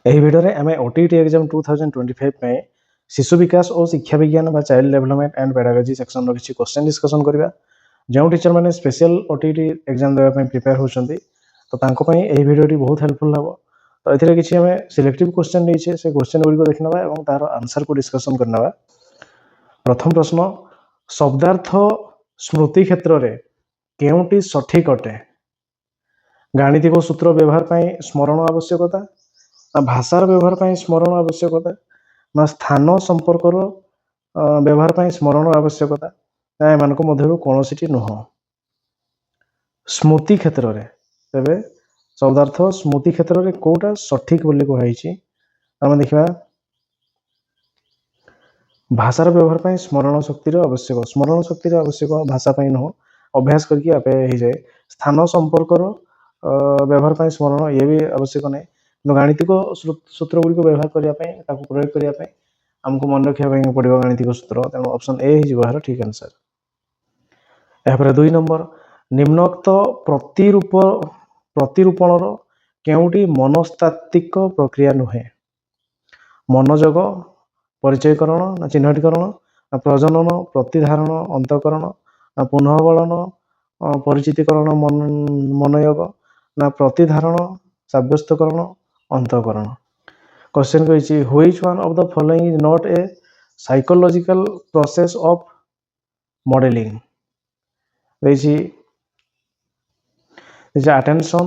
ଏହି ଭିଡ଼ିଓରେ ଆମେ OTET एग्जाम 2025 ପାଇଁ शिशु विकास और शिक्षा विज्ञान बा child development and pedagogy section रो किछि क्वेश्चन डिस्कशन करबा। जो टीचर माने स्पेशल OTET एग्जाम देबा ପାଇଁ प्रिपेयर होछंती तो तांको ପାଇଁ ଏହି भिडियोटी बहुत हेल्पफुल हबो। तो एथिरे किछि हमें सिलेक्टिव क्वेश्चन दैछे से क्वेश्चन गुडी को देखनबा एवं तार आंसर को डिस्कशन करनबा। प्रथम प्रश्न शब्दार्थ स्मृति क्षेत्र रे केउटी सठिक अटे? गाणितिक सूत्र व्यवहार ପାଇଁ स्मरण आवश्यकता, भाषार व्यवहार ପାଇଁ स्मरण आवश्यकता, ना स्थान संपर्कर व्यवहार ପାଇଁ स्मरण आवश्यकता, ना एमानको मध्यरु कोनोसिटी नुह। स्मृति क्षेत्र रे तबे शब्दार्थ स्मृति क्षेत्र रे कोटा सठिक बोली कहैछि हम देखिबा। भाषार व्यवहार ପାଇଁ स्मरण शक्तिर आवश्यक भाषा ପାଇଁ नुह, अभ्यास करके आपे ही जाए। स्थान संपर्कर व्यवहार ପାଇଁ स्मरण ये भी आवश्यक नै। गाणितिक सूत्र गुडी को व्यवहार करिया ପାଇଁ ताको प्रयोग करिया ପାଇଁ हमको मन रखिया ପାଇଁ पड़िबो गाणितिक सूत्र, तेणु ऑप्शन ए ही जवार ठीक आंसर। एहापर 2 नंबर निम्नोक्त प्रतिरूपणर केउटी मनस्तात्विक प्रक्रिया नुहे? मनोजग, परिचयकरण, ना चिन्हटीकरण, ना प्रजनन, प्रतिधारण, अंतकरण, ना पुनःबलन, परिचितिकरण, मनयोग, ना प्रतिधारण, साब्यस्तकरण, अंतकरण। क्वेश्चन कहिछि which one of the following is not a psychological process of modeling? देछि attention,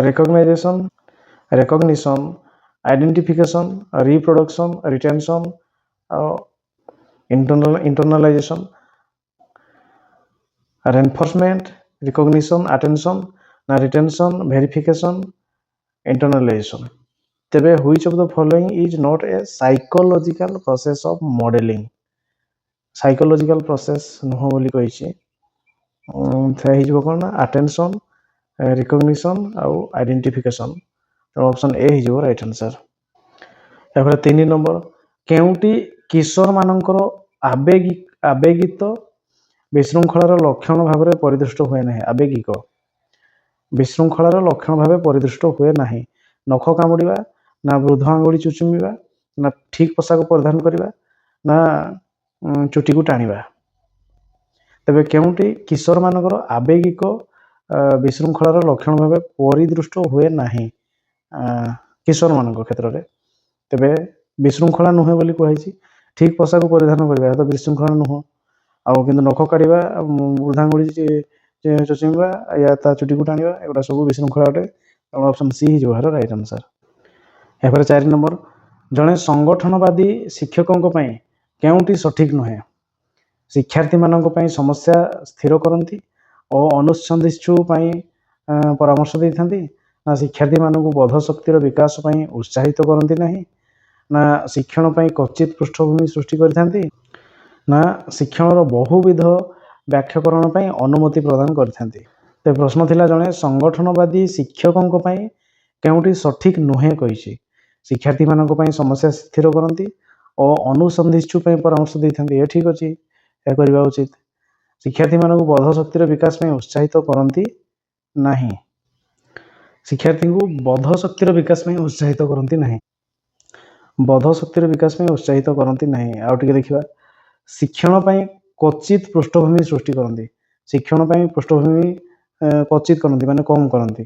recognition, identification, reproduction, retention, internalization, reinforcement, recognition, attention, ना retention, verification, internalization। तबे which of the following is not a psychological process of modeling? Psychological process नुह बोली कहिछि सही हिजबो कोन ना अटेंशन, रिकॉग्निशन आउ आइडेंटिफिकेशन। तो ऑप्शन ए हिजबो राइट आंसर। एफरे 3 नंबर केउटी किशोर मानकर आवेगित विशृंखलार लक्षण भाव परिदृष्ट हुए ना? आवेगिक विशृंखलार लक्षण भाव परिदृष्ट हुए ना? नख कामुड़ा, ना वृद्ध आंगुड़ी चुचुमिबा, ना ठीक पोशाक परिधान करबा, ना चुटी को टाणिबा। तबे केउटी किशोर मानकर आवेगिक विशृंखलार लक्षण भाव परिदृष्ट हुए ना किशोर मानक क्षेत्र में? तबे विशृंखला नुहे बोली कहैछि। ठीक पोशाक परिधान करबा तो विशृंखला नुह, आउ किंतु नख काटिबा, वृद्धांगुड़ी चुचुमिबा या ता चुटी को टाणिबा एगुडा सब विशृंखला अटे। ऑप्शन सी ही जवार राइट आंसर। एपर 4 नंबर जने संगठनवादी शिक्षकों पई केउटी सठिक नुहे? शिक्षार्थी मानक पई समस्या स्थिर करंती और अनुसंधिष्ठु पई परामर्श देथांती, ना शिक्षार्थी मानक बोध शक्तिर विकास पई उत्साहित करंती नाही, ना शिक्षण पई कचित पृष्ठभूमि सृष्टि करथांती, ना शिक्षणर बहुविध व्याख्याकरण पई अनुमति प्रदान करथांती। ते प्रश्न थिला जने संगठनवादी शिक्षकों पई केउटी सठिक नुहे कहिछि। शिक्षार्थी मानक पई समस्या स्थिर करंती और अनुसंधिष्ठु पई परामर्श देथांती, ये ठीक अछि, या करबा उचित। शिक्षार्थी मानक बोध शक्तिर विकास पई उत्साहित करंती नाही, शिक्षार्थी को बोध शक्तिर विकास पई उत्साहित करंती नाही, बोध शक्तिर विकास पई उत्साहित करंती नाही। आ टिके देखिबा शिक्षण पई कचित पृष्ठभूमि सृष्टि करंती, शिक्षण पई पृष्ठभूमि कचित करंती माने कम करंती।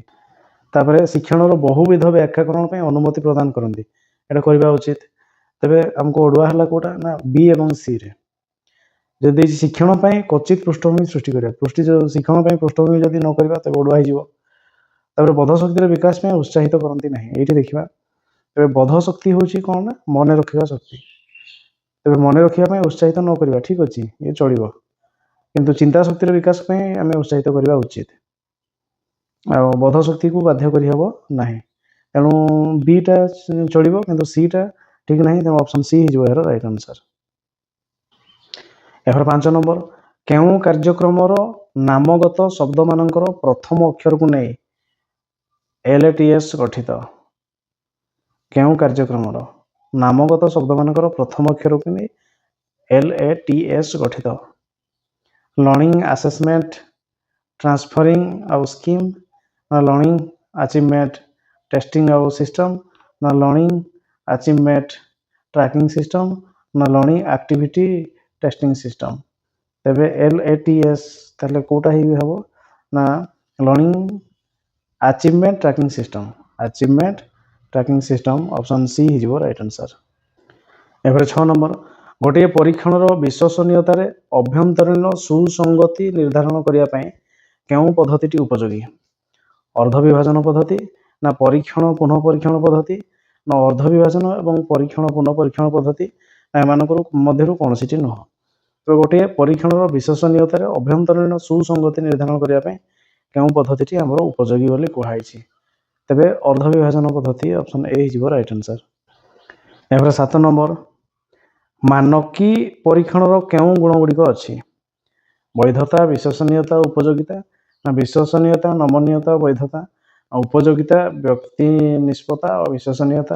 तापरे शिक्षणर बहुविध व्याख्याकरण पई अनुमति प्रदान करंती, एटा करबा उचित। तबे हमको ओडवा हला कोटा ना बी एवं सी रे जदि शिक्षण पई कचित पृष्ठभूमि सृष्टि करिया शिक्षण पई पृष्ठभूमि जदि न करबा तबे ओडवा हिजिवो। तापरे बोध शक्तिर विकास पई उत्साहित करंती नाही, एठी देखिबा। तबे बोध शक्ति होची कोन ना मने रखिबा शक्ति। तबे मने रखिबा पई उत्साहित न करबा ठीक अछि, ये चलिबो, किंतु चिंता शक्तिर विकास पई हमें उत्साहित करबा उचित। आ बोध शक्ति को बाध्य करि हबो नाही, तेणु बी टा चलिबो किंतु सी टा ठीक नाही, तेणु ऑप्शन सी हिजबो हेर राइट आंसर। एफर 5 नंबर केउ कार्यक्रमर नामगत शब्द मानकर प्रथम अक्षर को नहीं LATS गठित? केउ कार्यक्रमर नामगत शब्द मानकर प्रथम अक्षर को नहीं LATS गठित? लर्निंग असेसमेंट, ट्रांसफरिंग आउ स्कीम, लर्निंग अचीवमेंट, टेस्टिंग आउट सिस्टम ना लर्निंग अचीवमेंट ट्रैकिंग सिस्टम ना लर्निंग एक्टिविटी टेस्टिंग सिस्टम तेबे LATS ताले कोटा ही हबो ना learning achievement tracking system option C ही जिवो राइट आंसर। एबारे 6 नंबर गोटे परीक्षणर विश्वसनीयतार अभ्यंतरीण सुसंगति निर्धारण करिया पई केउ पद्धतिटी उपयोगी अर्धविभाजन पद्धति ना परीक्षण पुनः परीक्षण पद्धति ना अर्धविभाजन एवं परीक्षण पुनः परीक्षण पद्धति ना एमानकर मध्यरु कोनोसीटी नुह। तो गोटे परीक्षणर विश्वसनीयतार अभ्यंतरीण सुसंगति निर्धारण करिया पई केउ पद्धतिटी हमर उपयोगी बोली कुहाइछि तेबे अर्धविभाजन पद्धति ऑप्शन ए हिजिवो राइट आंसर। एबारे 7 नंबर मानकी परीक्षणर केउ गुण गुड़िक अछि वैधता विश्वसनीयता उपयोगिता ना विश्वसनीयता नमनीयता वैधता उपयोगिता व्यक्ति निष्पत्ता और विश्वसनीयता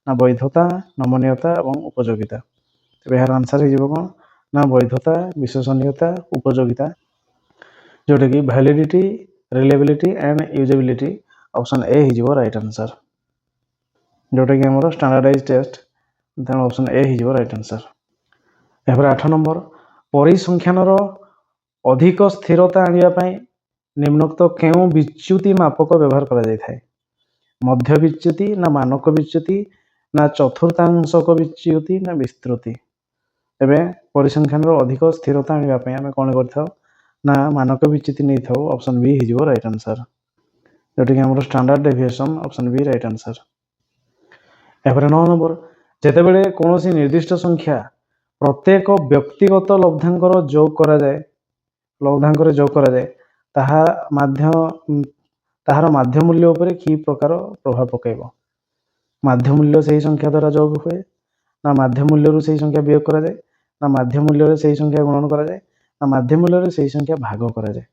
ना वैधता नमनीयता एवं उपयोगिता तेबे यार आंसर हिजिवो कोन ना वैधता विश्वसनीयता उपयोगिता जोटा कि validity reliability and usability option A हिजिवो राइट आंसर जोटा कि हमर standardize test then option A हिजिवो राइट आंसर। एबारे 8 नंबर परिसंख्यानर अधिक स्थिरता आनिया पई निम्नोक्त केउ विच्युति मापक व्यवहार करा जाय थाए मध्य विच्युति ना मानक विच्युति ना चतुर्थांशक विच्युति ना विस्तृति एबे परिसंख्यानर अधिक स्थिरता आनिया पई हमें कोन करथाउ ना मानक विच्युति नै थाउ ऑप्शन बी हिजिवो राइट आंसर जोटा कि हमर standard deviation option B right answer. एबारे 9 नंबर जेतेबेले कोनोसी निर्दिष्ट संख्या प्रत्येक व्यक्तिगत लब्धांकर जोग करा जाय लब्धांकर जोग करा जाय ताहा ताहार माध्य मूल्य उपरे की प्रकार प्रभाव पकाइबो माध्य मूल्य सही संख्या द्वारा जोग हुए ना माध्य मूल्य रु सही संख्या वियोग करा जाय ना माध्य मूल्य रे सही संख्या गुणन करा जाय ना माध्य मूल्य रे सही संख्या भाग करा जाय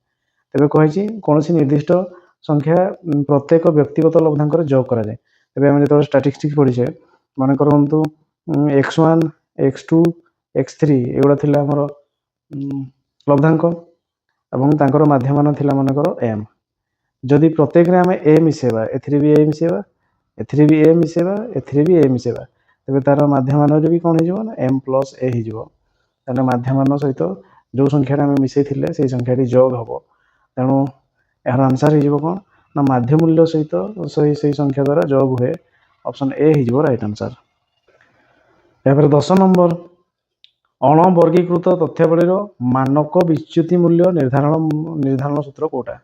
तेबे कहैछि कोनोसी निर्दिष्ट संख्या प्रत्येक व्यक्तिगत लब्धांकर जोग करा जाय तेबे हम जेतो स्टैटिस्टिक्स पढिछे माने करंतु x1 x2 x3 एगुडा थिला हमर लब्धांक एवं तांकर माध्यमान थिला माने करो m जदि प्रत्येक रे हमें a मिसेबा एथरे भी a मिसेबा एथरे भी a मिसेबा एथरे भी a मिसेबा तेबे तार माध्यमान रे भी कोन हिजिवो ना m + a हिजिवो ताने माध्यमान सहित जो संख्या हमें मिसै थिले सेही संख्याटी जोग हबो तेणु यार आंसर हिजिवो कोन ना माध्य मूल्य सहित सही संख्या द्वारा जोग हुए ऑप्शन ए हिजिवो राइट आंसर। एबारे 10 नंबर अणवर्गीकृत तथ्यावलीर मानक विच्युति मूल्य निर्धारण सूत्र कोटा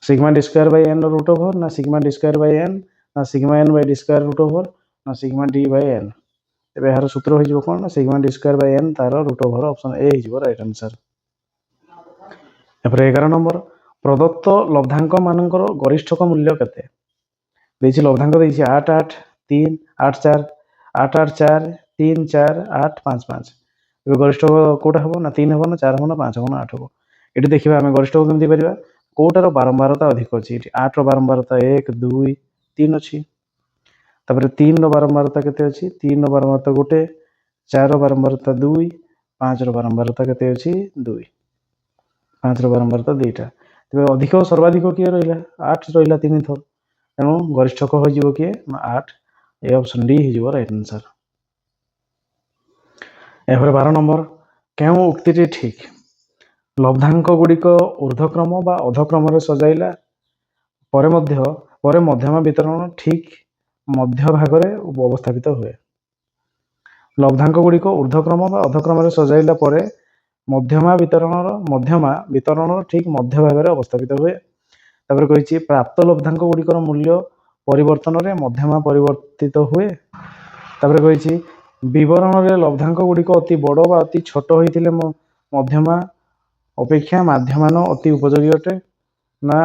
sigma d square by n root over ना sigma d square by n ना sigma n by d square root over ना सिग्मा d बाय n एबे यार सूत्र हो जिवो कोन ना sigma d square by n तार रूट ओवर ऑप्शन ए हिजिवो राइट आंसर। एबारे 11 नंबर प्रदत्त लब्धांक मानकर गरिष्ठक मूल्य केते देछि लब्धांक देछि 8 8 3 8 4 8 8 4 3 4 8 5 5 एबे गरिष्ठ कोटा हबो ना 3 हबो ना 4 हबो ना 5 हबो ना 8 हबो एटी देखिबा हमें गरिष्ठ केमति परिबा कोटार बारंबारता अधिक अछि एटी 8 रो बारंबारता 1 2 3 अछि तबरे 3 रो बारंबारता केते अछि 3 रो बारंबारता गोटे 4 रो बारंबारता 2 5 रो बारंबारता केते अछि 2 5 रो बारंबारता 2टा तबे अधिक सर्वाधिक किए रहिला 8 रहिला 3 थर तेणु गरिष्ठक हो जिवो किए 8 ए ऑप्शन डी ही जिवो राइट आंसर। एबारे 12 नंबर केउ उक्तिटी ठीक लब्धांक गुड़िक ऊर्ध्वक्रम बा अधक्रम रे सजाइला परे मध्यमा वितरण ठीक मध्य भाग रे अवस्थापित हुए लब्धांक गुड़िक ऊर्ध्वक्रम बा अधक्रम रे सजाइला परे मध्यमा वितरण ठीक मध्य भाग रे अवस्थापित हुए तापर कहिछि प्राप्त लब्धांक गुड़िकर मूल्य परिवर्तन रे मध्यमा परिवर्तित हुए तापर कहिछि विवरण रे लब्धांक गुड़िक अति बड़ बा अति छोट होइथिले मध्यमा अपेक्षा माध्यमान अति उपयोगी अटे ना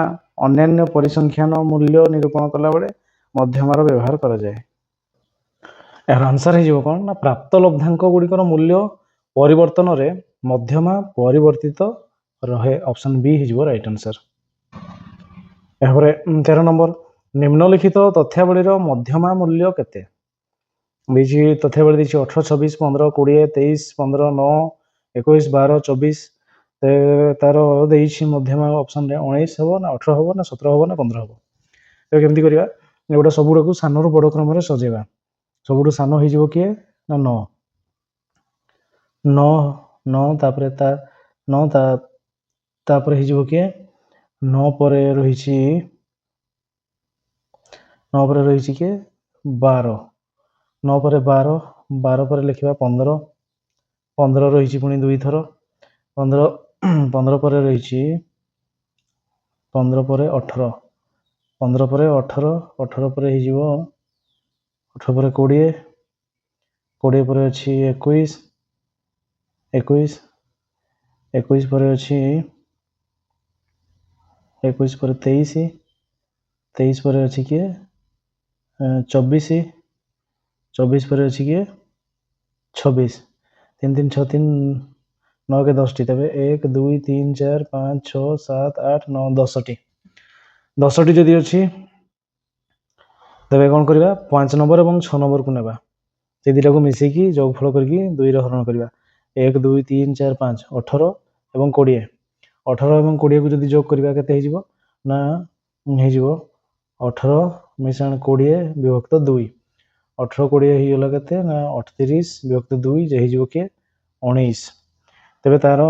अन्यान्य परिसंख्यान मूल्य निरूपण कला बेले मध्यमार व्यवहार करा जाय यार आंसर हिजिवो कोन ना प्राप्त लब्धांक गुड़िकर मूल्य परिवर्तन रे मध्यमा परिवर्तित रहे ऑप्शन बी हिजिवो राइट आंसर। एबारे 13 नंबर निम्नलिखित तथ्यावलीर मध्यमा मूल्य केते बेजी तथ्यावली दिछि 18 26 15 20 23 15 9 21 12 24 तार देछि मध्यमा ऑप्शन रे 19 हबो ना 18 हबो ना 17 हबो ना 15 हबो तो केमति करिया एगोटे सबुड़ाक सानू बड़ क्रम सजेवा सबुठ सान हो किए ना 9 9 9 तापर ता 9 तापर हो किए 9 पर रही 9 पर रही किए 12 9 पर 12 12 पर लिखा 15 15 रही पुणी 2 थर 15 15 पर रही 15 पर 18 15 पर 18 18 पर 18 पर 20 20 पर अच्छी 21 21 21 पर अच्छी 21 पर 23 23 पर अच्छी किए 24 24 पर अच्छी किए 26 3 3 6 3 9 के 10 टी तबे 1 2 3 4 5 6 7 8 9 10 टी 10 टी जदि अच्छी तेरे कौन करवा 5 नंबर और 6 नंबर को नेबा से दुटा को मिसेकी जोगफल करके 2 रे हरण करवा 1 2 3 4 5 18 और 20 18 और 20 को जदि जोग करवा केते हेजिवो ना हेजिवो 18 मिश्रण 20 विभक्त 2 18 20 हेगला केते ना 38 विभक्त 2 जे हेजिवो के 19 तेबे तार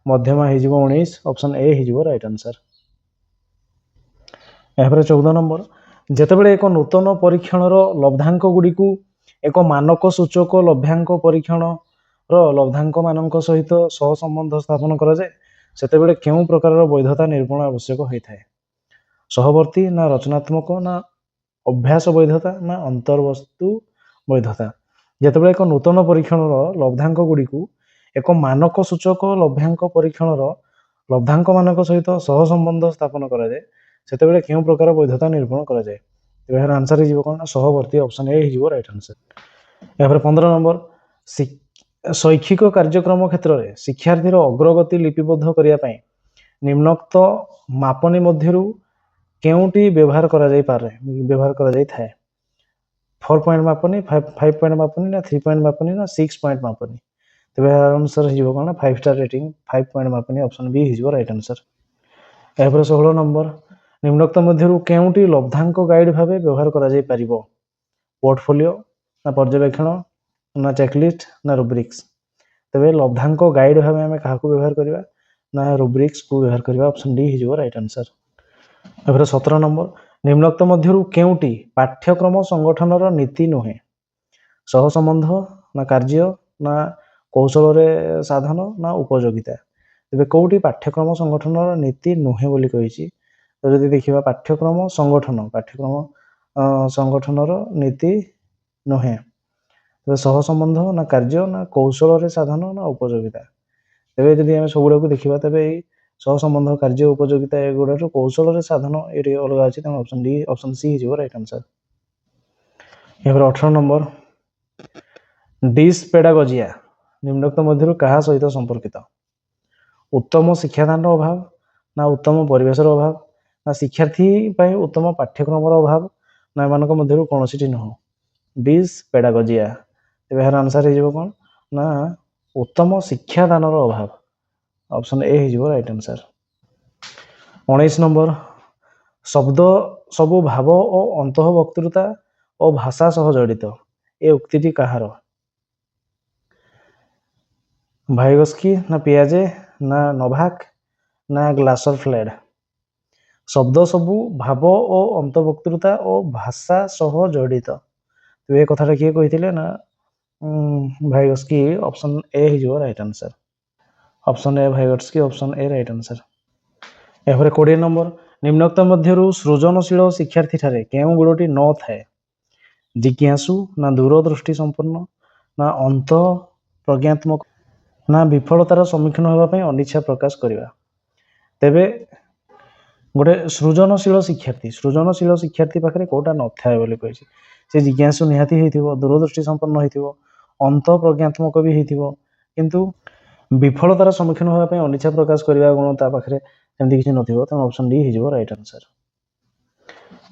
मध्यमा हेजिवो 19 ऑप्शन ए हेजिवो राइट आंसर। यहाँ 14 नंबर जेतेबेले एक नूतन परीक्षणर लब्धांक गुड़िकु एक मानक सूचक लभ्यांक परीक्षण लब्धांक मानक सहित सहसंबंध स्थापन कराए सेतेबेले केउ प्रकार वैधता निरूपण आवश्यक होता है सहवर्ती ना रचनात्मक ना अभ्यास वैधता ना अंतर्वस्तु वैधता जेतेबेले एक नूतन परीक्षणर लब्धांक गुड़िकु एक मानक सूचक लभ्यांक परीक्षणर लब्धांक मानक सहित सहसंबंध स्थापन कराए सेतेबेले केउ प्रकार वैधता निरूपण कराए यार आंसर हो कौन सहवर्ती ऑप्शन ए हो राइट आंसर। यहाँ 15 नंबर शैक्षिक कार्यक्रम क्षेत्र में शिक्षार्थी अग्रगति लिपिबद्ध करने निम्नोक्त मापनी मध्यरु केउटी व्यवहार करा जाई पारे व्यवहार करा जाई थाए 4 पॉइंट मापनी 5 पॉइंट मापनी ना 3 पॉइंट मापनी ना 6 पॉइंट मापनी तेरे आंसर हो कौन 5 स्टार रेटिंग 5 पॉइंट मापनी ऑप्शन बी हो राइट आंसर। यहाँ 16 नंबर निम्नोक्त मध्यरु केउटी लब्धांक गाइड भाव व्यवहार करा जाई परिबो पोर्टफोलियो ना पर्यवेक्षण ना चेकलिस्ट ना रुब्रिक्स तेरे लब्धांक गाइड भाव आम क्या व्यवहार करवा ना रुब्रिक्स को व्यवहार करवा ऑप्शन डी हो राइट आंसर। यहाँ 17 नंबर निम्नोक्त मध्यरु केउटी पाठ्यक्रम संगठनर नीति नुहे सहसंबंध ना कार्य ना कौशल रे साधन ना उपयोगिता तेरे कौटी पाठ्यक्रम संगठनर नीति नुहे बोली कही तो जब देखा पाठ्यक्रम संगठनर नीति नुहे तेज सहसंबंध ना कार्य ना कौशल रे साधन ना उपयोगिता तेज जब आम सबुड़ा को देखा तेज सहसंबंध कार्य उपयोगिता एगुड़ा कौशल रे साधन ये अलग अच्छी तेज ऑप्शन डी ऑप्शन सी हो राइट आंसर। यहाँ 18 नंबर डिस्पेडागोजिया निम्नोक्त मध्य क्या सहित संपर्कित उत्तम शिक्षादान अभाव ना उत्तम परिवेशर अभाव ना शिक्षार्थी उत्तम पाठ्यक्रम अभाव ना एम कौन सी नुह डिस्पेडागोजिया तेज यार आंसर हो कौन ना उत्तम शिक्षादान अभाव ऑप्शन ए हो राइट आंसर। 19 नंबर शब्द सबु भाव और अंतः वक्तृता और भाषा सह जड़ित ए उक्ति कहार भाइगस्की ना पियाजे ना नोभाक ना ग्लासरफ्लेड शब्द सबु भाव और अंतर्वक्तृता और भाषा सह जड़ित तो ये कथा किए कही ना भाइगस्की ऑप्शन ए हो right answer option A Vygotsky option A right answer. यहाँ 20 नंबर निम्नोक्त मध्यरु सृजनशील शिक्षार्थी ठारे केउ गुणटी न थाए जिज्ञासु ना दूरदृष्टि संपन्न ना अंत प्रज्ञात्मक ना विफलतार सम्मुखीन होगापी अनिच्छा प्रकाश करवा तेबे गोटे सृजनशील शिक्षार्थी पाखे कौटा न थाए बोली कही से जिज्ञासु निहाती होइथिबो दूरदृष्टि संपन्न होइथिबो अंत प्रज्ञात्मक भी होइथिबो किंतु विफलतार सम्मुखीन होगापी अनिच्छा प्रकाश करवा गुण ता पाखे एमती किसी नथिबो तो ऑप्शन डी हो राइट आंसर।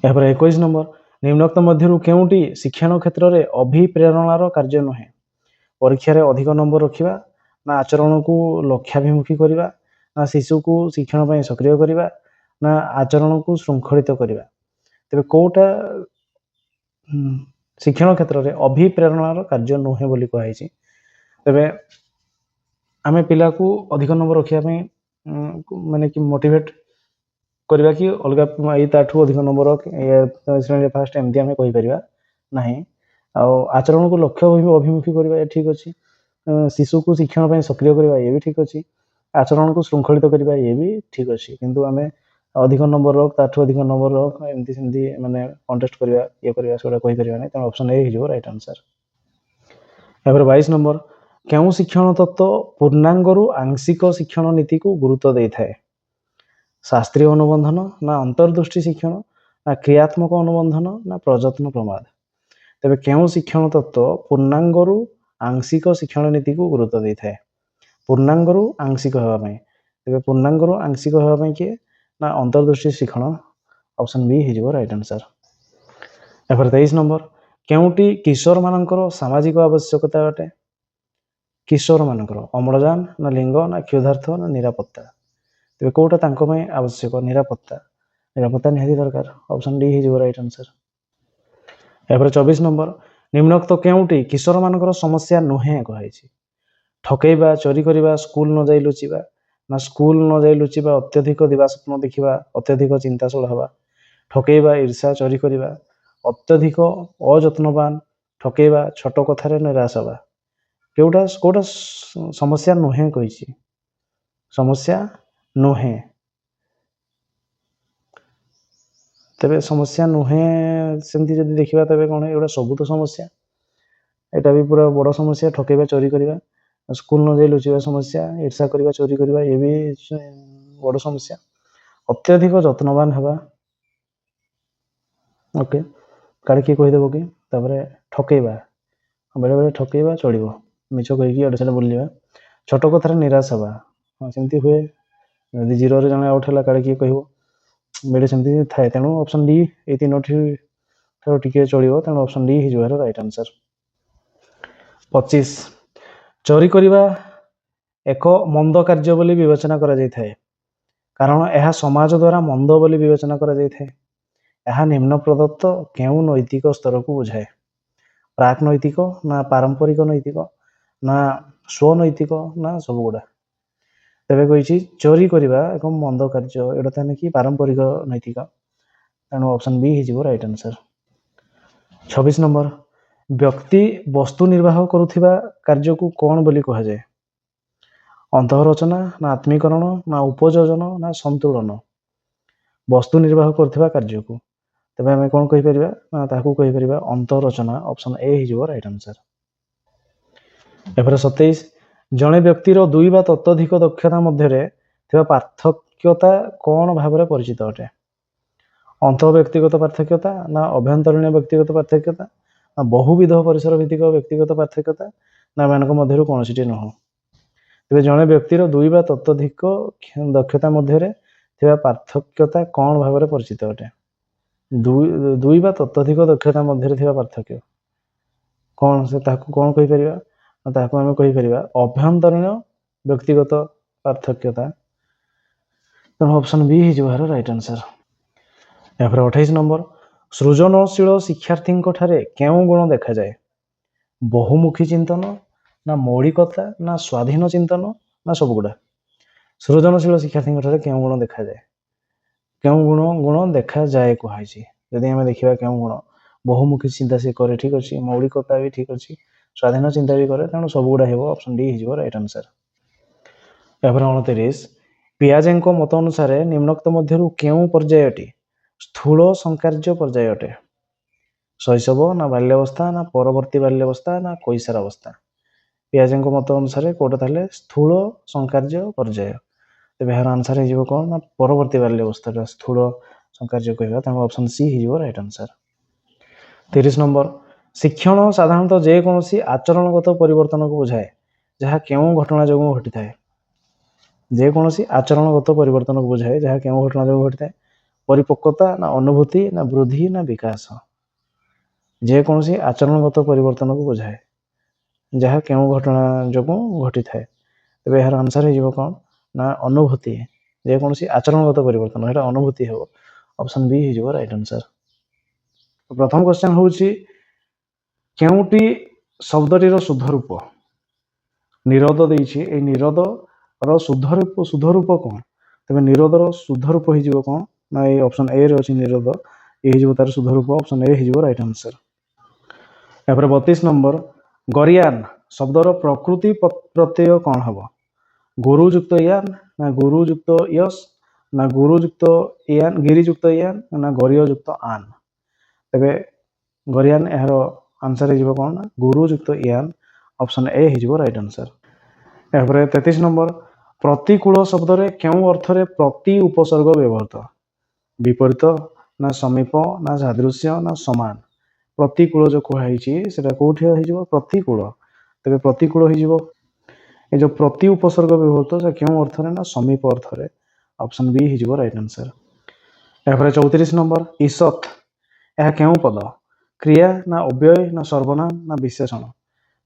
यहाँ 21 नंबर निम्नोक्त मध्यरु केउटी शिक्षण क्षेत्र में अभिप्रेरणार कार्य नुहे परीक्षा अधिक नंबर रखा ना आचरण को लक्ष्याभिमुखी करवा ना शिशु को शिक्षण सक्रिय करवा ना आचरण को श्रृंखलित करवा तेरे कौटा ଶିକ୍ଷଣ କ୍ଷେତ୍ରରେ ଅଭିପ୍ରେରଣାର କାର୍ଯ୍ୟ ନୁହେଁ ବୋଲି କୁହାଯାଇଛି। ତେବେ ଆମେ ପିଲାକୁ ଅଧିକ ନମ୍ବର ରଖିବା ପାଇଁ ମାନେ କି ମୋଟିଭେଟ୍ କରିବା କି ଅଲଗା ଏଇ ତାଠୁ ଅଧିକ ନମ୍ବର ଶ୍ରେଣୀରେ ଫାଷ୍ଟ ଏମିତି ଆମେ କହିପାରିବା ନାହିଁ। ଆଉ ଆଚରଣକୁ ଲକ୍ଷ୍ୟ ଅଭିମୁଖୀ କରିବା ଏ ଠିକ୍ ଅଛି। ଶିଶୁକୁ ଶିକ୍ଷଣ ପାଇଁ ସକ୍ରିୟ କରିବା ଇଏ ବି ଠିକ୍ ଅଛି। ଆଚରଣକୁ ଶୃଙ୍ଖଳିତ କରିବା ଇଏ ବି ଠିକ୍ ଅଛି। କିନ୍ତୁ ଆମେ ଅଧିକ ନମ୍ବର ତାଠୁ ଅଧିକ ନମ୍ବର ଏମିତି ସେମିତି ମାନେ କଣ୍ଟେଷ୍ଟ କରିବା ଇଏ କରିବା ସେଗୁଡ଼ା କହିପାରିବା ନାହିଁ। ତେଣୁ ଅପସନ୍ ଏ ହେଇଯିବ ରାଇଟ୍ ଆନ୍ସର୍। ଏହାପରେ 22 ନମ୍ବର, କେଉଁ ଶିକ୍ଷଣ ତତ୍ତ୍ୱ ପୂର୍ଣ୍ଣାଙ୍ଗରୁ ଆଂଶିକ ଶିକ୍ଷଣ ନୀତିକୁ ଗୁରୁତ୍ୱ ଦେଇଥାଏ? ଶାସ୍ତ୍ରୀୟ ଅନୁବନ୍ଧନ ନା ଅନ୍ତର୍ଦୃଷ୍ଟି ଶିକ୍ଷଣ ନା କ୍ରିୟାତ୍ମକ ଅନୁବନ୍ଧନ ନା ପ୍ରଯତ୍ନ ପ୍ରମାଦ? ତେବେ କେଉଁ ଶିକ୍ଷଣ ତତ୍ତ୍ୱ ପୂର୍ଣ୍ଣାଙ୍ଗରୁ ଆଂଶିକ ଶିକ୍ଷଣ ନୀତିକୁ ଗୁରୁତ୍ୱ ଦେଇଥାଏ? ପୂର୍ଣ୍ଣାଙ୍ଗରୁ ଆଂଶିକ ହେବା ପାଇଁ। ତେବେ ପୂର୍ଣ୍ଣାଙ୍ଗରୁ ଆଂଶିକ ହେବା ପାଇଁ କିଏ ନା ଅନ୍ତର୍ଦୃଷ୍ଟି ଶିକ୍ଷଣ। ଅପସନ୍ ବି ହେଇଯିବ ରାଇଟ୍ ଆନ୍ସର୍। ଏପରେ 23 ନମ୍ବର, କେଉଁଟି କିଶୋରମାନଙ୍କର ସାମାଜିକ ଆବଶ୍ୟକତା ଅଟେ? କିଶୋରମାନଙ୍କର ଅମ୍ଳଜାନ ନା ଲିଙ୍ଗ ନା କ୍ଷୁଧାର୍ଥ ନା ନିରାପତ୍ତା? ତେବେ କେଉଁଟା ତାଙ୍କ ପାଇଁ ଆବଶ୍ୟକ? ନିରାପତ୍ତା। ନିରାପତ୍ତା ନିହାତି ଦରକାର। ଅପସନ୍ ଡି ହେଇଯିବ ରାଇଟ୍ ଆନ୍ସର୍। ଏପରେ 24 ନମ୍ବର, ନିମ୍ନୋକ୍ତ କେଉଁଟି କିଶୋରମାନଙ୍କର ସମସ୍ୟା ନୁହେଁ କୁହାଯାଇଛି? ଠକେଇବା, ଚୋରି କରିବା, ସ୍କୁଲ ନ ଯାଇ ଲୁଚିବା ନା ସ୍କୁଲ ନ ଯାଇ ଲୁଚିବା, ଅତ୍ୟଧିକ ଦିବା ସ୍ୱପ୍ନ ଦେଖିବା, ଅତ୍ୟଧିକ ଚିନ୍ତାଶୀଳ ହେବା? ଠକେଇବା, ଈର୍ଷା, ଚୋରି କରିବା, ଅତ୍ୟଧିକ ଅଯତ୍ନବାନ, ଠକେଇବା, ଛୋଟ କଥାରେ ନିରାଶ ହେବା? କେଉଁଟା ସମସ୍ୟା ନୁହେଁ କହିଛି? ସମସ୍ୟା ନୁହେଁ। ତେବେ ସମସ୍ୟା ନୁହେଁ ସେମିତି ଯଦି ଦେଖିବା ତେବେ କ'ଣ ଏଗୁଡ଼ା ସବୁ ତ ସମସ୍ୟା। ଏଇଟା ବି ପୁରା ବଡ଼ ସମସ୍ୟା। ଠକେଇବା, ଚୋରି କରିବା, ସ୍କୁଲ ନ ଯାଇ ଲୁଚିବା ସମସ୍ୟା, ଈର୍ଷା କରିବା, ଚୋରି କରିବା ଇଏ ବି ବଡ଼ ସମସ୍ୟା। ଅତ୍ୟଧିକ ଯତ୍ନବାନ ହେବା, ଓକେ, କାଳେ କିଏ କହିଦେବ କି? ତାପରେ ଠକେଇବା, ବେଳେବେଳେ ଠକେଇବା ଚଳିବ, ମିଛ କହିକି ଇଆଡ଼େ ସିଆଡ଼େ ବୁଲିବା। ଛୋଟ କଥାରେ ନିରାଶ ହେବା, ହଁ ସେମିତି ହୁଏ। ଯଦି ଜିରୋରେ ଜଣେ ଆଉଟ୍ ହେଲା କାଳେ କିଏ କହିବ, ବେଳେ ସେମିତି ଥାଏ। ତେଣୁ ଅପସନ୍ ଡି ଏଇ ତିନୋଟି ଠାରୁ ଟିକେ ଚଳିବ। ତେଣୁ ଅପସନ୍ ଡି ହେଇଯିବ ଏହାର ରାଇଟ୍ ଆନ୍ସର୍। 25, ଚୋରି କରିବା ଏକ ମନ୍ଦ କାର୍ଯ୍ୟ ବୋଲି ବିବେଚନା କରାଯାଇଥାଏ କାରଣ ଏହା ସମାଜ ଦ୍ୱାରା ମନ୍ଦ ବୋଲି ବିବେଚନା କରାଯାଇଥାଏ। ଏହା ନିମ୍ନ ପ୍ରଦତ୍ତ କେଉଁ ନୈତିକ ସ୍ତରକୁ ବୁଝାଏ? ପ୍ରାକ୍ ନୈତିକ ନା ପାରମ୍ପରିକ ନୈତିକ ନା ସ୍ୱନୈତିକ ନା ସବୁଗୁଡ଼ା? ତେବେ କହିଛି ଚୋରି କରିବା ଏକ ମନ୍ଦ କାର୍ଯ୍ୟ, ଏଇଟା ତାହେଲେ କି ପାରମ୍ପରିକ ନୈତିକ। ତେଣୁ ଅପସନ୍ ବି ହେଇଯିବ ରାଇଟ୍ ଆନ୍ସର୍। 26 ନମ୍ବର, ବ୍ୟକ୍ତି ବସ୍ତୁ ନିର୍ବାହ କରୁଥିବା କାର୍ଯ୍ୟକୁ କ'ଣ ବୋଲି କୁହାଯାଏ? ଅନ୍ତଃରଚନା ନା ଆତ୍ମୀକରଣ ନା ଉପଯୋଜନ ନା ସନ୍ତୁଳନ? ବସ୍ତୁ ନିର୍ବାହ କରୁଥିବା କାର୍ଯ୍ୟକୁ ତେବେ ଆମେ କ'ଣ କହିପାରିବା ନା ତାହାକୁ କହିପାରିବା ଅନ୍ତଃରଚନା। ଅପସନ୍ ଏ ହେଇଯିବ ରାଇଟ୍ ଆନ୍ସର୍। ଏପରେ 27, ଜଣେ ବ୍ୟକ୍ତିର ଦୁଇ ବା ତତୋଧିକ ଦକ୍ଷତା ମଧ୍ୟରେ ଥିବା ପାର୍ଥକ୍ୟତା କ'ଣ ଭାବରେ ପରିଚିତ ଅଟେ? ଅନ୍ତଃ ବ୍ୟକ୍ତିଗତ ପାର୍ଥକ୍ୟତା ନା ଅଭ୍ୟନ୍ତରୀଣ ବ୍ୟକ୍ତିଗତ ପାର୍ଥକ୍ୟତା ନା ବହୁବିଧ ପରିସର ଭିତ୍ତିକ ବ୍ୟକ୍ତିଗତ ପାର୍ଥକ୍ୟତା ନା ଏମାନଙ୍କ ମଧ୍ୟରୁ କୌଣସିଟି ନୁହଁ? ତେବେ ଜଣେ ବ୍ୟକ୍ତିର ଦୁଇ ବା ତତୋଧିକ ଦକ୍ଷତା ମଧ୍ୟରେ ଥିବା ପାର୍ଥକ୍ୟତା କ'ଣ ଭାବରେ ପରିଚିତ ଅଟେ? ଦୁଇ ବା ତତୋଧିକ ଦକ୍ଷତା ମଧ୍ୟରେ ଥିବା ପାର୍ଥକ୍ୟ କ'ଣ? ତାହାକୁ କ'ଣ କହିପାରିବା? ତାହାକୁ ଆମେ କହିପାରିବା ଅଭ୍ୟନ୍ତରୀଣ ବ୍ୟକ୍ତିଗତ ପାର୍ଥକ୍ୟତା। ତେଣୁ ଅପସନ୍ ବି ହେଇଯିବ ଏହାର ରାଇଟ୍ ଆନ୍ସର୍। ଏହାପରେ 28 ନମ୍ବର, ସୃଜନଶୀଳ ଶିକ୍ଷାର୍ଥୀଙ୍କ ଠାରେ କେଉଁ ଗୁଣ ଦେଖାଯାଏ? ବହୁମୁଖୀ ଚିନ୍ତନ ନା ମୌଳିକତା ନା ସ୍ୱାଧୀନ ଚିନ୍ତନ ନା ସବୁଗୁଡ଼ା? ସୃଜନଶୀଳ ଶିକ୍ଷାର୍ଥୀଙ୍କ ଠାରେ କେଉଁ ଗୁଣ ଦେଖାଯାଏ? କେଉଁ ଗୁଣ ଦେଖାଯାଏ କୁହାଯାଇଛି? ଯଦି ଆମେ ଦେଖିବା କେଉଁ ଗୁଣ, ବହୁମୁଖୀ ଚିନ୍ତା ସେ କରେ, ଠିକ୍ ଅଛି, ମୌଳିକତା ବି ଠିକ୍ ଅଛି, ସ୍ୱାଧୀନ ଚିନ୍ତା ବି କରେ। ତେଣୁ ସବୁଗୁଡ଼ା ହେବ। ଅପସନ୍ ଡି ହେଇଯିବ ରାଇଟ୍ ଆନ୍ସର୍। ଏହାପରେ 29, ପିଆଜେଙ୍କ ମତ ଅନୁସାରେ ନିମ୍ନୋକ୍ତ ମଧ୍ୟରୁ କେଉଁ ପର୍ଯ୍ୟାୟଟି ସ୍ଥୂଳ ସଂକାର୍ଯ୍ୟ ପର୍ଯ୍ୟାୟ ଅଟେ? ଶୈଶବ ନା ବାଲ୍ୟାବସ୍ଥା ନା ପରବର୍ତ୍ତୀ ବାଲ୍ୟାବସ୍ଥା ନା କୈଶୋର ଅବସ୍ଥା? ପିଆଜେଙ୍କ ମତ ଅନୁସାରେ କେଉଁଟା ତାହେଲେ ସ୍ଥୂଳ ସଂକାର୍ଯ୍ୟ ପର୍ଯ୍ୟାୟ। ତେବେ ଏହାର ଆନ୍ସର୍ ହେଇଯିବ କ'ଣ ନା ପରବର୍ତ୍ତୀ ବାଲ୍ୟାବସ୍ଥାଟା ସ୍ଥୂଳ ସଂକାର୍ଯ୍ୟ କହିବା। ତେଣୁ ଅପସନ୍ ସି ହେଇଯିବ ରାଇଟ୍ ଆନ୍ସର୍। 30 ନମ୍ବର, ଶିକ୍ଷଣ ସାଧାରଣତଃ ଯେକୌଣସି ଆଚରଣଗତ ପରିବର୍ତ୍ତନକୁ ବୁଝାଏ ଯାହା କେଉଁ ଘଟଣା ଯୋଗୁଁ ଘଟିଥାଏ? ଯେକୌଣସି ଆଚରଣଗତ ପରିବର୍ତ୍ତନକୁ ବୁଝାଏ ଯାହା କେଉଁ ଘଟଣା ଯୋଗୁଁ ଘଟିଥାଏ? ପରିପକ୍ୱତା ନା ଅନୁଭୂତି ନା ବୃଦ୍ଧି ନା ବିକାଶ? ଯେକୌଣସି ଆଚରଣଗତ ପରିବର୍ତ୍ତନକୁ ବୁଝାଏ ଯାହା କେଉଁ ଘଟଣା ଯୋଗୁଁ ଘଟିଥାଏ? ତେବେ ଏହାର ଆନ୍ସର୍ ହେଇଯିବ କ'ଣ ନା ଅନୁଭୂତି। ଯେକୌଣସି ଆଚରଣଗତ ପରିବର୍ତ୍ତନ, ଏଇଟା ଅନୁଭୂତି ହେବ। ଅପସନ୍ ବି ହେଇଯିବ ରାଇଟ୍ ଆନ୍ସର୍। प्रथम क्वेश्चन होउची केउटी शब्दटीर शुद्ध रूप निरोध देइछि ए निरोध रो शुद्ध रूप कोन तबे निरोधर शुद्ध रूप हि जीवो कोन ना ए ऑप्शन ए रे अछि निरोध ए हि जीवो तार शुद्ध रूप ऑप्शन ए हि जीवो राइट आंसर। एपर 32 नंबर गरियान शब्दर प्रकृति प्रत्यय कोन हबो गुरु युक्त यान ना गुरु युक्त यस ना गुरु युक्त यान गिरि युक्त यान ना गरिय युक्त आन तबे गरियान एहर आंसर हि जीवो कोन गुरु युक्त यान ऑप्शन ए हि जीवो राइट आंसर। एपर 33 नंबर प्रतिकूल शब्द रे केउ अर्थ रे प्रति उपसर्ग व्यवहृत विपरीत ना समीप ना सादृश्य ना समान प्रतिकूल जो कुहाइछि सेटा कोठी हि जीवो प्रतिकूल तबे प्रतिकूल हि जीवो ए जो प्रति उपसर्ग व्यवहृत से केउ अर्थ रे ना समीप अर्थ रे ऑप्शन बी हि जीवो राइट आंसर। एपर 34 नंबर ईसत यह केउ पद क्रिया ना अव्यय ना सर्वनाम ना विशेषण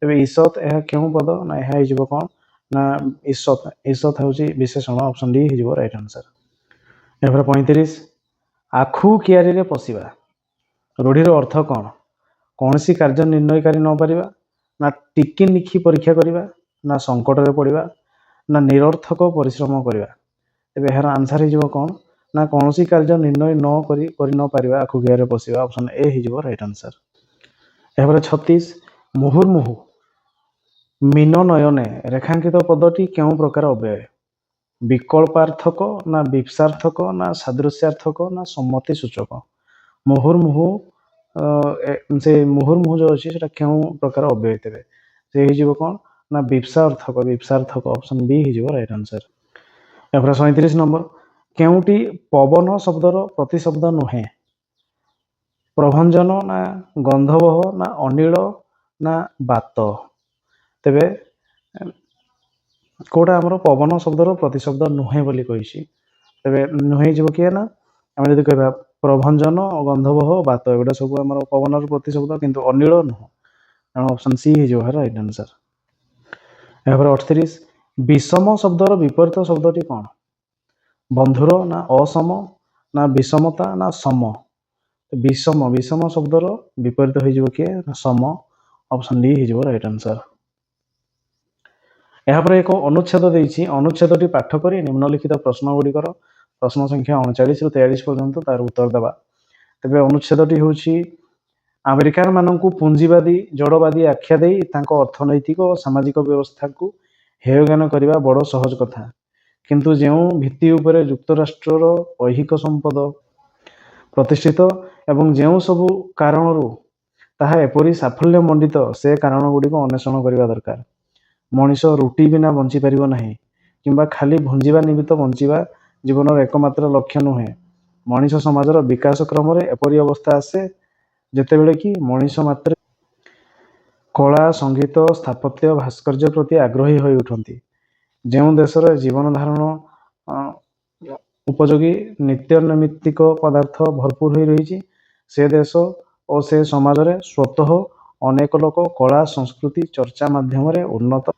तबे ईसत यह केउ पद ना यह हि जीवो कोन ना ईसत ईसत होउची विशेषण ऑप्शन डी हि जीवो राइट आंसर। एपर 35 आखु कियारी रे पसिबा रूढ़ीर अर्थ कोन कौनसी कार्य निर्णयकारी न पारिबा ना टिकी निखी परीक्षा करिबा ना संकट रे पड़िबा ना निरर्थक परिश्रम करिबा तबे एहर आंसर हि जीवो कोन ना कौनसी कार्य निर्णय न करि न पारिबा आखु कियारी रे पसिबा ऑप्शन ए हि जीवो राइट आंसर। एपर 36 मुहुर्मुहु मीन नयने रेखांकित पदटी केउ प्रकार अव्यय विकल्पार्थक ना विपसार्थक ना सादृश्यार्थक ना सम्मति सूचक मुहुर्मुहु से मुहुर्मुहु जो अछि सेटा केउ प्रकार अव्यय तेबे से हि जीवो कोन ना विपसार्थक ऑप्शन बी हि जीवो राइट आंसर। एपर 37 नंबर केउटी पवन शब्दर प्रतिशब्द नुहे प्रभंजन ना गंधवह ना अनिल ना बात तेबे कोटा हमर पवन शब्दर प्रतिशब्द नुहे बोली कहिछि तेबे नुहे जीवो किया ना हम जदि कहबा प्रभंजन गंधवह बात एगुडा सब हमर पवनर प्रतिशब्द किंतु अनिल नुह ऑप्शन सी हि जीवो राइट आंसर। एपर 38 विषम शब्दर विपरीत शब्दटी कोन बंधुर ना असम ना विषमता ना सम विषम विषम शब्दर विपरीत हो जीवो किए ना सम ऑप्शन डी हि जीवो राइट आंसर। एहापर एक अनुच्छेद देइछि अनुच्छेदटी पाठ करी निम्नलिखित प्रश्न गुड़िकर प्रश्न संख्या 39 रु 43 पर्यंत तार उत्तर देबा तेबे अनुच्छेदटी होछि अमेरिकान माननकु पूंजीवादी जड़वादी आख्या देई तांको अर्थनैतिक और सामाजिक व्यवस्था को हेयज्ञान करिबा बड़ सहज कथा किंतु जेउ भित्ति उपरे युक्तराष्ट्रर ऐहिक संपद प्रतिष्ठित एवं जेउ सबु कारणरू ताहा एपरी साफल्य मंडित से कारण गुडी को अन्वेषण करिबा दरकार मनीष रुटी बिना बंची पारिबो नाही किंबा खाली भंजीबा निमित्त बंचीबा जीवनर एकमात्र लक्ष्य नुहे मनीष समाजर विकास क्रम रे एपरी अवस्था आसे जेतेबेले कि मनीष मात्र कला संगीत स्थापत्य भास्कर्य प्रति आग्रही होई उठंती जेउ देशर जीवन धारण उपयोगी नित्य नैमित्तिक पदार्थ भरपूर होई रहिछि से देश और से समाज रे स्वतः अनेक लोक कला संस्कृति चर्चा माध्यम रे उन्नत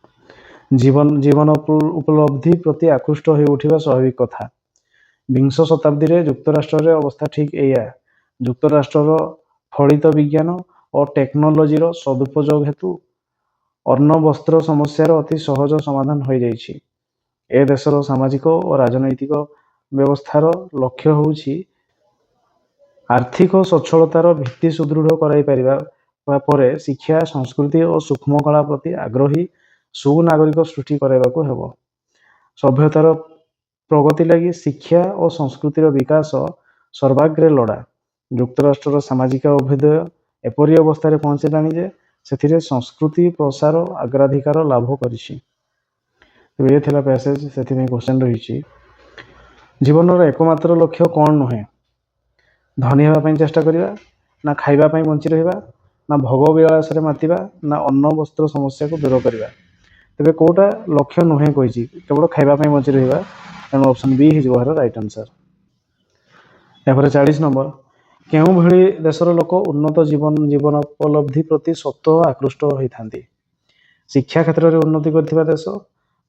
जीवन उपलब्धि प्रति आकृष्ट होई उठिबा स्वाभाविक कथा विंश शताब्दी रे युक्तराष्ट्र रे अवस्था ठीक एया युक्तराष्ट्र फलित विज्ञान और टेक्नोलोजी रो सदुपयोग हेतु अन्न वस्त्र समस्या अति सहज समाधान हो जाइछि ए देशर सामाजिक और राजनैतिक व्यवस्थार लक्ष्य होउछि आर्थिक सच्छलतार भित्ति सुदृढ़ कराई परिबा परे शिक्षा संस्कृति और सूक्ष्म कला प्रति आग्रही सुनागरिक सृष्टि कराइबाकू हेबो सभ्यतार प्रगति लगी शिक्षा और संस्कृतिर विकास सर्वाग्रे लड़ा युक्तराष्ट्र सामाजिक अभ्युदय एपरी अवस्था पहुंचलानी जे सेथिरे संस्कृति प्रसार अग्राधिकार लाभ करिछि ये थिला पैसेज सेथिमे क्वेश्चन रहिछि जीवनर एकमात्र लक्ष्य कौन नुहे धनी होगा चेष्टा करिबा ना खाइबा पई बंची रहिबा ना भोग विलास रे मातिबा ना अन्न वस्त्र समस्या को दूर करिबा तेबे कोटा लक्ष्य नुहे कहिछि केवल खाइबा पई बंची रहिबा एन ऑप्शन बी हि जोहर राइट आंसर। एपर 40 नंबर केउ भଳି देशर लोक उन्नत जीवन उपलब्धि प्रति स्वतः आकृष्ट होइथांती शिक्षा क्षेत्र रे उन्नति करथिबा देश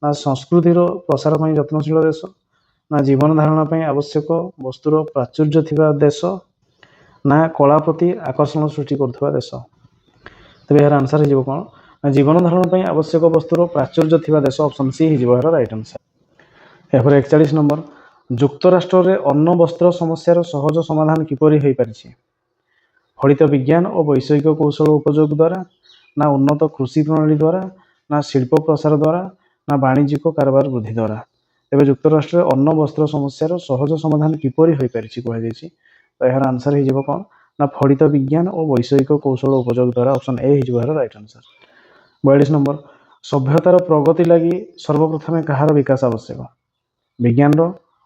ना संस्कृतिर प्रसार पई यत्नशील देश ना जीवन धारण पई आवश्यक वस्तुर प्राचुर्य थिबा देश ନା କଳା ପ୍ରତି ଆକର୍ଷଣ ସୃଷ୍ଟି କରୁଥିବା ଦେଶ। ତେବେ ଏହାର ଆନ୍ସର ହେଇଯିବ କ'ଣ ନା ଜୀବନ ଧାରଣ ପାଇଁ ଆବଶ୍ୟକ ବସ୍ତୁର ପ୍ରାଚୁର୍ଯ୍ୟ ଥିବା ଦେଶ ଅପସନ୍ ସି ହେଇଯିବ ଏହାର ରାଇଟ୍ ଆନ୍ସର। ଏହାପରେ 41 ନମ୍ବର ଯୁକ୍ତରାଷ୍ଟ୍ରରେ ଅନ୍ନ ବସ୍ତ୍ର ସମସ୍ୟାର ସହଜ ସମାଧାନ କିପରି ହୋଇପାରିଛି? ଫଳିତ ବିଜ୍ଞାନ ଓ ବୈଷୟିକ କୌଶଳ ଉପଯୋଗ ଦ୍ୱାରା, ନା ଉନ୍ନତ କୃଷି ପ୍ରଣାଳୀ ଦ୍ୱାରା, ନା ଶିଳ୍ପ ପ୍ରସାର ଦ୍ୱାରା, ନା ବାଣିଜ୍ୟିକ କାରବାର ବୃଦ୍ଧି ଦ୍ୱାରା। ତେବେ ଯୁକ୍ତରାଷ୍ଟ୍ରରେ ଅନ୍ନ ବସ୍ତ୍ର ସମସ୍ୟାର ସହଜ ସମାଧାନ କିପରି ହୋଇପାରିଛି କୁହାଯାଇଛି। ତ ଏହାର ଆନ୍ସର ହେଇଯିବ କ'ଣ ନା ଫଳିତ ବିଜ୍ଞାନ ଓ ବୈଷୟିକ କୌଶଳ ଉପଯୋଗ ଦ୍ୱାରା। ଅପସନ୍ ଏ ହେଇଯିବ ଏହାର ରାଇଟ୍ ଆନ୍ସର। 42 ନମ୍ବର ସଭ୍ୟତାର ପ୍ରଗତି ଲାଗି ସର୍ବପ୍ରଥମେ କାହାର ବିକାଶ ଆବଶ୍ୟକ? ବିଜ୍ଞାନର,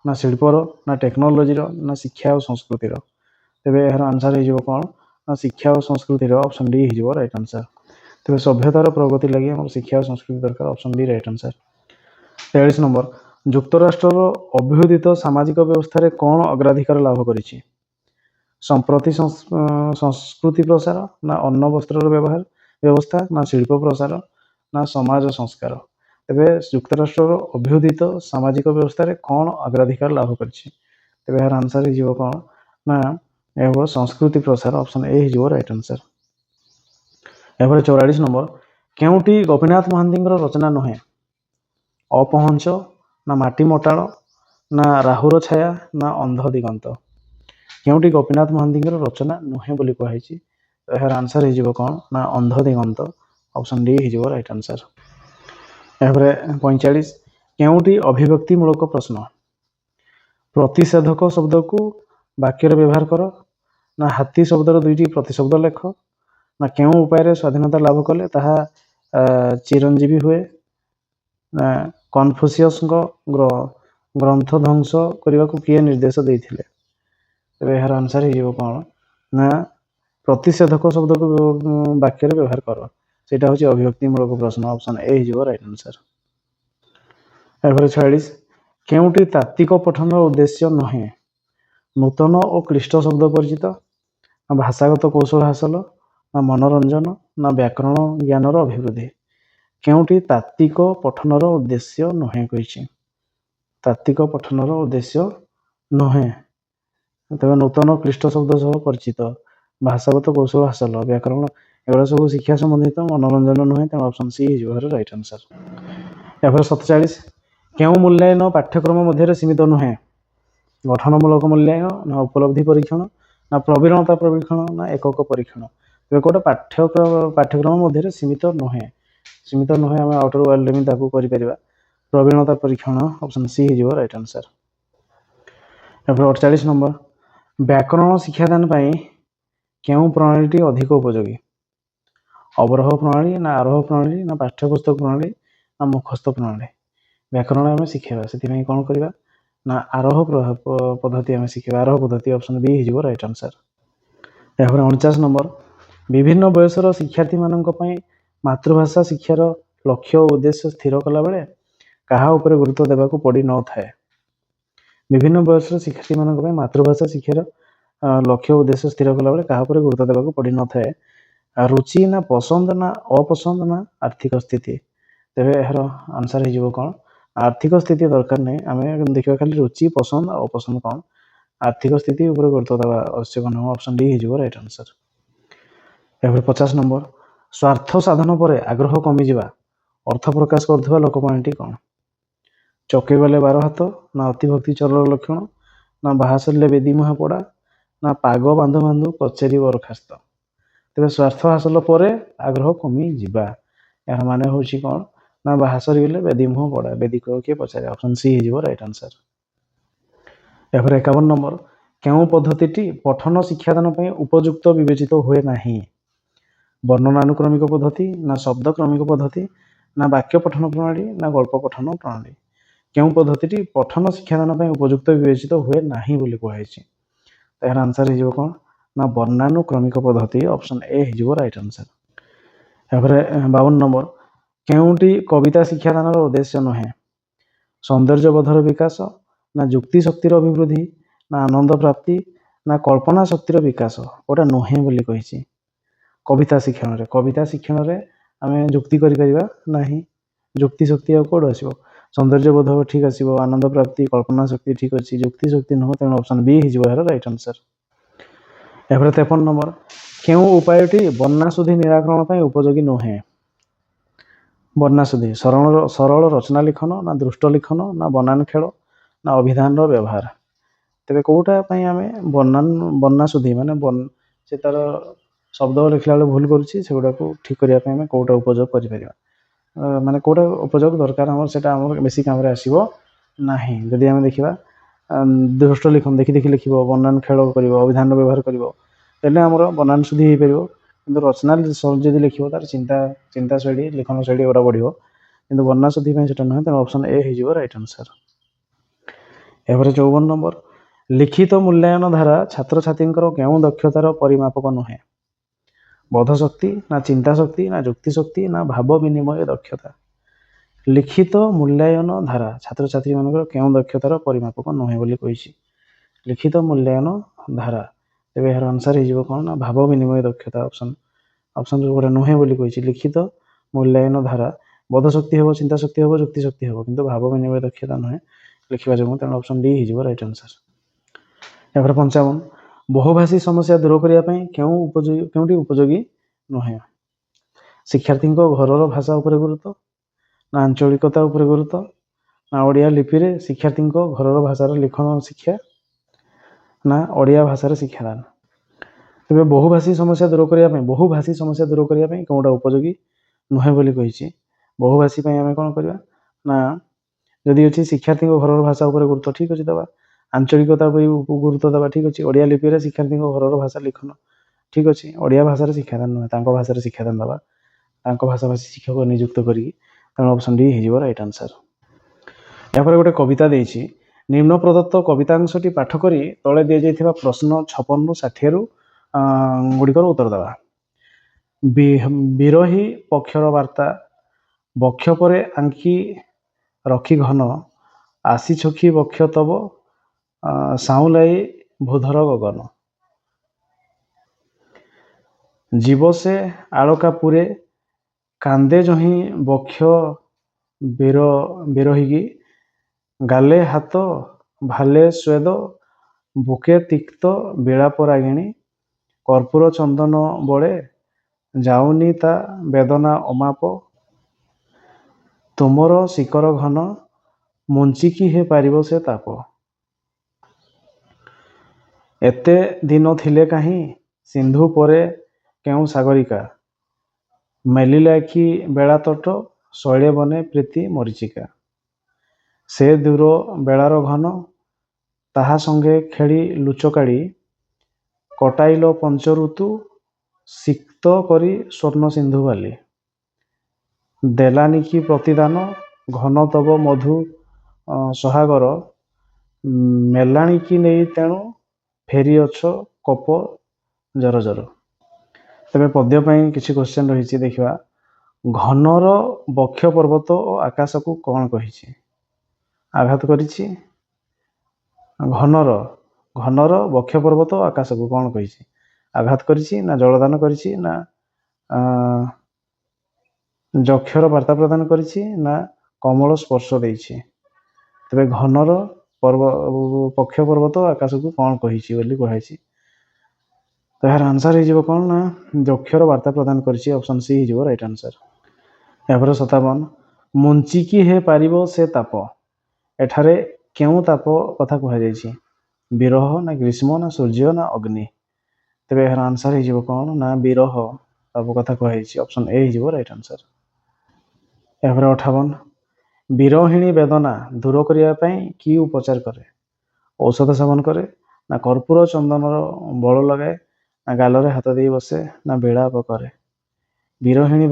ନା ଶିଳ୍ପର, ନା ଟେକ୍ନୋଲୋଜିର, ନା ଶିକ୍ଷା ଓ ସଂସ୍କୃତିର। ତେବେ ଏହାର ଆନ୍ସର ହେଇଯିବ କ'ଣ ନା ଶିକ୍ଷା ଓ ସଂସ୍କୃତିର। ଅପସନ୍ ଡି ହେଇଯିବ ରାଇଟ୍ ଆନ୍ସର। ତେବେ ସଭ୍ୟତାର ପ୍ରଗତି ଲାଗି ଆମର ଶିକ୍ଷା ଓ ସଂସ୍କୃତି ଦରକାର। Option D right answer. 43 number ଯୁକ୍ତରାଷ୍ଟ୍ରର ଅଭ୍ୟୁଦିତ ସାମାଜିକ ବ୍ୟବସ୍ଥାରେ କ'ଣ ଅଗ୍ରାଧିକାର ଲାଭ କରିଛି? ସମ୍ପ୍ରତି ସଂସ୍କୃତି ପ୍ରସାର, ନା ଅନ୍ନ ବସ୍ତ୍ରର ବ୍ୟବସ୍ଥା, ନା ଶିଳ୍ପ ପ୍ରସାର, ନା ସମାଜ ସଂସ୍କାର। ତେବେ ଯୁକ୍ତରାଷ୍ଟ୍ରର ଅଭ୍ୟୁଦିତ ସାମାଜିକ ବ୍ୟବସ୍ଥାରେ କ'ଣ ଅଗ୍ରାଧିକାର ଲାଭ କରିଛି? ତେବେ ଏହାର ଆନ୍ସର ହେଇଯିବ କ'ଣ ନା ଏହା ସଂସ୍କୃତି ପ୍ରସାର। ଅପସନ୍ ଏ ହେଇଯିବ ରାଇଟ୍ ଆନ୍ସର। ଏହାପରେ 44 ନମ୍ବର କେଉଁଟି ଗୋପୀନାଥ ମହାନ୍ତିଙ୍କର ରଚନା ନୁହେଁ? ଅପହଞ୍ଚ, ନା ମାଟି ମଟାଳ, ନା ରାହୁର ଛାୟା, ନା ଅନ୍ଧ ଦିଗନ୍ତ। କେଉଁଟି ଗୋପୀନାଥ ମହାନ୍ତିଙ୍କର ରଚନା ନୁହେଁ ବୋଲି କୁହାଯାଇଛି। ଏହାର ଆନ୍ସର ହେଇଯିବ କ'ଣ ନା ଅନ୍ଧ ଦିଗନ୍ତ। ଅପସନ୍ ଡି ହେଇଯିବ ରାଇଟ୍ ଆନ୍ସର। ଏହାପରେ 45 କେଉଁଟି ଅଭିବ୍ୟକ୍ତିମୂଳକ ପ୍ରଶ୍ନ? ପ୍ରତିଷେଧକ ଶବ୍ଦକୁ ବାକ୍ୟରେ ବ୍ୟବହାର କର, ନା ହାତୀ ଶବ୍ଦର 2ଟି ପ୍ରତିଶବ୍ଦ ଲେଖ, ନା କେଉଁ ଉପାୟରେ ସ୍ୱାଧୀନତା ଲାଭ କଲେ ତାହା ଚିରଞ୍ଜୀବୀ ହୁଏ, ନା କନଫୁସିୟସଙ୍କ ଗ୍ରନ୍ଥ ଧ୍ୱଂସ କରିବାକୁ କିଏ ନିର୍ଦ୍ଦେଶ ଦେଇଥିଲେ। ତେବେ ଏହାର ଆନ୍ସର ହେଇଯିବ କ'ଣ ନା ପ୍ରତିଷେଧକ ଶବ୍ଦକୁ ବାକ୍ୟରେ ବ୍ୟବହାର କର। ସେଇଟା ହେଉଛି ଅଭିବ୍ୟକ୍ତିମୂଳକ ପ୍ରଶ୍ନ। ଅପସନ୍ ଏ ହେଇଯିବ ରାଇଟ୍ ଆନ୍ସର। ଏହାପରେ 46 କେଉଁଟି ତାତ୍ତ୍ୱିକ ପଠନର ଉଦ୍ଦେଶ୍ୟ ନୁହେଁ? ନୂତନ ଓ କ୍ଲିଷ୍ଟ ଶବ୍ଦ ପରିଚିତ, ନା ଭାଷାଗତ କୌଶଳ ହାସଲ, ନା ମନୋରଞ୍ଜନ, ନା ବ୍ୟାକରଣ ଜ୍ଞାନର ଅଭିବୃଦ୍ଧି। କେଉଁଟି ତାତ୍ତ୍ୱିକ ପଠନର ଉଦ୍ଦେଶ୍ୟ ନୁହେଁ କହିଛି? ତାତ୍ତ୍ୱିକ ପଠନର ଉଦ୍ଦେଶ୍ୟ ନୁହେଁ। ତେବେ ନୂତନ କ୍ଲିଷ୍ଟ ଶବ୍ଦ ସହ ପରିଚିତ, ଭାଷାଗତ କୌଶଳ ହାସଲ, ବ୍ୟାକରଣ ଏଗୁଡ଼ା ସବୁ ଶିକ୍ଷା ସମ୍ବନ୍ଧିତ, ମନୋରଞ୍ଜନ ନୁହେଁ। ତେଣୁ ଅପସନ୍ ସି ହେଇଯିବ ଏହାର ରାଇଟ୍ ଆନ୍ସର। ଏହାପରେ 47 କେଉଁ ମୂଲ୍ୟାୟନ ପାଠ୍ୟକ୍ରମ ମଧ୍ୟରେ ସୀମିତ ନୁହେଁ? ଗଠନମୂଳକ ମୂଲ୍ୟାୟନ, ନା ଉପଲବ୍ଧି ପରୀକ୍ଷଣ, ନା ପ୍ରବୀଣତା ପରୀକ୍ଷଣ, ନା ଏକକ ପରୀକ୍ଷଣ। ତେବେ ଗୋଟେ ପାଠ୍ୟକ୍ରମ ମଧ୍ୟରେ ସୀମିତ ନୁହେଁ। ସୀମିତ ନୁହେଁ ଆମେ ଆଉଟର ୱାର୍ଲଡରେ ବି ତାକୁ କରିପାରିବା। ପ୍ରବୀଣତା ପରୀକ୍ଷଣ। ଅପସନ୍ ସି ହେଇଯିବ ରାଇଟ୍ ଆନ୍ସର। ଏହାପରେ 48 ନମ୍ବର ବ୍ୟାକରଣ ଶିକ୍ଷାଦାନ ପାଇଁ କେଉଁ ପ୍ରଣାଳୀଟି ଅଧିକ ଉପଯୋଗୀ? ଅବରୋହ ପ୍ରଣାଳୀ, ନା ଆରୋହ ପ୍ରଣାଳୀ, ନା ପାଠ୍ୟପୁସ୍ତକ ପ୍ରଣାଳୀ, ନା ମୁଖସ୍ଥ ପ୍ରଣାଳୀ। ବ୍ୟାକରଣ ଆମେ ଶିଖେଇବା, ସେଥିପାଇଁ କ'ଣ କରିବା ନା ଆରୋହ ପଦ୍ଧତି ଆମେ ଶିଖେଇବା। ଆରୋହ ପଦ୍ଧତି। ଅପସନ୍ ବି ହେଇଯିବ ରାଇଟ୍ ଆନ୍ସର। ଏହାପରେ 49 ନମ୍ବର ବିଭିନ୍ନ ବୟସର ଶିକ୍ଷାର୍ଥୀମାନଙ୍କ ପାଇଁ ମାତୃଭାଷା ଶିକ୍ଷାର ଲକ୍ଷ୍ୟ ଓ ଉଦ୍ଦେଶ୍ୟ ସ୍ଥିର କଲାବେଳେ କାହା ଉପରେ ଗୁରୁତ୍ୱ ଦେବାକୁ ପଡ଼ିନଥାଏ? ବିଭିନ୍ନ ବୟସର ଶିକ୍ଷାର୍ଥୀମାନଙ୍କ ପାଇଁ ମାତୃଭାଷା ଶିକ୍ଷାର ଲକ୍ଷ୍ୟ ଓ ଉଦ୍ଦେଶ୍ୟ ସ୍ଥିର କଲାବେଳେ କାହା ଉପରେ ଗୁରୁତ୍ୱ ଦେବାକୁ ପଡ଼ିନଥାଏ? ରୁଚି, ନା ପସନ୍ଦ, ନା ଅପସନ୍ଦ, ନା ଆର୍ଥିକ ସ୍ଥିତି। ତେବେ ଏହାର ଆନ୍ସର ହେଇଯିବ କ'ଣ ଆର୍ଥିକ ସ୍ଥିତି ଦରକାର ନାହିଁ। ଆମେ ଦେଖିବା ଖାଲି ରୁଚି, ପସନ୍ଦ ଆଉ ଅପସନ୍ଦ କ'ଣ। ଆର୍ଥିକ ସ୍ଥିତି ଉପରେ ଗୁରୁତ୍ୱ ଦେବା ଆବଶ୍ୟକ ନୁହେଁ। ଅପସନ୍ ଡି ହେଇଯିବ ରାଇଟ୍ ଆନ୍ସର। ଏହାପରେ 50 ନମ୍ବର ସ୍ୱାର୍ଥ ସାଧନ ପରେ ଆଗ୍ରହ କମିଯିବା ଅର୍ଥ ପ୍ରକାଶ କରୁଥିବା ଲୋକବାଣୀଟି କ'ଣ? ଚକେ ଗଲେ 12 ହାତ, ନା ଅତିଭକ୍ତି ଚରର ଲକ୍ଷଣ, ନା ବାହା ସରିଲେ ବେଦି ମୁହାଁ ପଡ଼ା, ନା ପାଗ ବାନ୍ଧୁ ବାନ୍ଧୁ କଚେରୀ ବରଖାସ୍ତ। ତେବେ ସ୍ୱାର୍ଥ ହାସଲ ପରେ ଆଗ୍ରହ କମିଯିବା ଏହାର ମାନେ ହେଉଛି କ'ଣ ନା ବାହା ସରିଗଲେ ବେଦି ମୁହଁ ପଡ଼ା। ବେଦି କିଏ ପଚାରେ। ଅପସନ୍ ସି ହେଇଯିବ ରାଇଟ୍ ଆନ୍ସର। ଏହାପରେ 51 ନମ୍ବର କେଉଁ ପଦ୍ଧତିଟି ପଠନ ଶିକ୍ଷାଦାନ ପାଇଁ ଉପଯୁକ୍ତ ବିବେଚିତ ହୁଏ ନାହିଁ? ବର୍ଣ୍ଣନାନୁକ୍ରମିକ ପଦ୍ଧତି, ନା ଶବ୍ଦ କ୍ରମିକ ପଦ୍ଧତି, ନା ବାକ୍ୟ ପଠନ ପ୍ରଣାଳୀ, ନା ଗଳ୍ପ ପଠନ ପ୍ରଣାଳୀ। କେଉଁ ପଦ୍ଧତିଟି ପଠନ ଶିକ୍ଷାଦାନ ପାଇଁ ଉପଯୁକ୍ତ ବିବେଚିତ ହୁଏ ନାହିଁ ବୋଲି କୁହାଯାଇଛି? ଏହାର ଆନ୍ସର ହେଇଯିବ କ'ଣ ନା ବର୍ଣ୍ଣାନୁକ୍ରମିକ ପଦ୍ଧତି। ଅପସନ୍ ଏ ହେଇଯିବ ରାଇଟ୍ ଆନ୍ସର। ଏହାପରେ 52 ନମ୍ବର କେଉଁଟି କବିତା ଶିକ୍ଷାଦାନର ଉଦ୍ଦେଶ୍ୟ ନୁହେଁ? ସୌନ୍ଦର୍ଯ୍ୟବୋଧର ବିକାଶ, ନା ଯୁକ୍ତି ଶକ୍ତିର ଅଭିବୃଦ୍ଧି, ନା ଆନନ୍ଦ ପ୍ରାପ୍ତି, ନା କଳ୍ପନା ଶକ୍ତିର ବିକାଶ। ଗୋଟା ନୁହେଁ ବୋଲି କହିଛି। କବିତା ଶିକ୍ଷଣରେ ଆମେ ଯୁକ୍ତି କରିପାରିବା ନାହିଁ। ଯୁକ୍ତି ଶକ୍ତି ଆଉ କୋଉଠୁ ଆସିବ? ସୌନ୍ଦର୍ଯ୍ୟବୋଧ ଠିକ୍ ଆସିବ, ଆନନ୍ଦ ପ୍ରାପ୍ତି, କଳ୍ପନା ଶକ୍ତି ଠିକ୍ ଅଛି, ଯୁକ୍ତି ଶକ୍ତି ନୁହଁ। ତେଣୁ ଅପସନ୍ ବି ହେଇଯିବ ଏହାର ରାଇଟ୍ ଆନ୍ସର। एवरे 53 नंबर केउं उपायटी बन्ना सुधी निराकरण ପାଇଁ ଉପयोगी ନୁହେଁ। बन्ना सुधी सरल रचना लिखन ना दृष्ट लिखन ना बनान खेल ना अभिधान व्यवहार तेरे कोटा ପାଇଁ ଆମେ बन्ना सुधी माने से तार शब्द लिखला बेले भूल करूची सेगुडाको ठीक करिया ପାଇଁ ଆମେ कोटा उपयोग करि परिबा माने कोटा उपयोग दरकार हमर सेटा हमर बेसी काम रे आसीबो नाही। जदि हम देखिबा दृष्ट लिखन देखि देखि लिखिबो बनान खेल करिवो अभिधान व्यवहार करिवो तेले हमर बनान सुधी हे परिवो किंतु रचना जदि लिखिबो तार चिंता शैली लिखन शैली ओरा बढ़िबो किंतु बन्ना सुधी ପାଇଁ सेटा নহয় तेणु ऑप्शन ए हे जिवो राइट आंसर। एवरे 54 नंबर लिखित मूल्यांकन धारा छात्र छात्रींकर केउं दक्षतार परिमापक नुहे। बोध शक्ति ना चिंता शक्ति ना जुक्ति शक्ति ना भाव विनिमय दक्षता। लिखित मूल्यांकन धारा छात्र छात्री मानकर केउं दक्षतार परिमापक नुहे बोली कहिछि। लिखित मूल्यांकन धारा तेबे एहर आंसर हे जिवो कोन ना भाव विनिमय दक्षता ऑप्शन जो गोटे नुहे बोली कहिछि। लिखित मूल्यांकन धारा बोध शक्ति हेबो चिंता शक्ति हेबो जुक्ति शक्ति हेबो किंतु भाव विनिमय दक्षता नुहे लिखिबा जो तेणु ऑप्शन डी हे जिवो राइट आंसर। एवरे 55 बहुभाषी समस्या दूर करिया ପାଇଁ केउंटी उपयोगी नुहे। शिक्षार्थी घरर भाषा उपरे गुरुत्व ना आंचलिकता उपरे गुरुत्व ना ओडिया लिपि रे शिक्षार्थी घरर भाषार लिखन शिक्षा ना ओडिया भाषार शिक्षादान। तेबे बहुभाषी समस्या दूर करिया ପାଇଁ कोउटा उपयोगी नुहे बोली कहिछि। बहुभाषी ପାଇଁ आमे कोन करबा ना जदि अछि शिक्षार्थी घरर भाषा उपरे गुरुत्व ठीक अछि दबा आंचलिकता गुरुत्व दबा ठीक अछि ओडिया लिपि रे शिक्षार्थी घरर भाषा लिखन ठीक अछि ओडिया भाषार शिक्षादान नुहे तांको भाषार शिक्षादान दबा तांको भाषा भाषी शिक्षक नियुक्त करी तेणु ऑप्शन डी हे जिवो राइट आंसर। यापर गोटे कविता देछि निम्न प्रदत्त कवितांशटी पाठ करी तळे दिया जाइथिबा प्रश्न 56 रु 60 रु गुडिकर उत्तर दबा। विरही पक्षर वार्ता बक्ष परे आंकी रखी घन आसी छखी बक्ष तब साउलाई भूधर गगन जीव से आलोका पुरे कांदे जही बक्ष बिरही गाले हाथ भाले स्वेद बुके तिक्त बिलापरागिणी कर्पूर चंदन बड़े जाऊनी ता वेदना अमाप तुमर शिकर घन मुंचिकी हे पारिब से ताप एते दिन थिले काहीं सिंधु परे केउं सागरिका मेलिला कि बेला तट शैले बने प्रीति मरीचिका से दूर बेलार घन ताहा संगे खेली लुचकाड़ी कटाइल पंच ऋतु सिक्त करी स्वर्ण सिंधु बाली देलानी कि प्रतिदान घन तब मधु सहागर मेलाणी कि नहीं तेणु फेरी अछ कप जर जर। तेरे पद्य ପାଇଁ କିଛି क्वेश्चन रही देखा घनर बक्ष पर्वत और आकाश को कौन कही आघात करिछि। घनर बक्ष पर्वत और आकाश को कौन कही आघात करिछि ना जलदान करिछि ना जक्षर वार्ता प्रदान करिछि ना कमल स्पर्श देइछि। तेबे घनर पक्ष पर्वत और आकाश को कौन कही बोली कही तो यार आंसर हो कौन ना जक्षर वार्ता प्रदान करिछि ऑप्शन सी हो राइट आंसर। यापर 57 मुंचिकी हे पारिबो से ताप एठारे केउं ताप कथा कह जाइछि विरह ना ग्रीष्म ना सूर्य ना अग्नि तेबे यार आंसर हो कौन ना विरह ताप कथा कह जाइछि ऑप्शन ए हो राइट आंसर। यापर 58 विरहिणी वेदना दूर करिया पई की उपचार करे औषध सेवन करे ना कर्पूर चंदनर बल लगाए ना गालरे हाथ दे बसे ना बेड़ाप करे। विरहिणी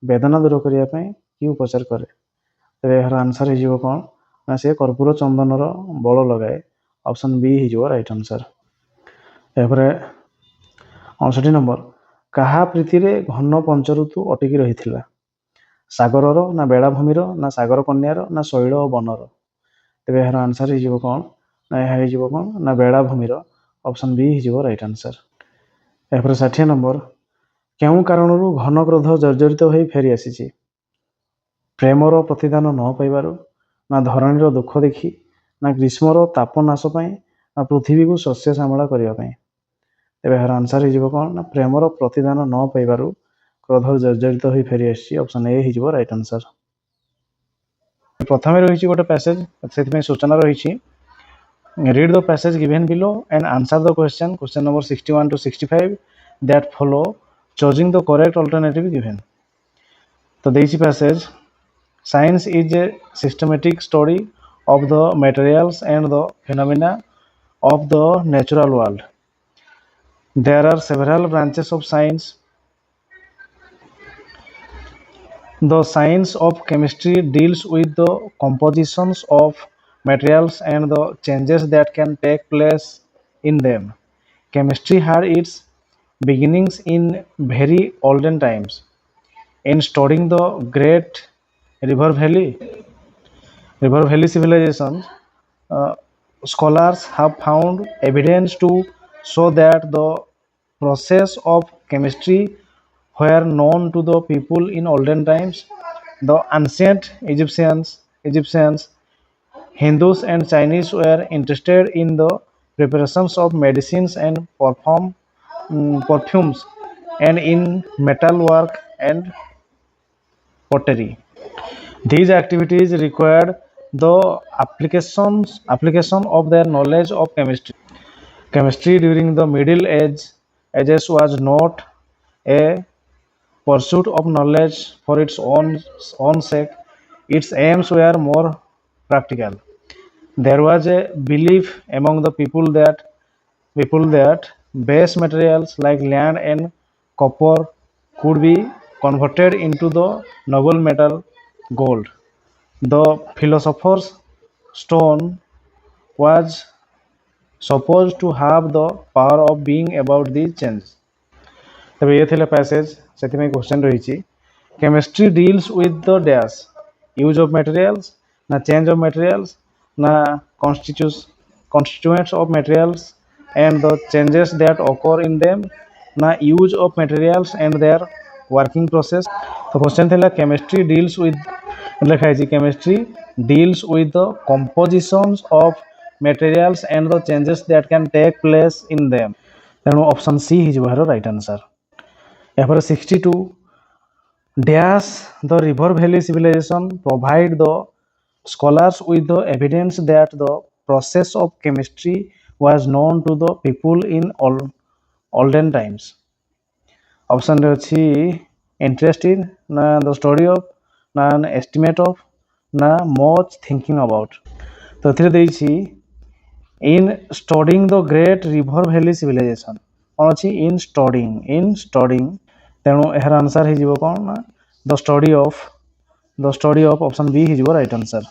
वेदना दूर करिया पई की उपचार करे तेरे यार आंसर हो कौन ना से कर्पूर चंदनर बल लगाए ऑप्शन बी हो राइट आंसर। यापर 59 नंबर कहा प्रीति रे घन पंच ऋतु अटकी रही सागरर ना बेलाभूमिर ना सागर कन्यार ना शैल और बनर तेरे यार आंसर हो कौन ना यह हो कौन ना बेलाभूमिर ऑप्शन बी हो राइट आंसर। यापर 60 नंबर केउं कारणरू घन क्रोध जर्जरित हो फेरी आसी प्रेमर प्रतिदान न पाइबारु ना धरणीर दुख देखी ना ग्रीष्मर तापनाश ना पृथ्वी को शस्य श्यामला करने तेबे यार आंसर हो कौन ना प्रेमर प्रतिदान न पाइबारु क्रोध जर्जरित हो फेरी आसी ऑप्शन ए हो राइट आंसर। प्रथम रही गोटे पैसेज से सूचना रही read the passage given below and answer the question number 61 to 65 that follow choosing the correct alternative given। तो देइछि passage science is a systematic study of the materials and the phenomena of the natural world। There are several branches of science। The science of chemistry deals with the compositions of materials and the changes that can take place in them। Chemistry had its beginnings in very olden times in studying the great river valley civilization। uh, Scholars have found evidence to show that the process of chemistry were known to the people in olden times। The ancient Egyptians, Hindus, and Chinese were interested in the preparations of medicines and perfumes, and in metal work and pottery। These activities required the application of their knowledge of chemistry। Chemistry during the Ages was not a pursuit of knowledge for its own sake. Its aims were more practical। There was a belief among the people that base materials like land and copper could be converted into the noble metal gold। The philosopher's stone was supposed to have the power of being about these changes। तबे ये थिला passage सेति में question रही chemistry deals with the dash use of materials ना change of materials ना constituents of materials and the changes that occur in them ना use of materials and their working process। तो क्वेश्चन थिला chemistry deals with लिखा है chemistry deals with the compositions of materials and the changes that can take place in them। तेणु option C हिजो right answer. यहाँ 62 dash the river valley civilization provide the scholars with the evidence that the process of chemistry was known to the people in olden times। Option रे अछि interested ना the study of ना estimate of ना much thinking about. तो एथिरे देइछि in studying the great river valley civilization कौन अच्छी इन स्टडीइंग तेणु यार आंसर हो कौन ना the study of option B हो राइट आंसर।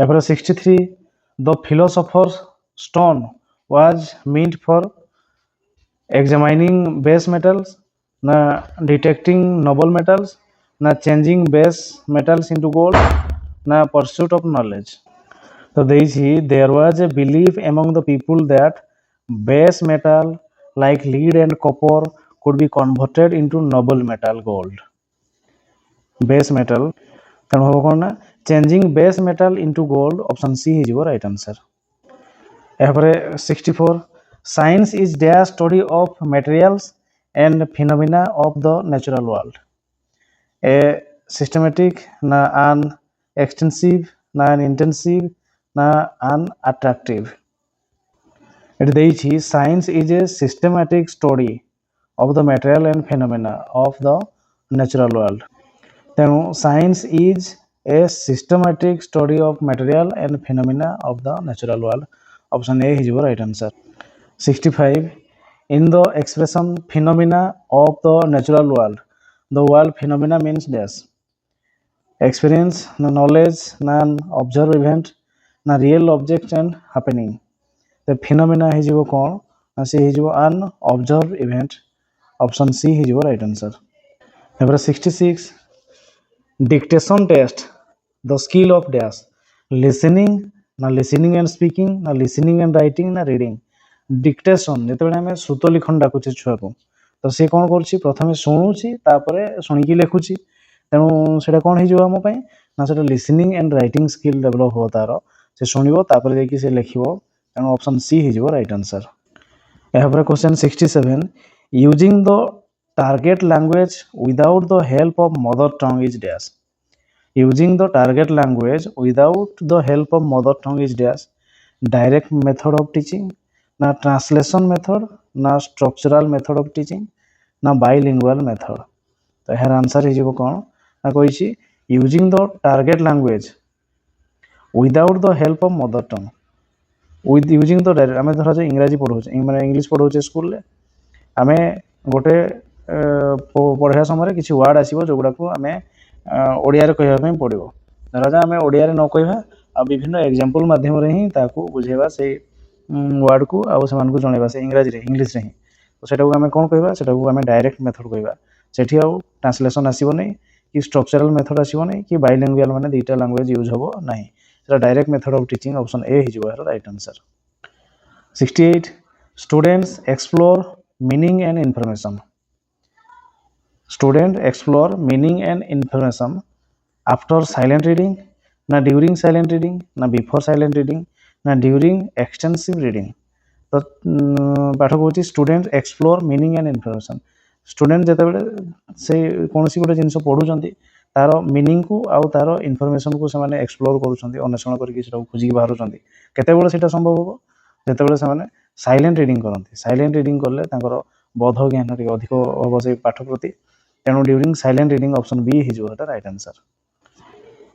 यापर 63 the philosophers stone was meant for examining base metals ना डिटेक्टिंग नोबल मेटल्स ना changing base metals into gold ना परस्यूट ऑफ नॉलेज। तो there was a belief among the people that base metal like lead and copper could be converted into noble metal gold। base metal तेणु हम कौन ना changing base metal into gold option C हो right answer. यहाँ 64 science is dash study of materials and phenomena of the natural world. A systematic ना an extensive ना an intensive ना unattractive। It देइछि science is a systematic study of the material and phenomena of the natural world। तेणु science is a systematic study of material and phenomena of the natural world। Option A हिजो right answer. 65 in the expression phenomena of the natural world the word phenomena means dash experience na knowledge na observe event ना real object and happening. तो phenomena हिजो कौन ना से हिजो an observe event option C हिजो right answer. Number 66 dictation test the skill of dash listening and speaking ना listening and writing ना रीडिंग। डिक्टेशन जेतेबेले हमें श्रुत लिखन डाकुचे छुआ को तो से कौन करछि प्रथमे शुणुछि तापरे शुणिकी लिखुछि तेणु सेटा कौन हिजो हम पई ना सेटा listening and writing skill develop हो तारो से शुणिबो तापर देखि से लिखिबो तेणु ऑप्शन सी हिजो राइट आंसर। यहाँ question 67 using the target language without the help of mother tongue is dash using the target language without the help of mother tongue is dash direct method of teaching ना translation method ना structural method of teaching ना bilingual method तो यार answer हो कौन ना कही using the target language without the help of mother tongue with using the direct आम धर इंग्राजी पढ़ाऊे मैंने इंग्लीश पढ़ाऊे स्कूल आम गोटे पढ़ा समय किसी वार्ड आसो जोगुड़ा आम ओडिया कहवाई पड़ो धर आम ओडिया न कहवा आ विभिन्न एग्जांपल माध्यम ही बुझेबा से वार्ड को आउ से जनइबा से इंग्राजी इंग्लीश ही तो सेटा आम कौन कहवा से आम डायरेक्ट मेथड कहवा सेठी आउ ट्रांसलेशन आसो नहीं कि स्ट्रक्चरल मेथड आसो नहीं कि बाइलिंगुअल माने दुईटा लैंग्वेज यूज हो नहीं सेटा direct method of teaching option A हो right answer 68 students explore meaning and information student explore meaning and information after silent reading ना ड्यूरिंग साइलेंट रीडिंग ना बिफोर साइलेंट रीडिंग ना ड्यूरिंग एक्सटेंसिव रीडिंग तो पाठ कौन student explore meaning and information student जिते से कौन गोटे जिन पढ़ुं तार मीनिंग को आउ तार इनफर्मेशन को से एक्सप्लोर करेषण कर खोजिक बाहर केत संभव हम जिते से साइलेंट रीडिंग करते साइलेंट रीडिंग कले बोध ज्ञान अधिक हम से पाठ प्रति तेणु during silent reading option B हो राइट आंसर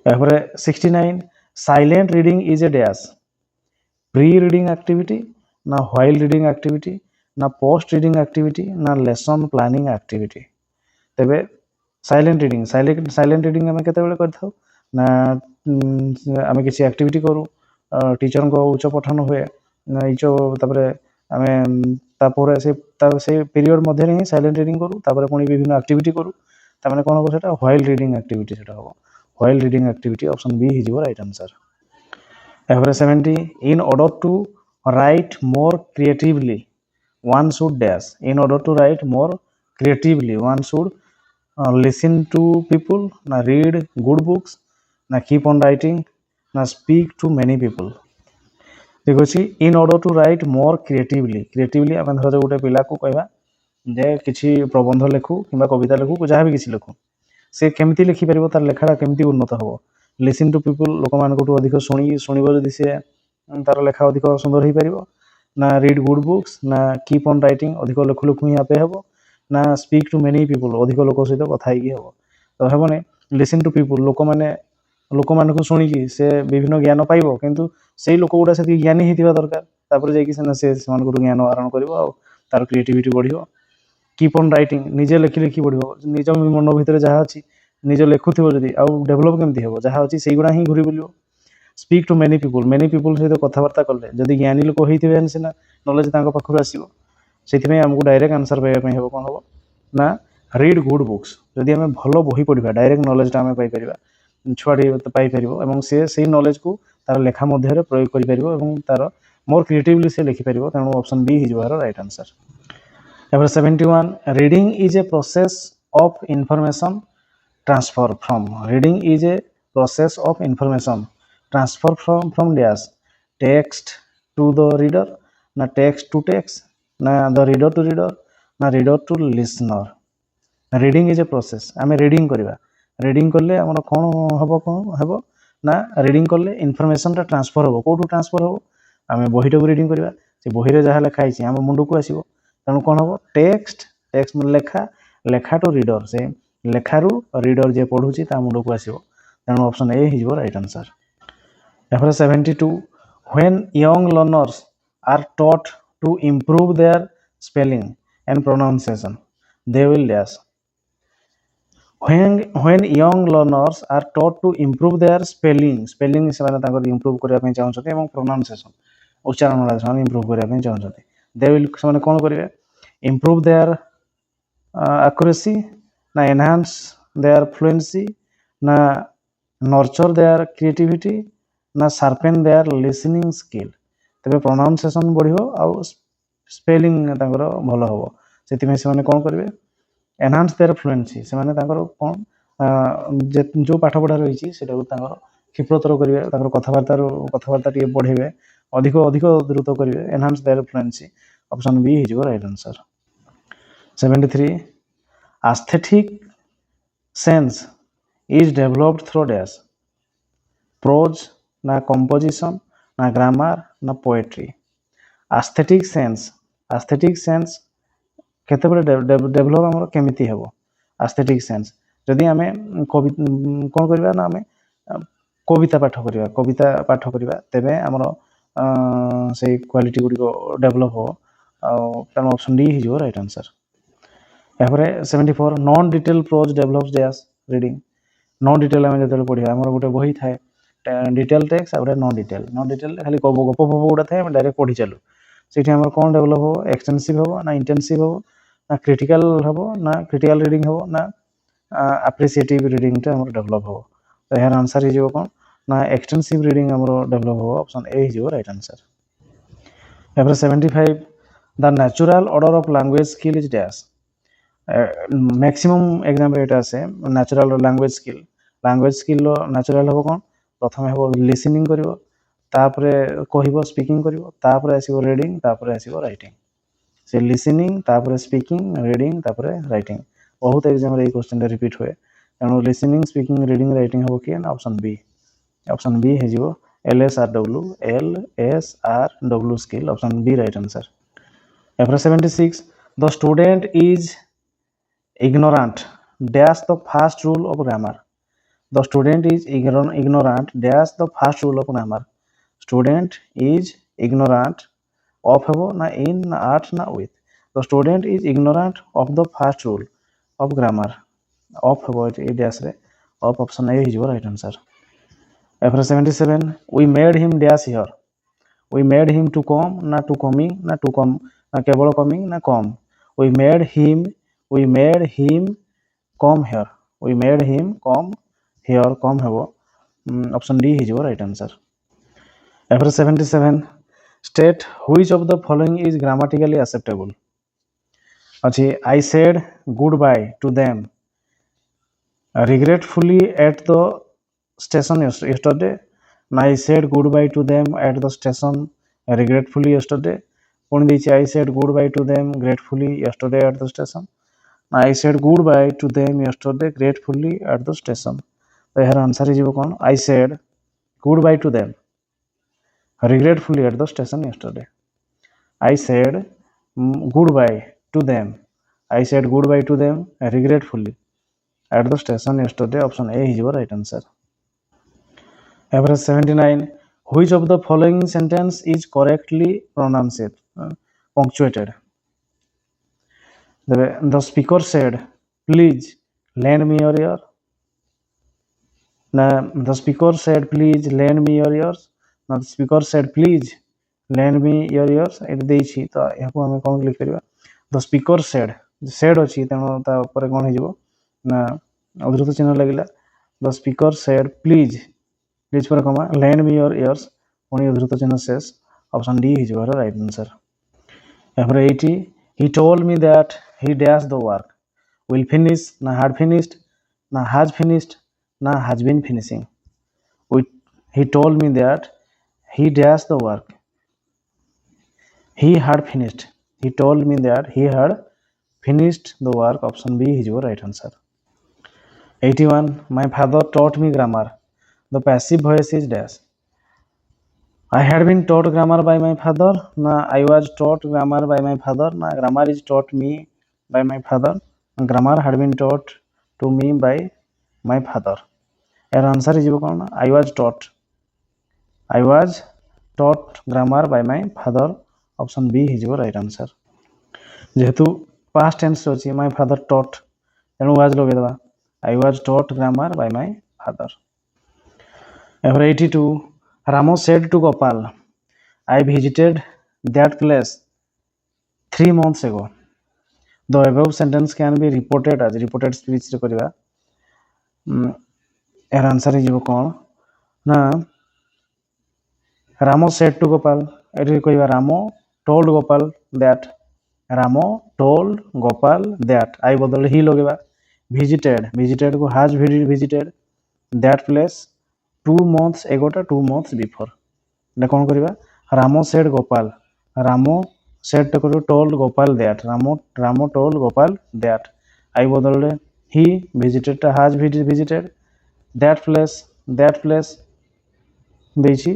यहाँ 69 silent reading is a dash pre reading activity ना व्हाइल रीडिंग एक्टिविटी ना पोस्ट रीडिंग एक्टिविटी ना लेसन प्लानिंग एक्टिविटी तेबे साइलेंट रीडिंग आम केतबेले करथाउ ना आम किसी एक्टिविटी करूँ टीचर को उच्च पठन हुए तापरे आम तापर से पीरियड मध्य ही साइलेंट रीडिंग करूँ तापर पुणी विभिन्न एक्टिविटी करूँ तामाने कौन हम सेटा व्हाइल रीडिंग एक्टिविटी सेटा हम while reading activity option B हो राइट आंसर यहाँ 70 in order to write more creatively one should dash in order to write more creatively one should listen to people na read good books na keep on writing na speak to many people देखो in order to write more creatively आम धर गोटे पिला को कहवा जे किसी प्रबंध लिखु कि कविता लिखु जहाँ भी किसी लिखु से केमती लिखिपर तार लेखाटा केमती उन्नत हम लिसन टू पीपुल लोक मान अधिक शुणव जदि सी तार लेखा अधिक सुंदर हो पार ना रीड गुड बुक्स ना कीप ऑन राइटिंग अधिक लेखु लेखु ही आपे हम ना स्पीक टू मेनी पीपुल अधिक लोक सहित कथा हम तो हेबनी लिसन टू पीपुल लोक मान शुणिकी से विभिन्न ज्ञान पाइब किंतु से लोक गुड़ा से ज्ञानी होता दरकार जाकि ज्ञान आहरण कर तार क्रिएटिविटी बढ़ो कीप ऑन राइटिंग निजे लिखि लिखि बढ़ो निज मन भितर जहाँ अच्छी निज लिखुव जदि आउ डेभलप केमती हम जहाँ अच्छी से गुड़ा ही घूरी बुलो स्पीक टू मेनी पीपुल सहित कथबार्ता कले जदि ज्ञानी लोक होते सीना नॉलेज पाखु आसो से आमको डायरेक्ट आंसर पाइबा हम कौन हम ना रीड गुड बुक्स जदि आम भल बही पढ़ा डायरेक्ट नॉलेज आम पाइपर छुआटी पाइपर से नॉलेज को तार लेखा मध्य प्रयोग कर तार मोर क्रिएटिवली से लिखिपर तेणु ऑप्शन बी हो राइट आंसर यहाँ 71 reading is a process of information transfer from reading is a process of information transfer from dash text to the reader ना टेक्स्ट टू टेक्स्ट ना द रीडर टू रीडर ना reader to listener reading is a process आम reading करवा reading कले आम कौन हम ना रीडिंग कले इनफॉरमेशन ट्रांसफर हम कौटू ट्रांसफर हम आम बहीटा को रीडिंग करवा से बही जहाँ लिखाई आम मुंड को आसो तेणु कौन हम टेक्स्ट लेखा लेखा टू रीडर से लेखारू रीडर जे पढ़ुची ता मुंड को आसो तेणु ऑप्शन ए हो राइट आंसर यहाँ 72 when young learners are taught to improve their spelling and pronunciation they will dash when young learners are taught to improve their spelling से improve करने चाहते हैं pronunciation उच्चारण improve करने चाहते they will से कौन करेंगे improve their accuracy ना enhance their fluency ना nurture their creativity ना sharpen their listening skill तबे pronunciation बढ़ियो आउ spelling भल हम से कौन करेंगे एनहांस देयर फ्लुएंसी से माने कौन जो पाठ पढ़ा रही क्षिप्रतर करेंगे कथबार्ता टे बढ़ेबे अधिक अधिक द्रुत करेंगे enhance there fluency option be his right answer 73 aesthetic sense is developed through dash prose ना composition ना grammar ना poetry aesthetic sense केतेबेले डेभलप आमर केमिति हेबो aesthetic sense जदि आमे कोन करबा ना आमे कविता पाठ करबा तेबे आमर से क्वालिटी गुडी को डेभलप हो तेन ऑप्शन डी हिजो राइट आंसर यापरे 74 non detail prose develops dash reading non detail आमे जते पढिया आमर गोटे बही थाए डिटेल टेक्स्ट आ नॉन डिटेल खाली गप गुडा थाए आमे डायरेक्ट पढी चलू सेठी आमर कोन डेभलप हो एक्सटेंसिव हो ना इंटेंसिव हो ना क्रिटिकल हो ना क्रिटिकल रीडिंग हो ना एप्रिशिएटिव रीडिंग टा हमर डेभलप हो तो यार आंसर हिजो कोन ना एक्सटेंसिव रीडिंग हमर डेभलप हो ऑप्शन ए हिजो राइट आंसर यापर 75 the natural order of language skill is dash maximum exam रे एटा আছে नेचुरल लैंग्वेज स्किल नेचुरल हो कोन प्रथम हो लिसनिंग करिवो तापरे कहिबो स्पीकिंग करिवो तापरे आसीबो रीडिंग तापरे आसीबो राइटिंग से लिसनिंग तापरे स्पीकिंग रीडिंग तापरे राइटिंग बहुत एग्जाम रे क्वेश्चन रिपीट होए एनो लिसनिंग स्पीकिंग रीडिंग राइटिंग हो कि ऑप्शन बी हे जिवो LSRW skill option B right answer एफर 76 the student is ignorant dash the first rule of grammar the student is ignorant dash the first rule of grammar student is ignorant of hebo na in na at na with the student is ignorant of the first rule of grammar of hebo it dash re of option a is your right answer after 77 we made him dash here we made him to come na to coming na to come na kebolo coming na come we made him come here we made him come here come hebo option D is your right answer after 77 state which of the following is grammatically acceptable achi I said goodbye to them regretfully at the station yesterday I said goodbye to them at the station regretfully yesterday puni dechi I said goodbye to them gratefully yesterday at the station I said goodbye to them yesterday gratefully at the station. So here answer is what? I said goodbye to them regretfully at the station yesterday. I said goodbye to them. I said goodbye to them regretfully at the station yesterday. Option A is your right answer. Average 79. Which of the following sentence is correctly pronounced? Punctuated. The speaker said, please lend me your ear. Now, the speaker said, please lend me your ears. Now, the speaker said, please lend me your ears. It ଦେଇଛି ତ ଏହାକୁ ଆମେ କ'ଣ click କରିବା the speaker said ଅଛି ତେଣୁ ତା ଉପରେ କ'ଣ ହେଇଯିବ ନା ଅଦ୍ଭୁତ ଚିହ୍ନ ଲାଗିଲା the speaker said please ପରେ କମା lend me your ears ପୁଣି ଅଦ୍ଭୁତ ଚିହ୍ନ ଶେଷ ଅପସନ୍ ଡି ହେଇଯିବ ରାଇଟ୍ ଆନ୍ସର ଏହାପରେ 80 he told me that he dashed the work will finish na had finished na has finished na has been finishing he told me that he dashed the work he had finished he told me that he had finished the work option B is your right answer 81 my father taught me grammar the passive voice is dash I had been taught grammar by my father na I was taught grammar by my father na grammar is taught me by my father grammar had been taught to me by my father your answer is I was taught grammar by my father option B is your right answer जेहेतु past tense अछि my father taught तेणु was लगे दबा I was taught grammar by my father ever 82 Ramo said to Gopal I visited that place 3 months ago the above sentence can be reported as reported speech रे करबा यार answer हिजो कोन ना Ramo said to Gopal array कहबा Ramo told Gopal that Ramo told Gopal that I बदल ही लगेबा visited को has visited that place 2 months ago टा 2 months before ने कोन करबा Ramo said Gopal Ramo said to told Gopal that Ramo told Gopal that I বদলে he has visited that place ଦେଇଛି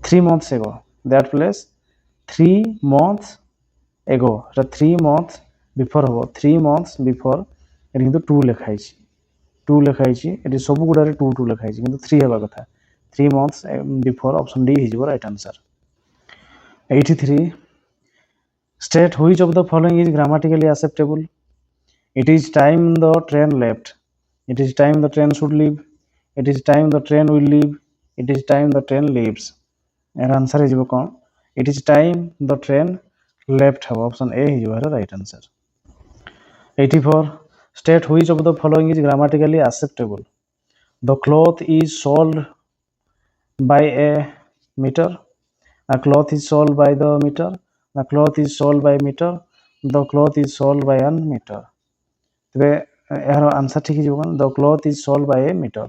3 months ago that place 3 months ago এটা 3 months before হব 3 months before এটি কিন্তু 2 লেখা ହେଇଛି 2 লেখা ହେଇଛି এটি ସବୁ ଗୁଡ଼ାରେ 2 ଲେଖା ହେଇଛି କିନ୍ତୁ 3 ହେବା କଥା 3 months before option D ହେଇଯିବ right answer 83 state which of the following is grammatically acceptable it is time the train left it is time the train should leave it is time the train will leave it is time the train leaves এর answer ହେଇଯିବ କ'ଣ it is time the train left ହେବ option A ହେଇଯିବ ଏହାର right answer 84 state which of the following is grammatically acceptable the cloth is sold by a meter a cloth is sold by the meter the cloth is sold by meter the cloth is sold by an meter ତେବେ ଏହାର answer ଠିକ୍ ହେଇଯିବ କ'ଣ the cloth is sold by a meter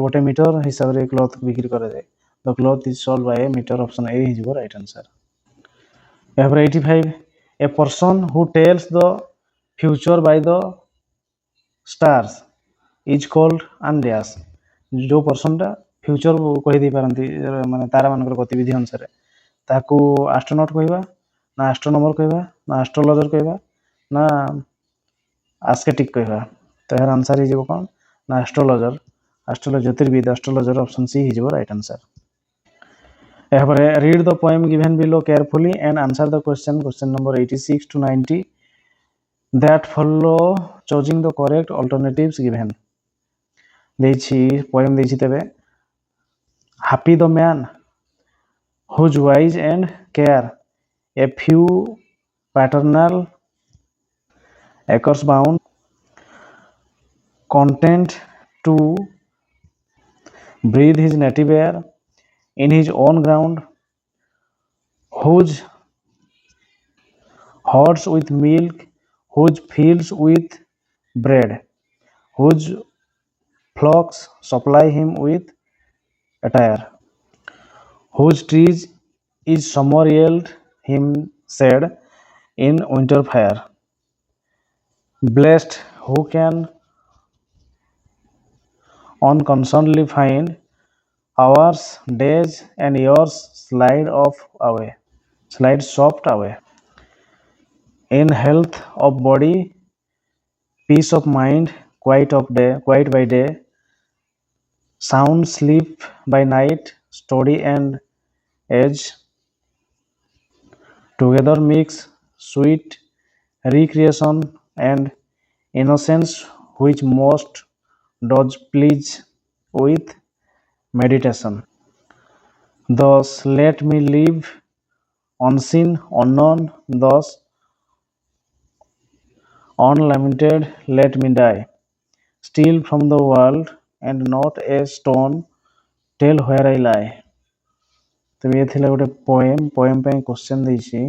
ଗୋଟେ metre ହିସାବରେ cloth ବିକ୍ରି କରାଯାଏ the cloth is sold by a meter option A ହେଇଯିବ right answer ଏହାପରେ 85 a person who tells the future by the stars is called an dash जो पर्सनटा future कहि देई पारंती माने तारा मानकर गतिविधि अनुसार ताकू एस्ट्रोनॉट कहबा ना एस्ट्रोनॉमर कहबा ना एस्ट्रोलॉजर कहबा ना एस्केटिक कहबा तो यार आंसर ही जेबो कोन ना एस्ट्रोलॉजर ज्योतिर्विद एस्ट्रोलॉजर ऑप्शन सी ही जेबो राइट आंसर एहापरे read the poem given below carefully and answer the question number 86 to 90 that follow choosing the correct alternatives given ଦେଇଛି poem ଦେଇଛି ତେବେ happy the man whose wise and care a few paternal acres bound content to breathe his native air in his own ground whose hordes with milk whose fields with bread whose flocks supply him with attire whose trees is summer yield him shade in winter fire blessed who can unconcernedly find hours days and years slide soft away in health of body peace of mind quiet by day sound sleep by night study and age together mix sweet recreation and innocence which most does please with meditation thus let me live unseen unknown thus unlamented let me die steal from the world and not a stone tell where I lie तो ये थिला गोटे poem पे question देछि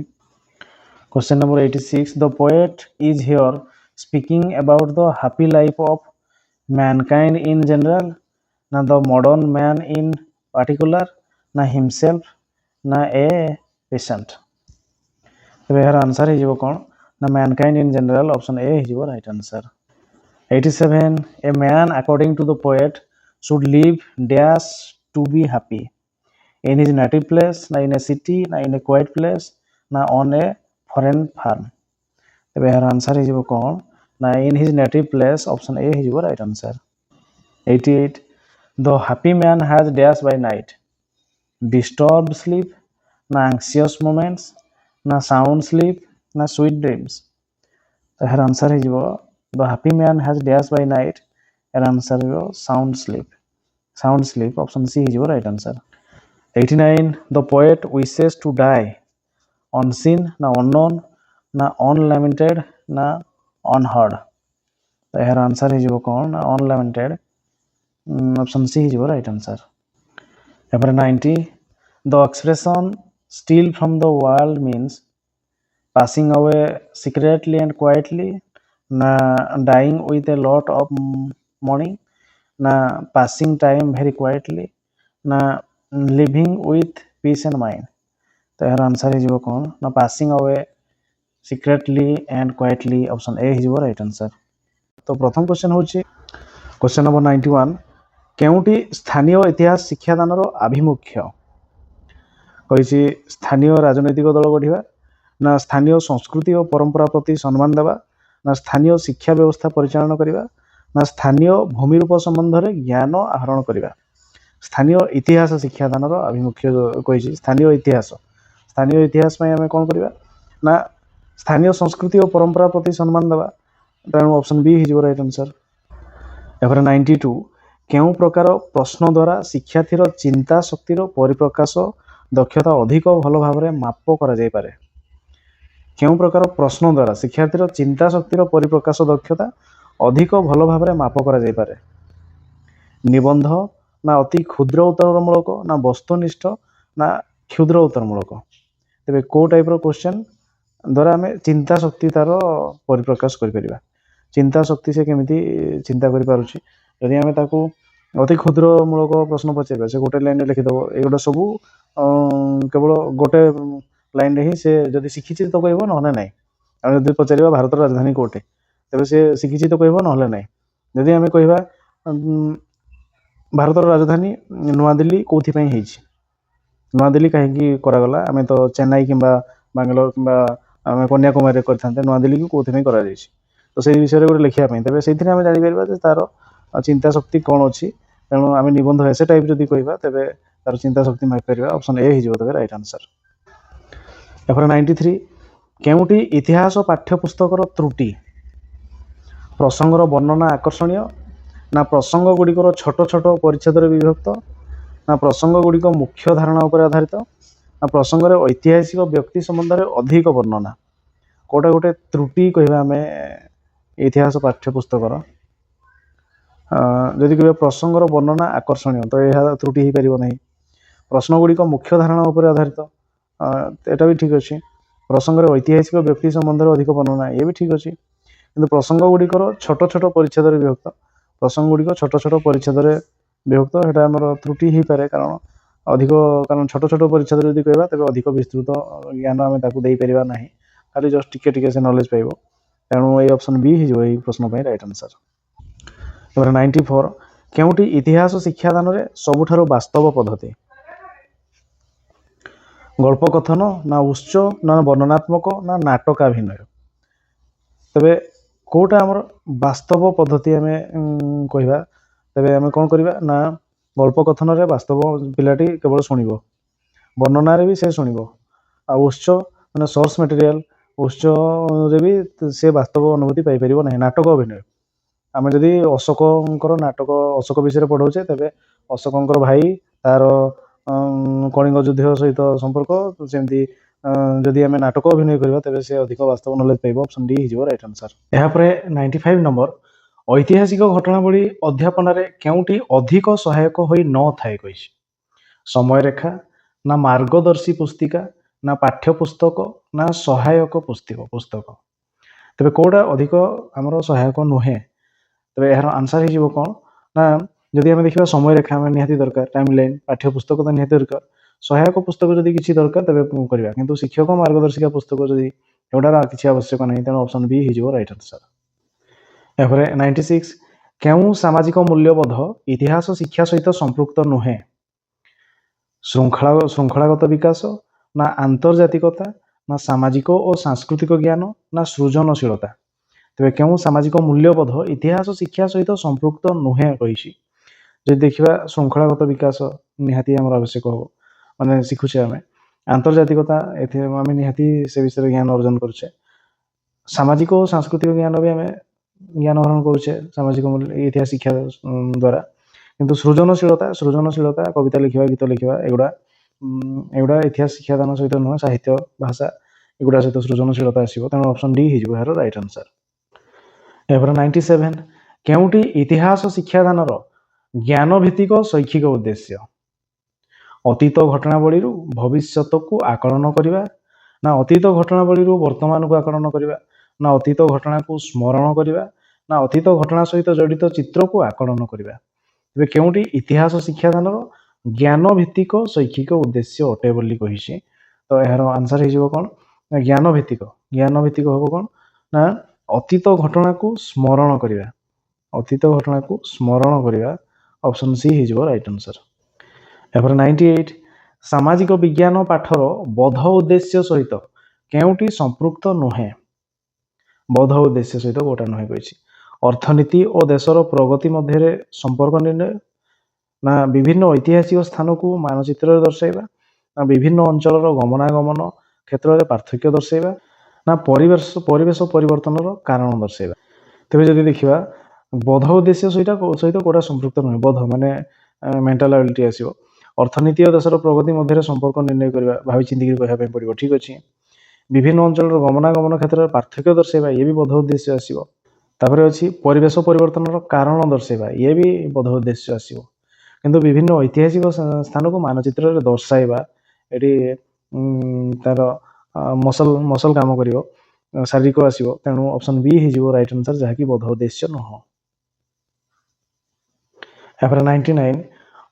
question number 86 the poet is here speaking about the happy life of mankind in general na the modern man in particular na himself na a patient तो यार answer हे जीवो कोन ना mankind in general option A हे जीवो right answer 87 a man according to the poet should live dash to be happy in his native place na in a city na in a quiet place na on a foreign farm तबे यार answer हे जीवो कोन ना in his native place option A हे जीवो right answer 88 the happy man has dash by night disturbed sleep na anxious moments na sound sleep na sweet dreams तो यार answer हे जीवो the happy man has dash by night यार answer हो sound sleep option C हे जीवो right answer 89 the poet wishes to die unseen na unknown na unlamented na unheard तो यार answer हे जीवो कोन ना unlamented option C हे जीवो right answer एपर 90 the expression steal from the world means passing away secretly and quietly na dying with a lot of money na passing time very quietly na living with peace and mind तो यार answer हो कौन ना passing away secretly and quietly option A हो right answer. तो प्रथम question हूँ question number 91 केउटी स्थानीय इतिहास शिक्षादान आभिमुख्य कही स्थानीय राजनैतिक दल गढ़ा ना स्थानीय संस्कृति और परंपरा प्रति सम्मान देवा ना स्थानीय शिक्षा व्यवस्था परिचालन करवा ना स्थानीय भूमिरूप संबंध में ज्ञान आहरण करवा। स्थानीय इतिहास शिक्षादान आभिमुख्य कही स्थानीय इतिहास में आम कौन करवा ना स्थानीय संस्कृति और परंपरा प्रति सम्मान देवा तेणु ऑप्शन बी हो राइट आंसर। एपर 92 केउ प्रकार प्रश्न द्वारा शिक्षार्थीर चिंता शक्तिर परिप्रकाश दक्षता अधिक भल भाव में माप करा जाय पारे। केउ प्रकार प्रश्न द्वारा शिक्षार्थीर चिंता शक्तिर परिप्रकाश दक्षता अधिक भल भाव में माप करा जाय पारे। निबंध ना अति क्षुद्र उत्तरमूलक ना वस्तुनिष्ठ ना क्षुद्र उत्तरमूलक तेरे को टाइप क्वेश्चन द्वारा आम चिंता शक्ति तार परिप्रकाश कर चिंता शक्ति से केमी चिंता करि आम ताकू अति क्षुद्रमूलक प्रश्न पचार से गोटे लाइन लिखिदेव एगुटा सबू केवल गोटे लाइन ही से जदि शिखी तो कह ना ना जब पचार भारत राजधानी कोटे तेज से शिखी तो कह ना ना जदि आम कह भारत राजधानी नुआ दिल्ली कौथि नुआ दिल्ली कहीं करागला आम तो चेन्नई कि बांगलोर कि आम कन्याकुमारी करते नुआ दिल्ली को कौथि करा तो से विषय गोटे लिखापी तेज से आम जापर तार चिंता शक्ति कौन अच्छी तेणु आम निबंध ऐसे टाइप जब कह तेज तार चिंता शक्ति मापिपर ऑप्शन ए हो तेज राइट आंसर। एपर 93 केउटी इतिहास पाठ्यपुस्तकर त्रुटि प्रसंगर वर्णना आकर्षणीय ना प्रसंग गुड़िकर छोट छोट परिच्छेद विभक्त ना प्रसंग गुड़िक मुख्य धारणा उपर आधारित ना प्रसंग ऐतिहासिक व्यक्ति संबंध में अधिक वर्णना कोटा गोटे त्रुटि कह आम इतिहास पाठ्यपुस्तकर जदि कह प्रसंगर वर्णना आकर्षणीय तो यह त्रुटि हो पार ना प्रश्न गुड़िक मुख्य धारणा उपर आधारित एटा भी ठीक अच्छे प्रसंग ऐतिहासिक व्यक्ति संबंध में अधिक वर्णना ये भी ठीक अच्छे कि प्रसंग गुड़िकर छोट छोट परिच्छेद विभक्त प्रसंग गुड़िक छोट छोट परिच्छेद विभक्त है आम त्रुटि हो पाए कारण अधिक कारण छोट छोट परिच्छेद जब कह तेज अधिक विस्तृत ज्ञान आम दे पार ना खाली जस्ट टिके से नॉलेज पाइब तेणु ये ऑप्शन बी हो प्रश्न राइट आंसर। 94 केउटी इतिहास शिक्षादान में सबुठारु वास्तव पद्धति गल्प कथन ना उच्च ना वर्णनात्मक ना नाटकाभिनय तेरे कोटा आमर वास्तव पद्धति आम कहवा तेरे आम कौन करवा ना गल्प कथन रे वास्तव पिलाटी केवल शुणव वर्णन भी से शुणव उच्च मैंने सोर्स मटेरियल उच्च रे भी से वास्तव अनुभूति पाइपर ना नाटक अभिनय आम जदि अशोकर नाटक अशोक विषय पढ़ाऊे तेज अशोकर भाई तार कलिंग युद्ध सहित संपर्क सेमती जदि आम नाटक अभिनय करवा तेज से अधिक वास्तव नॉलेज पाइब ऑप्शन डी हो राइट आंसर। यापर 95 नंबर ऐतिहासिक घटनावली अध्यापन केउटी अधिक सहायक होई न थाए कही समय रेखा ना मार्गदर्शी पुस्तिका ना पाठ्यपुस्तक ना सहायक पुस्तक तेरे कौटा अधिक आमर सहायक नुहे तेरे यार आंसर हो कौन ना जदि आम देखा समय रेखा आम निहाती दरकार टाइम लाइन पाठ्यपुस्तक तो निहाती दरकार सहायक पुस्तक जदि किसी दरकार तेज करवा किंतु शिक्षक मार्गदर्शिका पुस्तक जदि एटार किसी आवश्यक नहीं तेणु ऑप्शन बी हो राइट आंसर। यापर 96 केउ सामाजिक मूल्यबोध इतिहास शिक्षा सहित संपृक्त नुहे श्रृंखलागत विकास ना आंतर्जातिकता ना सामाजिक और सांस्कृतिक ज्ञान ना सृजनशीलता तेज केउ सामाजिक मूल्यबोध इतिहास शिक्षा सहित संपृक्त नुहे कही जब देखा श्रृंखलागत विकास निहाती आम आवश्यक हम मैंने शिखुचे आम आंतर्जातिकता आम निहाती से विषय ज्ञान अर्जन करुचे सामाजिक और सांस्कृतिक ज्ञान भी आम ज्ञान आहरण करुचे सामाजिक इतिहास शिक्षा द्वारा किंतु सृजनशीलता कविता लिखा गीत लिखा एगुड़ा इतिहास शिक्षादान सहित नुह साहित्य भाषा एगुड़ा सहित सृजनशीलता आसो तेणु ऑप्शन डी हो यार राइट आंसर। यापर 97 केउटी इतिहास शिक्षादान ज्ञान भित्तिक शैक्षिक उद्देश्य अतीत घटनावली भविष्यत को आकलन करवा ना अतीत घटनावली वर्तमान को आकलन करवा ना अतीत घटना को स्मरण करवा ना अतीत घटना सहित जड़ित चित्र को आकलन करवा तेज केउटी इतिहास शिक्षादान ज्ञान भित्तिक शैक्षिक उद्देश्य अटे बोली कही तो यार आंसर हो कौन ना ज्ञान भित्तिक हम कौन ना अतीत घटना को स्मरण करवा अतीत घटना को स्मरण करवा ऑप्शन सी हो राइट आंसर। एपर 98 सामाजिक विज्ञान पाठर बोध उद्देश्य सहित केउटी संपृक्त नुहे बोध उद्देश्य सहित गोटा नुहे कही अर्थनीति और देशर प्रगति मध्य संपर्क निर्णय ना विभिन्न ऐतिहासिक स्थान को मानचित्र दर्शाइबा ना विभिन्न अंचल गमनागमन क्षेत्र में पार्थक्य दर्शाइबा ना परिवेश परिवर्तन कारण दर्शाइबा। तेज जदि देखा बोध उद्देश्य सहित कौटा संपृक्त नुहे बोध माने मेंटल एबिलिटी आसो अर्थनीति और देशर प्रगति मध्य संपर्क निर्णय करवा भाई चिंतिक कहवाई पड़ो ठीक अच्छे विभिन्न अंचल गमनागमन क्षेत्र में पार्थक्य दर्शाइबा ये भी बोध उद्देश्य आसो अच्छी परिवेश परिवर्तन कारण दर्शाइबा ये भी बोध उद्देश्य आसो किंतु विभिन्न ऐतिहासिक स्थान को मानचित्र दर्शाइबा ये तार मसल मसल काम कर शारीरिक आसो तेणु ऑप्शन बी हो राइट आंसर जहाँकि बोध उद्देश्य नुह। 99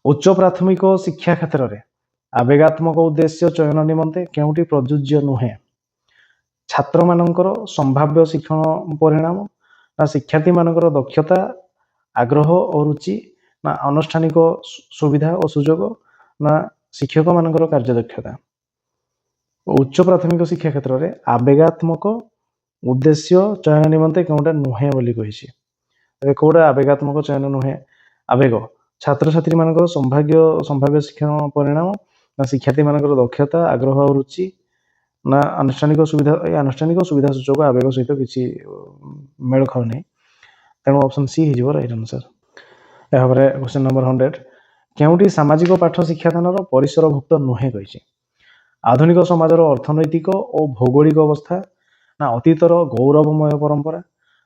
उच्च प्राथमिक शिक्षा क्षेत्र में आवेगात्मक उद्देश्य चयन निमंते केउटी प्रযোज्य नुहे छात्र मानकर संभाव्य शिक्षण परिणाम ना शिक्षार्थी मानकर दक्षता आग्रह और रुचि ना अनुष्ठानिक सुविधा और सुजोग ना शिक्षक मानकर कार्यदक्षता। उच्च प्राथमिक शिक्षा क्षेत्र में आवेगात्मक उद्देश्य चयन निमंते केउटा नुहे बोली कही कौटा आवेगात्मक चयन नुहे आवेग छात्र छात्री मानकर संभाव्य शिक्षण परिणाम ना शिक्षार्थी मानकर दक्षता आग्रह और रुचि ना आनुष्ठानिक सुविधा सुजोग आवेग सहित किसी मेल खाऊ नहीं तेणु ऑप्शन सी हो राइट आंसर। क्वेश्चन नंबर 100 केउटी सामाजिक पाठ शिक्षादान परिसरभुक्त नुहे कही आधुनिक समाजर अर्थनैतिक और भौगोलिक अवस्था ना अतीतर गौरवमय परंपरा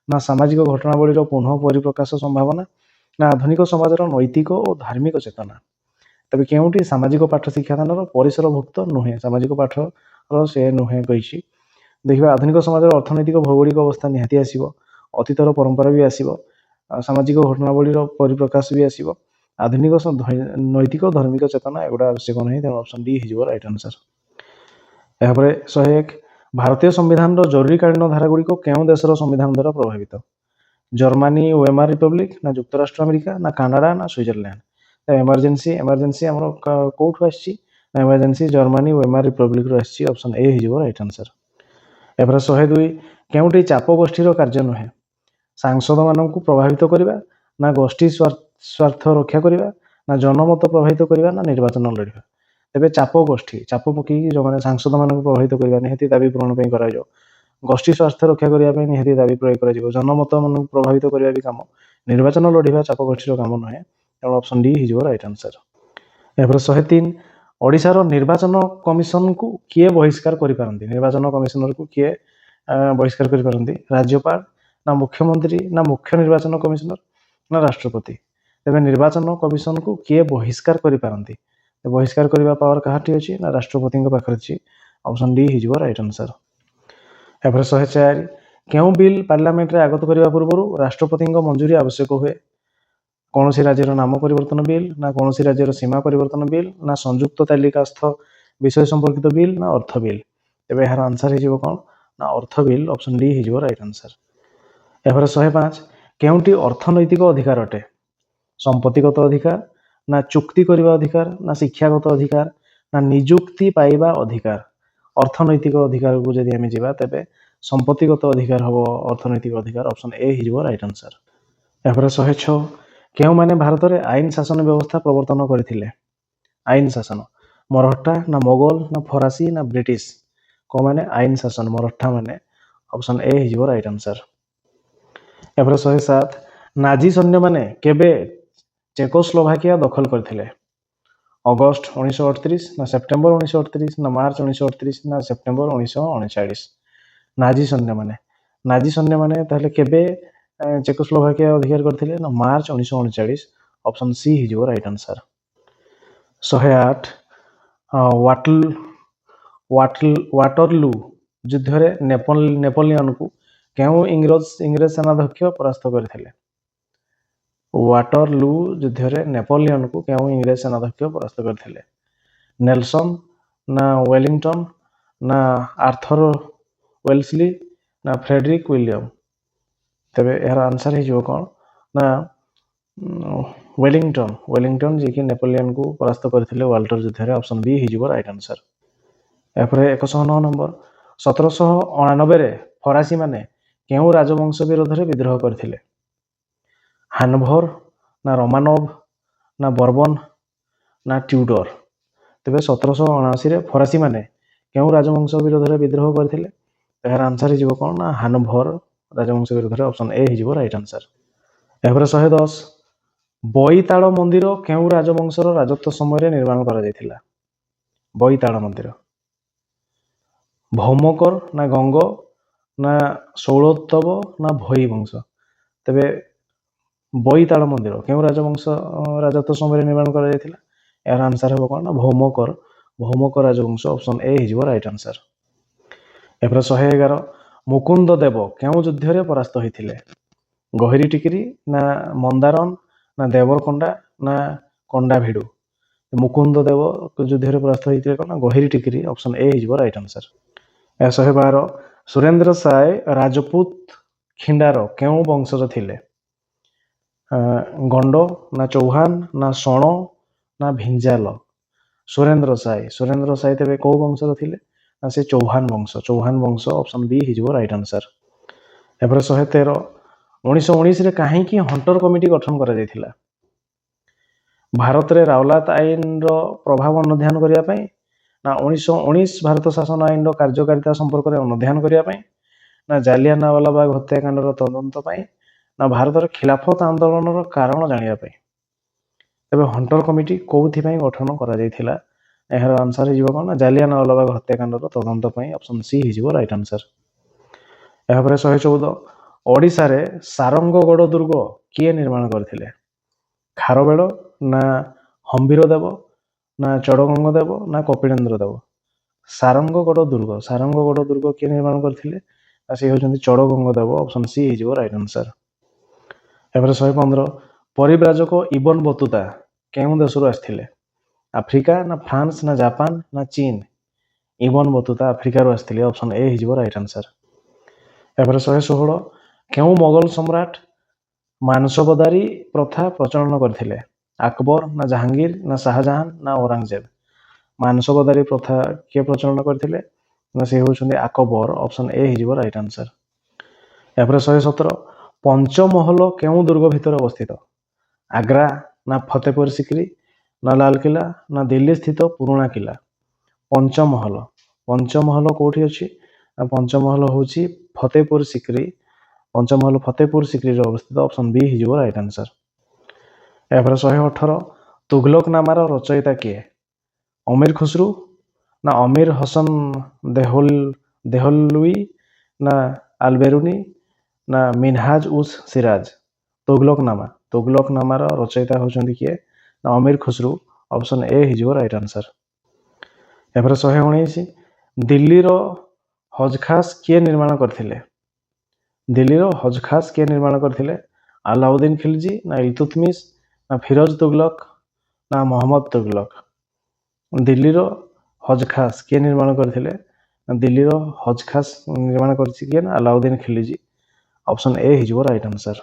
ना सामाजिक घटनावलीर पुनः परिप्रकाश संभावना ना आधुनिक समाजर नैतिक और धार्मिक चेतना तबे केउटी सामाजिक पाठ शिक्षादान परिसरभुक्त नुहे सामाजिक पाठ से नुहे कही देखिए आधुनिक समाजर अर्थनैतिक भौगोलिक अवस्था निहाती आसो अतीतर परंपरा भी आसो सामाजिक घटनावलीर परिप्रकाश भी आसो आधुनिक नैतिक धार्मिक चेतना एगुड़ा आवश्यक नहीं तेणु ऑप्शन डी हो राइट आंसर। यहाँ 101 भारतीय संविधान जरूरीकालीन धारागुड़िक केउं देशर संविधान द्वारा प्रभावित जर्मनी वेमार रिपब्लिक ना जुक्तराष्ट्र अमेरिका ना कानाडा ना स्विट्जरलैंड एमरजेंसी आमर कौटू एमरजेंसी जर्मनी वेमार रिपब्लिक रही ऑप्शन ए हो राइट आंसर। एपर 102 केउटी चाप गोष्ठीर कार्य नुहे सांसद मानक प्रभावित करवा ना गोष्ठी स्वार्थ रक्षा करवा ना जनमत प्रभावित करवा ना निर्वाचन लड़वा तेज चाप गोष्ठी चाप पकई जो मैंने सांसद मानक प्रभावित करवा निहाती दाबी पूरण कर गोष्ठी स्वास्थ्य रक्षा करने निहाती दाबी प्रयोग कर जनमत मान प्रभावित करने भी कम निर्वाचन लड़वा चाप गोष्ठी कम नुहे तेणु ऑप्शन डी हो राइट आंसर। एपर 103 ओडिशार निर्वाचन कमिशन को किए बहिष्कार करिपारंती निर्वाचन कमिशनर को किए बहिष्कार करिपारंती राज्यपाल ना मुख्यमंत्री ना मुख्य निर्वाचन कमिशनर ना राष्ट्रपति तेज निर्वाचन कमिशन को किए बहिष्कार करिपारंती बहिष्कार करने पावर कहाटी अच्छी ना राष्ट्रपति पाखे अच्छी ऑप्शन डी हो राइट आंसर। एपर 104 केउं बिल पार्लियामेंट आगत करने पूर्व राष्ट्रपति मंजूरी आवश्यक हुए कौन सी राज्यर नाम परिवर्तन बिल ना कौन सी राज्यर सीमा परिवर्तन बिल ना संयुक्त तालिकास्थ विषय संपर्कित बिल ना अर्थ बिल तेज यार आंसर हो कौन ना अर्थ बिल ऑप्शन डी हो राइट आंसर। एपर 105 केउंटी अर्थनैतिक अधिकार अटे संपत्तिगत अधिकार ना चुक्ति करने अधिकार ना शिक्षागत अधिकार ना निजुक्ति पाइबा अधिकार अर्थनैतिक अधिकार को जब आम जा तेज संपत्तिगत अधिकार हम अर्थनैतिक अधिकार ऑप्शन ए हो राइट आंसर। एपर 106 केउ माने भारत में आईन शासन व्यवस्था प्रवर्तन करथिले आईन शासन मराठा ना मोगल ना फरासी ना ब्रिटिश कौ माने आईन शासन मराठा माने ऑप्शन ए हो राइट आंसर। एपर 107 नाजी सैन्य माने केबे चेकोस्लोवाकिया दखल करथिले अगस्त 1938 ना सेप्टेम्बर 1938 ना मार्च 1938 ना सेप्टेम्बर 1939 नाजी सैन्य माने ताहले केबे चेकोस्लोवाकिया अधिकार करथिले ना मार्च 1939 ऑप्शन सी हो राइट आंसर। 108 वाटरलू युद्ध रे नेपोलियन को केउं इंग्रज सेनाध्यक्ष परास्त करथिले वाटरलू युद्ध रे नेपोलियन को केउं इंग्रज सेनाध्यक्ष परास्त करथिले नेल्सन ना वेलिंगटन ନା ଆର୍ଥର ୱେଲସ୍ଲି ନା ଫ୍ରେଡରିକ୍ ୱିଲିୟମ। ତେବେ ଏହାର ଆନ୍ସର ହେଇଯିବ କ'ଣ ନା ୱେଲିଂଟନ ଯିଏକି ନେପୋଲିୟନକୁ ପରାସ୍ତ କରିଥିଲେ ୱାଲ୍ଟର ଯୁଦ୍ଧରେ। ଅପସନ ବି ହେଇଯିବ ରାଇଟ୍ ଆନ୍ସର। ଏହାପରେ 109 ନମ୍ବର 1799ରେ ଫରାସୀମାନେ କେଉଁ ରାଜବଂଶ ବିରୋଧରେ ବିଦ୍ରୋହ କରିଥିଲେ? ହାନୋଭର ନା ରୋମାନୋଭ ନା ବର୍ବନ ନା ଟ୍ୟୁଡର। ତେବେ 1779ରେ ଫରାସୀମାନେ କେଉଁ ରାଜବଂଶ ବିରୋଧରେ ବିଦ୍ରୋହ କରିଥିଲେ? ଏହାର ଆନ୍ସର ହେଇଯିବ କ'ଣ ନା ହାନୋଭର ରାଜବଂଶ ବିରୋଧରେ। ଅପସନ ଏ ହେଇଯିବ ରାଇଟ୍ ଆନ୍ସର। ଏହାପରେ 110 ବଇତାଳ ମନ୍ଦିର କେଉଁ ରାଜବଂଶର ରାଜତ୍ୱ ସମୟରେ ନିର୍ମାଣ କରାଯାଇଥିଲା? ବଇତାଳ ମନ୍ଦିର। ଭୌମକର ନା ଗଙ୍ଗ ନା ଷୋଳୋତ୍ତବ ନା ଭୋଇ ବଂଶ। ତେବେ ବଇତାଳ ମନ୍ଦିର କେଉଁ ରାଜବଂଶ ରାଜତ୍ୱ ସମୟରେ ନିର୍ମାଣ କରାଯାଇଥିଲା? ଏହାର ଆନ୍ସର ହେବ କ'ଣ ନା ଭୌମକର ରାଜବଂଶ। ଅପସନ ଏ ହେଇଯିବ ରାଇଟ୍ ଆନ୍ସର। ଏହାପରେ 111 ମୁକୁନ୍ଦ ଦେବ କେଉଁ ଯୁଦ୍ଧରେ ପରାସ୍ତ ହୋଇଥିଲେ? ଗହିରୀ ଟିକିରି ନା ମନ୍ଦାରନ ନା ଦେବରକୋଣ୍ଡା ନା କଣ୍ଡାଭିଡୁ। ମୁକୁନ୍ଦ ଦେବ ଯୁଦ୍ଧରେ ପରାସ୍ତ ହୋଇଥିଲେ କ'ଣ ନା ଗହିରୀ ଟିକିରି। ଅପସନ ଏ ହେଇଯିବ ରାଇଟ୍ ଆନ୍ସର। 112 ସୁରେନ୍ଦ୍ର ସାଏ ରାଜପୁତ ଖିଣ୍ଡାର କେଉଁ ବଂଶଜ ଥିଲେ? ଗଣ୍ଡ ନା ଚୌହାନ ନା ସଣ ନା ଭିଞ୍ଜାଲ। ସୁରେନ୍ଦ୍ର ସାଏ ତେବେ କୋଉ ବଂଶର ଥିଲେ? ନା ସେ ଚୌହାନ ବଂଶ। ଅପସନ ବି ହେଇଯିବ ରାଇଟ୍ ଆନ୍ସର। ଏପରେ 113 1919ରେ କାହିଁକି ହଣ୍ଟର କମିଟି ଗଠନ କରାଯାଇଥିଲା? ଭାରତରେ ରାଓଲାତ ଆଇନର ପ୍ରଭାବ ଅନୁଧ୍ୟାନ କରିବା ପାଇଁ ନା 1919 ଭାରତ ଶାସନ ଆଇନର କାର୍ଯ୍ୟକାରିତା ସମ୍ପର୍କରେ ଅନୁଧ୍ୟାନ କରିବା ପାଇଁ ନା ଜାଲିଆନାୱାଲାବାଗ ହତ୍ୟାକାଣ୍ଡର ତଦନ୍ତ ପାଇଁ ନା ଭାରତର ଖିଲାଫତ ଆନ୍ଦୋଳନର କାରଣ ଜାଣିବା ପାଇଁ। ତେବେ ହଣ୍ଟର କମିଟି କୋଉଥିପାଇଁ ଗଠନ କରାଯାଇଥିଲା? ଏହାର ଆନ୍ସର ହେଇଯିବ କ'ଣ ନା ଜାଲିଆନାୱାଲାବାଗ ହତ୍ୟାକାଣ୍ଡର ତଦନ୍ତ ପାଇଁ। ଅପସନ ସି ହେଇଯିବ ରାଇଟ୍ ଆନ୍ସର। ଏହାପରେ 114 ଓଡ଼ିଶାରେ ସାରଙ୍ଗଗଡ଼ ଦୁର୍ଗ କିଏ ନିର୍ମାଣ କରିଥିଲେ? ଖାରବେଳ ନା ହମ୍ବିର ଦେବ ନା ଚଡ଼ଗଙ୍ଗ ଦେବ ନା କପିଳେନ୍ଦ୍ର ଦେବ। ସାରଙ୍ଗଗଡ଼ ଦୁର୍ଗ କିଏ ନିର୍ମାଣ କରିଥିଲେ? ସେ ହେଉଛନ୍ତି ଚଡ଼ଗଙ୍ଗ ଦେବ। ଅପସନ ସି ହେଇଯିବ ରାଇଟ୍ ଆନ୍ସର। ଏହାପରେ 115 ପରିବ୍ରାଜକ ଇବନ ବତୁତା କେଉଁ ଦେଶରୁ ଆସିଥିଲେ? ଆଫ୍ରିକା ନା ଫ୍ରାନ୍ସ ନା ଜାପାନ ନା ଚୀନ। ଇବନ ବତୁତା ଆଫ୍ରିକାରୁ ଆସିଥିଲେ। ଅପସନ ଏ ହେଇଯିବ ରାଇଟ୍ ଆନ୍ସର। ଏହାପରେ 116 କେଉଁ ମୋଗଲ ସମ୍ରାଟ ମାନସବଦାରୀ ପ୍ରଥା ପ୍ରଚଳନ କରିଥିଲେ? ଆକବର ନା ଜାହାଙ୍ଗୀର ନା ଶାହଜାହାନ ନା ଔରଙ୍ଗଜେବ। ମାନସବଦାରୀ ପ୍ରଥା କିଏ ପ୍ରଚଳନ କରିଥିଲେ? ନା ସେ ହେଉଛନ୍ତି ଆକବର। ଅପସନ ଏ ହେଇଯିବ ରାଇଟ୍ ଆନ୍ସର। ଏହାପରେ 117 ପଞ୍ଚମହଲ କେଉଁ ଦୁର୍ଗ ଭିତରେ ଅବସ୍ଥିତ? ଆଗ୍ରା ନା ଫତେପୁର ସିକ୍ରି ନା ଲାଲକିଲ୍ଲା ନା ଦିଲ୍ଲୀ ସ୍ଥିତ ପୁରୁଣା କିଲ୍ଲା। ପଞ୍ଚମହଲ କୋଉଠି ଅଛି? ପଞ୍ଚମହଲ ହେଉଛି ଫତେପୁର ସିକ୍ରି। ଫତେପୁର ସିକ୍ରିରେ ଅବସ୍ଥିତ। ଅପସନ ବି ହେଇଯିବ ରାଇଟ୍ ଆନ୍ସର। ଏହାପରେ 118 ତୁଗଲକନାମାର ରଚୟିତା କିଏ? ଅମୀର ଖୁସରୁ ନା ଅମୀର ହସନ ଦେହଲୱି ନା ଆଲବେରୁନି ନା ମିନହାଜ ଉସ୍ ସିରାଜ। ତୁଗଲକନାମାର ରଚୟିତା ହେଉଛନ୍ତି କିଏ? ନା ଅମୀର ଖୁସରୁ। ଅପସନ ଏ ହେଇଯିବ ରାଇଟ୍ ଆନ୍ସର। ଏହାପରେ 119 ଦିଲ୍ଲୀର ହଜଖାସ କିଏ ନିର୍ମାଣ କରିଥିଲେ? ଆଲାଉଦ୍ଦିନ ଖିଲଜି ନା ଇଲତୁତମିଶ ନା ଫିରୋଜ ତୁଗଲକ ନା ମହମ୍ମଦ ତୁଗଲକ। ଦିଲ୍ଲୀର ହଜଖାସ କିଏ ନିର୍ମାଣ କରିଥିଲେ? ଦିଲ୍ଲୀର ହଜଖାସ ନିର୍ମାଣ କରିଛି କିଏ? ନା ଆଲାଉଦ୍ଦିନ ଖିଲଜି। ଅପସନ ଏ ହେଇଯିବ ରାଇଟ୍ ଆନ୍ସର।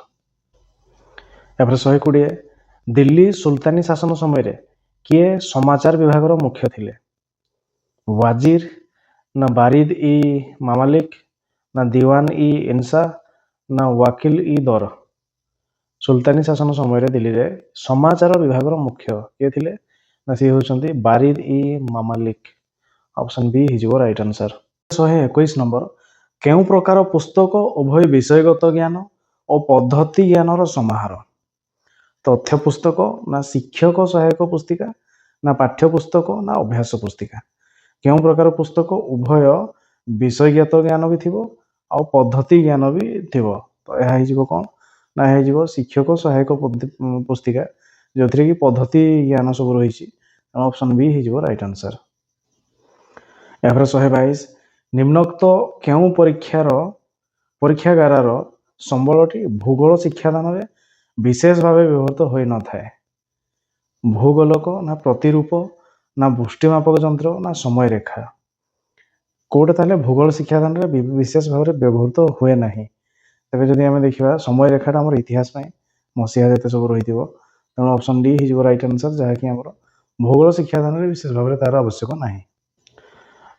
ଏହାପରେ 120 ଦିଲ୍ଲୀ ସୁଲତାନି ଶାସନ ସମୟରେ କିଏ ସମାଚାର ବିଭାଗର ମୁଖ୍ୟ ଥିଲେ? ୱାଜିର ନା ବାରିଦ ଇ ମାମାଲିକ ନା ଦିୱାନ ଇ ଇନସା ନା ୱାକିଲ ଇ ଦର। ସୁଲତାନି ଶାସନ ସମୟରେ ଦିଲ୍ଲୀରେ ସମାଚାର ବିଭାଗର ମୁଖ୍ୟ କିଏ ଥିଲେ? ନା ସେ ହେଉଛନ୍ତି ବାରିଦ ଇ ମାମାଲିକ। ଅପସନ ବି ହେଇଯିବ ରାଇଟ୍ ଆନ୍ସର। 121 ନମ୍ବର କେଉଁ ପ୍ରକାର ପୁସ୍ତକ ଉଭୟ ବିଷୟଗତ ଜ୍ଞାନ ଓ ପଦ୍ଧତି ଜ୍ଞାନର ସମାହାର? ତଥ୍ୟ ପୁସ୍ତକ ନା ଶିକ୍ଷକ ସହାୟକ ପୁସ୍ତିକା ନା ପାଠ୍ୟ ପୁସ୍ତକ ନା ଅଭ୍ୟାସ ପୁସ୍ତିକା। କେଉଁ ପ୍ରକାର ପୁସ୍ତକ ଉଭୟ ବିଷୟଗତ ଜ୍ଞାନ ବି ଥିବ ଆଉ ପଦ୍ଧତି ଜ୍ଞାନ ବି ଥିବ? ତ ଏହା ହେଇଯିବ କ'ଣ ନା ଏହା ହେଇଯିବ ଶିକ୍ଷକ ସହାୟକ ପୁସ୍ତିକା, ଯେଉଁଥିରେ କି ପଦ୍ଧତି ଜ୍ଞାନ ସବୁ ରହିଛି। ଅପସନ ବି ହେଇଯିବ ରାଇଟ୍ ଆନ୍ସର। ଏହାପରେ 122 ନିମ୍ନୋକ୍ତ କେଉଁ ପରୀକ୍ଷାଗାରର ସମ୍ବଳଟି ଭୂଗୋଳ ଶିକ୍ଷାଦାନରେ ବିଶେଷ ଭାବେ ବ୍ୟବହୃତ ହୋଇନଥାଏ? ଭୂଗୋଲକ ନା ପ୍ରତିରୂପ ନା ବୃଷ୍ଟିମାପକ ଯନ୍ତ୍ର ନା ସମୟରେଖା। କୋଉଟା ତାହେଲେ ଭୂଗୋଳ ଶିକ୍ଷାଦାନରେ ବିଶେଷ ଭାବରେ ବ୍ୟବହୃତ ହୁଏ ନାହିଁ। ତେବେ ଯଦି ଆମେ ଦେଖିବା ସମୟ ରେଖାଟା ଆମର ଇତିହାସ ପାଇଁ ମସିହା ଯେତେ ସବୁ ରହିଥିବ, ତେଣୁ ଅପସନ୍ ଡି ହେଇଯିବ ରାଇଟ୍ ଆନ୍ସର, ଯାହାକି ଆମର ଭୂଗୋଳ ଶିକ୍ଷାଦାନରେ ବିଶେଷ ଭାବରେ ତାର ଆବଶ୍ୟକ ନାହିଁ।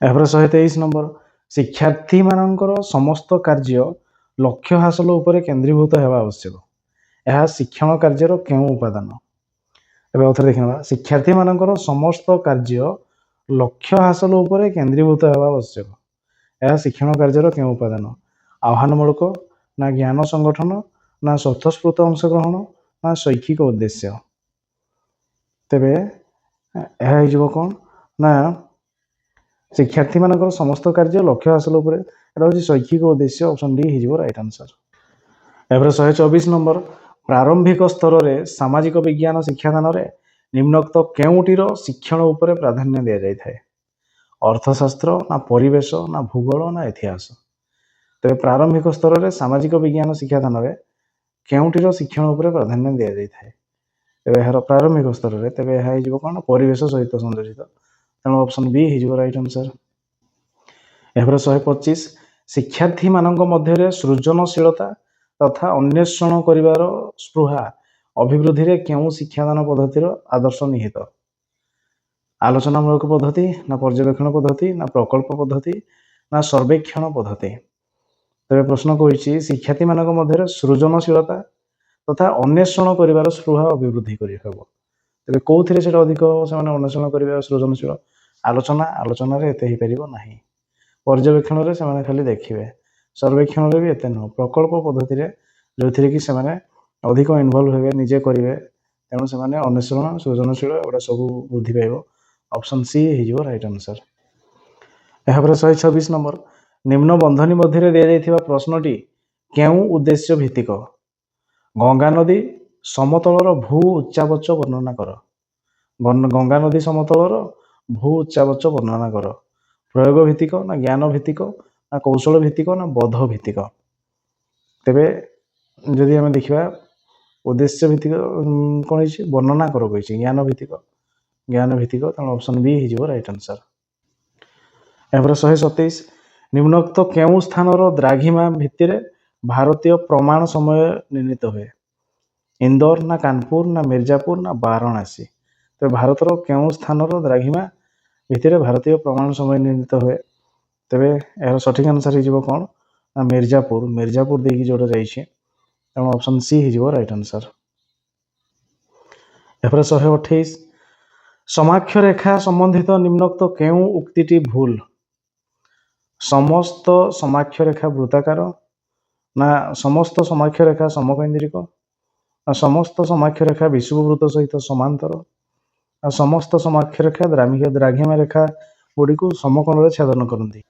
ଏହାପରେ 123 ନମ୍ବର, ଶିକ୍ଷାର୍ଥୀମାନଙ୍କର ସମସ୍ତ କାର୍ଯ୍ୟ ଲକ୍ଷ୍ୟ ହାସଲ ଉପରେ କେନ୍ଦ୍ରୀଭୂତ ହେବା ଆବଶ୍ୟକ। ଏହା ଶିକ୍ଷଣ କାର୍ଯ୍ୟର କେଉଁ ଉପାଦାନ? ଏବେ ଆଉଥରେ ଦେଖିନେବା, ଶିକ୍ଷାର୍ଥୀମାନଙ୍କର ସମସ୍ତ କାର୍ଯ୍ୟ ଲକ୍ଷ୍ୟ ହାସଲ ଉପରେ କେନ୍ଦ୍ରୀଭୂତ ହେବା ଆବଶ୍ୟକ। ଏହା ଶିକ୍ଷଣ କାର୍ଯ୍ୟର କେଉଁ ଉପାଦାନ? ଆହ୍ୱାନମୂଳକ, ନା ଜ୍ଞାନ ସଂଗଠନ, ନା ସ୍ୱତଃସ୍ଫୂର୍ତ୍ତ ଅଂଶଗ୍ରହଣ, ନା ଶୈକ୍ଷିକ ଉଦ୍ଦେଶ୍ୟ? ତେବେ ଏହା ହେଇଯିବ କ'ଣ ନା ଶିକ୍ଷାର୍ଥୀମାନଙ୍କର ସମସ୍ତ କାର୍ଯ୍ୟ ଲକ୍ଷ୍ୟ ହାସଲ ଉପରେ, ଏଟା ହେଉଛି ଶୈକ୍ଷିକ ଉଦ୍ଦେଶ୍ୟ, ଅପସନ୍ ଡି ହେଇଯିବ ରାଇଟ୍ ଆନ୍ସର। ଏହାପରେ 124 ନମ୍ବର, ପ୍ରାରମ୍ଭିକ ସ୍ତରରେ ସାମାଜିକ ବିଜ୍ଞାନ ଶିକ୍ଷାଦାନରେ ନିମ୍ନୋକ୍ତ କେଉଁଟିର ଶିକ୍ଷଣ ଉପରେ ପ୍ରାଧାନ୍ୟ ଦିଆଯାଇଥାଏ? ଅର୍ଥଶାସ୍ତ୍ର, ନା ପରିବେଶ, ନା ଭୂଗୋଳ, ନା ଇତିହାସ? ତେବେ ପ୍ରାରମ୍ଭିକ ସ୍ତରରେ ସାମାଜିକ ବିଜ୍ଞାନ ଶିକ୍ଷାଦାନରେ କେଉଁଟିର ଶିକ୍ଷଣ ଉପରେ ପ୍ରାଧାନ୍ୟ ଦିଆଯାଇଥାଏ? ତେବେ ଏହାର ପ୍ରାରମ୍ଭିକ ସ୍ତରରେ, ତେବେ ଏହା ହେଇଯିବ କ'ଣ? ପରିବେଶ ସହିତ ସଂଯୋଜିତ, ତେଣୁ ଅପସନ୍ ବି ହେଇଯିବ ରାଇଟ୍ ଆନ୍ସର। ଏହାପରେ 125, ଶିକ୍ଷାର୍ଥୀମାନଙ୍କ ମଧ୍ୟରେ ସୃଜନଶୀଳତା ତଥା ଅନ୍ୱେଷଣ କରିବାର ସ୍ପୃହା ଅଭିବୃଦ୍ଧିରେ କେଉଁ ଶିକ୍ଷାଦାନ ପଦ୍ଧତିର ଆଦର୍ଶ ନିହିତ? ଆଲୋଚନାମୂଳକ ପଦ୍ଧତି, ନା ପର୍ଯ୍ୟବେକ୍ଷଣ ପଦ୍ଧତି, ନା ପ୍ରକଳ୍ପ ପଦ୍ଧତି, ନା ସର୍ବେକ୍ଷଣ ପଦ୍ଧତି? ତେବେ ପ୍ରଶ୍ନ କହିଛି ଶିକ୍ଷାର୍ଥୀମାନଙ୍କ ମଧ୍ୟରେ ସୃଜନଶୀଳତା ତଥା ଅନ୍ୱେଷଣ କରିବାର ସ୍ପୃହା ଅଭିବୃଦ୍ଧି ହେବ। ତେବେ କୋଉଥିରେ ସେଟା ଅଧିକ ସେମାନେ ଅନ୍ୱେଷଣ କରିବେ ସୃଜନଶୀଳ? ଆଲୋଚନାରେ ଏତେ ହେଇପାରିବ ନାହିଁ। ପର୍ଯ୍ୟବେକ୍ଷଣରେ ସେମାନେ ଖାଲି ଦେଖିବେ, ସର୍ବେକ୍ଷଣରେ ବି ଏତେ ନୁହଁ। ପ୍ରକଳ୍ପ ପଦ୍ଧତିରେ ଯେଉଁଥିରେ କି ସେମାନେ ଅଧିକ ଇନଭଲ୍ଭ ହେବେ, ନିଜେ କରିବେ, ତେଣୁ ସେମାନେ ଅନ୍ୱେଷଣ, ସୃଜନଶୀଳ ଏଗୁଡ଼ା ସବୁ ବୃଦ୍ଧି ପାଇବ। ଅପସନ୍ ସି ହେଇଯିବ ରାଇଟ୍ ଆନ୍ସର। ଏହାପରେ 126 ନମ୍ବର, ନିମ୍ନ ବନ୍ଧନୀ ମଧ୍ୟରେ ଦିଆଯାଇଥିବା ପ୍ରଶ୍ନଟି କେଉଁ ଉଦ୍ଦେଶ୍ୟ ଭିତ୍ତିକ? ଗଙ୍ଗା ନଦୀ ସମତଳର ଭୂ ଉଚ୍ଚାବଚ ବର୍ଣ୍ଣନା କର। ଗଙ୍ଗା ନଦୀ ସମତଳର ଭୂ ଉଚ୍ଚାବଚ ବର୍ଣ୍ଣନା କର। ପ୍ରୟୋଗ ଭିତ୍ତିକ, ନା ଜ୍ଞାନ ଭିତ୍ତିକ, ନା କୌଶଳ ଭିତ୍ତିକ, ନା ବୋଧ ଭିତ୍ତିକ? ତେବେ ଯଦି ଆମେ ଦେଖିବା ଉଦ୍ଦେଶ୍ୟ ଭିତ୍ତିକ କ'ଣ ହେଇଛି? ବର୍ଣ୍ଣନା କର କହିଛି। ଜ୍ଞାନ ଭିତ୍ତିକ, ତେଣୁ ଅପସନ୍ ବି ହେଇଯିବ ରାଇଟ୍ ଆନ୍ସର। ଏହାପରେ 127, ନିମ୍ନୋକ୍ତ କେଉଁ ସ୍ଥାନର ଦ୍ରାଘିମା ଭିତ୍ତିରେ ଭାରତୀୟ ପ୍ରମାଣ ସମୟ ନିର୍ଣ୍ଣିତ ହୁଏ? ଇନ୍ଦୋର, ନା କାନପୁର, ନା ମିର୍ଜାପୁର, ନା ବାରାଣାସୀ? ତେବେ ଭାରତର କେଉଁ ସ୍ଥାନର ଦ୍ରାଘିମା ଭିତରେ ଭାରତୀୟ ପ୍ରମାଣ ସମୟ ନିର୍ଣ୍ଣିତ ହୁଏ? ତେବେ ଏହାର ସଠିକ୍ ଆନ୍ସର ହେଇଯିବ କ'ଣ? ନା ମିର୍ଜାପୁର ଦେଇକି ଯୋଉଟା ଯାଇଛି, ତେଣୁ ଅପସନ୍ ସି ହେଇଯିବ ରାଇଟ୍ ଆନ୍ସର। ଏହାପରେ 128, ସମାକ୍ଷ ରେଖା ସମ୍ବନ୍ଧିତ ନିମ୍ନୋକ୍ତ କେଉଁ ଉକ୍ତିଟି ଭୁଲ? ସମସ୍ତ ସମାକ୍ଷ ରେଖା ବୃତ୍ତାକାର, ନା ସମସ୍ତ ସମାକ୍ଷ ରେଖା ସମକୈନ୍ଦ୍ରିକ, ନା ସମସ୍ତ ସମାକ୍ଷ ରେଖା ବିଷୁବବୃତ୍ତ ସହିତ ସମାନ୍ତର, ନା ସମସ୍ତ ସମାକ୍ଷ ରେଖା ଦ୍ରାଘିମା ରେଖା ଗୁଡ଼ିକୁ ସମକୋଣରେ ଛେଦନ କରନ୍ତି?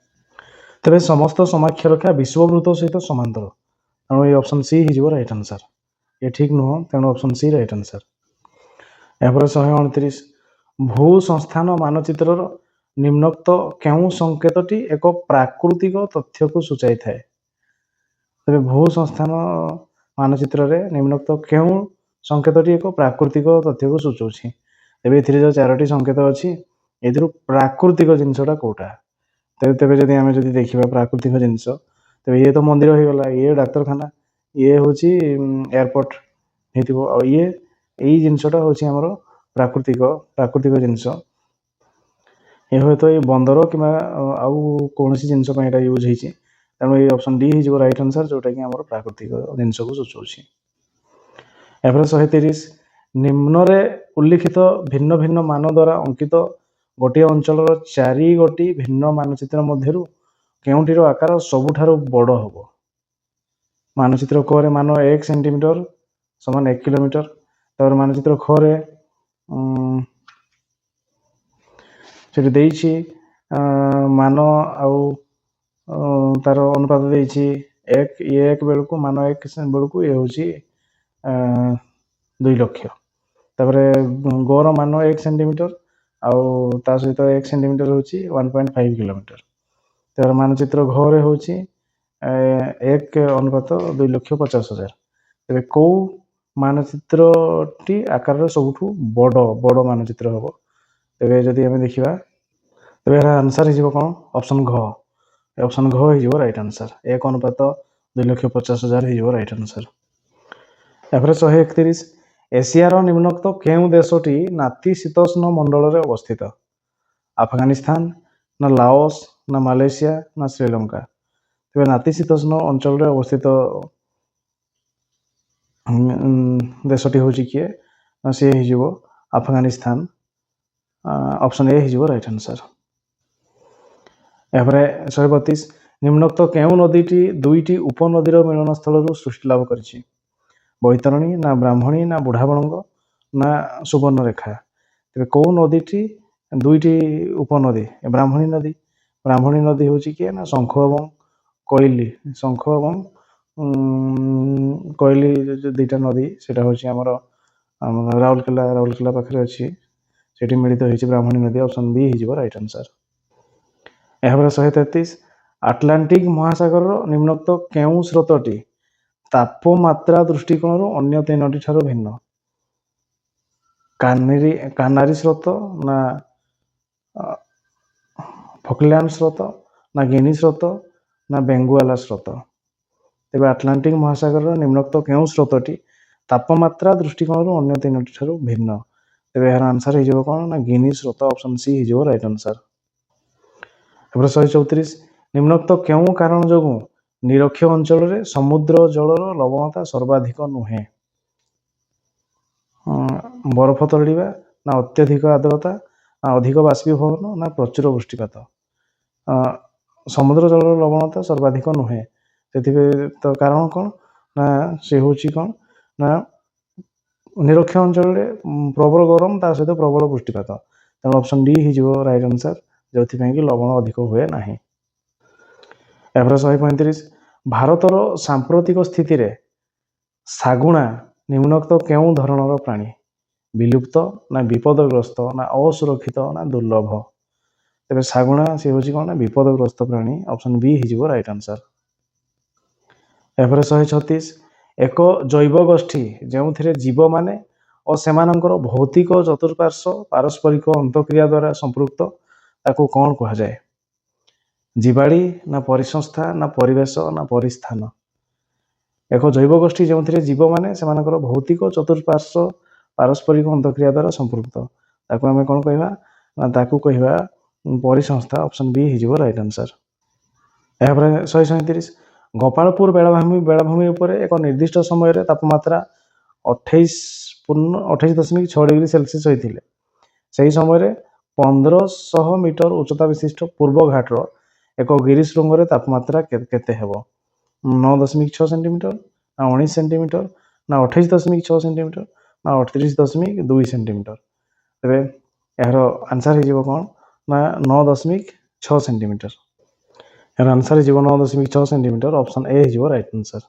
ତେବେ ସମସ୍ତ ସମାକ୍ଷ ରେଖା ବିଷୁବବୃତ୍ତ ସହିତ ସମାନ୍ତର, ତେଣୁ ଏଇ ଅପସନ୍ ସି ହେଇଯିବ ରାଇଟ୍ ଆନ୍ସର। ଏ ଠିକ୍ ନୁହଁ, ତେଣୁ ଅପସନ୍ ସି ରାଇଟ୍ ଆନ୍ସର। ଏହାପରେ 129, ଭୂ ସଂସ୍ଥାନ ମାନଚିତ୍ରର ନିମ୍ନୋକ୍ତ କେଉଁ ସଂକେତଟି ଏକ ପ୍ରାକୃତିକ ତଥ୍ୟକୁ ସୂଚାଇଥାଏ? ତେବେ ଭୂ ସଂସ୍ଥାନ ମାନଚିତ୍ରରେ ନିମ୍ନୋକ୍ତ କେଉଁ ସଂକେତଟି ଏକ ପ୍ରାକୃତିକ ତଥ୍ୟକୁ ସୂଚାଉଛି? ତେବେ ଏଥିରେ ଯେଉଁ 4ଟି ସଂକେତ ଅଛି, ଏଥିରୁ ପ୍ରାକୃତିକ ଜିନିଷଟା କୋଉଟା? ତେବେ ଯଦି ଆମେ ଦେଖିବା ପ୍ରାକୃତିକ ଜିନିଷ, ତେବେ ଇଏ ତ ମନ୍ଦିର ହେଇଗଲା, ଇଏ ଡାକ୍ତରଖାନା, ଇଏ ହେଉଛି ଏୟାରପୋର୍ଟ ହେଇଥିବ, ଆଉ ଏଇ ଜିନିଷଟା ହେଉଛି ଆମର ପ୍ରାକୃତିକ ଜିନିଷ। ଏ ହୁଏତ ଏଇ ବନ୍ଦର କିମ୍ବା ଆଉ କୌଣସି ଜିନିଷ ପାଇଁ ଏଇଟା ୟୁଜ୍ ହେଇଛି, ତେଣୁ ଏଇ ଅପସନ୍ ଡି ହେଇଯିବ ରାଇଟ୍ ଆନ୍ସର, ଯୋଉଟାକି ଆମର ପ୍ରାକୃତିକ ଜିନିଷକୁ ସୂଚାଉଛି। ଏହାପରେ 130, ନିମ୍ନରେ ଉଲ୍ଲିଖିତ ଭିନ୍ନ ଭିନ୍ନ ମାନ ଦ୍ୱାରା ଅଙ୍କିତ ଗୋଟିଏ ଅଞ୍ଚଳର 4ଗୋଟି ଭିନ୍ନ ମାନଚିତ୍ର ମଧ୍ୟରୁ କେଉଁଟିର ଆକାର ସବୁଠାରୁ ବଡ଼ ହେବ? ମାନଚିତ୍ର କରେ ମାନ 1 ସେଣ୍ଟିମିଟର ସମାନ 1 କିଲୋମିଟର, ତାପରେ ମାନଚିତ୍ର ଖରେ ସେଠି ଦେଇଛି ମାନ ଆଉ ତାର ଅନୁପାତ ଦେଇଛି 1 ବେଳକୁ, ମାନ 1 ବେଳକୁ ଇଏ ହେଉଛି 2 ଲକ୍ଷ। ତାପରେ ଗର ମାନ 1 ସେଣ୍ଟିମିଟର ଆଉ ତା ସହିତ 1 ସେଣ୍ଟିମିଟର ହେଉଛି 1.5 କିଲୋମିଟର। ତାପରେ ମାନଚିତ୍ର ଘରେ ହେଉଛି 1:2,50,000। ତେବେ କୋଉ ମାନଚିତ୍ରଟି ଆକାରରେ ସବୁଠୁ ବଡ଼ ମାନଚିତ୍ର ହେବ? ତେବେ ଯଦି ଆମେ ଦେଖିବା, ତେବେ ଏହାର ଆନ୍ସର ହେଇଯିବ କ'ଣ? ଅପସନ୍ ଘ, ऑप्शन घ हो राइट आंसर 1:2,50,000 हो राइट आंसर। एवरे 131 एशियार निम्नोक्त केउ देशटी नातिशीतोष्ण मंडल रे अवस्थित? अफगानिस्तान ना लाओस ना मालयेशिया ना श्रीलंका? तेरे नातिशीतोष्ण अंचल रे अवस्थित देशटी होची किए ना से हिजिवो अफगानिस्तान। ऑप्शन ए हिजिवो राइट आंसर। एवरे 132 निम्नोक्त केउ नदीटी दुईटी उपनदीर मिलनस्थल सृष्टि लाभ करिछि? बैतरणी ना ब्राह्मणी ना बुढ़ाबणंग ना सुवर्णरेखा? तेरे कौ नदीटी दुईटी उपनदी ब्राह्मणी नदी होची किए ना शंख एवं कोइली कोइली दुईटा नदी सेटा होची हमर राउरकेला पाखरे अछि सेठी मिलित होईछि ब्राह्मणी नदी। ऑप्शन बी हिजिवो राइट आंसर। एहापर 133 आटलांटिक महासागर निम्नोक्त केउ स्रोतटी तापमात्रा दृष्टिकोण अन्य तीनोटी ठारू भिन्न? कानारी स्रोत ना फकलैंड स्रोत ना गिनी स्रोत ना बेंगुआला स्रोत? तेबे आटलांटिक महासागर निम्नोक्त केउ स्रोतटी तापमात्रा दृष्टिकोण अन्य तीनोटी ठारू भिन्न? तेबे एहार आंसर हिजिवो कोन ना गिनी स्रोत। ऑप्शन सी हिजिवो राइट आंसर। एवरे 134 निम्नोक्त केउ कारण जोगु निरक्ष अंचल रे समुद्र जलर लवणता सर्वाधिक नुहे? बरफ तरड़िबा ना अत्यधिक आर्द्रता ना अधिक बाष्पीभवन ना प्रचुर वृष्टिपात? समुद्र जलर लवणता सर्वाधिक नुहे तो कारण कौन ना से होची कौन ना निरक्ष अंचल रे प्रबल गरम ता सहित प्रबल वृष्टिपात। तेणु ऑप्शन डी हिजिवो राइट आंसर जो कि लवण अधिक हुए नाही। एवरे 135 भारतर सांप्रतिक स्थिति रे सागुणा निम्नोक्त केउ धरणर प्राणी? विलुप्त ना विपदग्रस्त ना असुरक्षित ना दुर्लभ? तेबे सागुणा से होची कोन ना विपदग्रस्त प्राणी। ऑप्शन बी हिजिवो राइट आंसर। एवरे 136 एक जैव गोष्ठी जेउथिरे जीव माने और सेमानंकर भौतिक चतुर्पार्श्व पारस्परिक अंतक्रिया द्वारा संपृक्त ताकू कौन कहा जाए? जीवाड़ी ना परिसंस्था ना परिवेश ना परिस्थान? एक जैव गोष्ठी जो जीव माने सेमानकर भौतिक चतुर्पार्श्व पारस्परिक अंतक्रिया द्वारा संपृक्त ताकू आमे कौन कहवा ना ताकू कहवा परिसंस्था। ऑप्शन बी हिजिवो राइट आंसर। एहापर 137 गोपालपुर बेलाभूमि उपरे एक निर्दिष्ट समय रे तापमात्रा 28.6 डिग्री सेल्सियस होइथिले सेही समय रे 1500 मीटर उच्चता विशिष्ट पूर्व घाटर एक गिरिशृंग रे तापमात्रा केते हेबो? 9.6 सेंटीमीटर ना 19 सेंटीमीटर ना 28.6 सेंटीमीटर ना 38.2 सेंटीमीटर? तेबे यार आंसर हिजिवो कोन ना 9.6 सेंटीमीटर। यार आंसर हिजिवो 9.6 सेंटीमीटर। ऑप्शन ए हिजिवो राइट आंसर।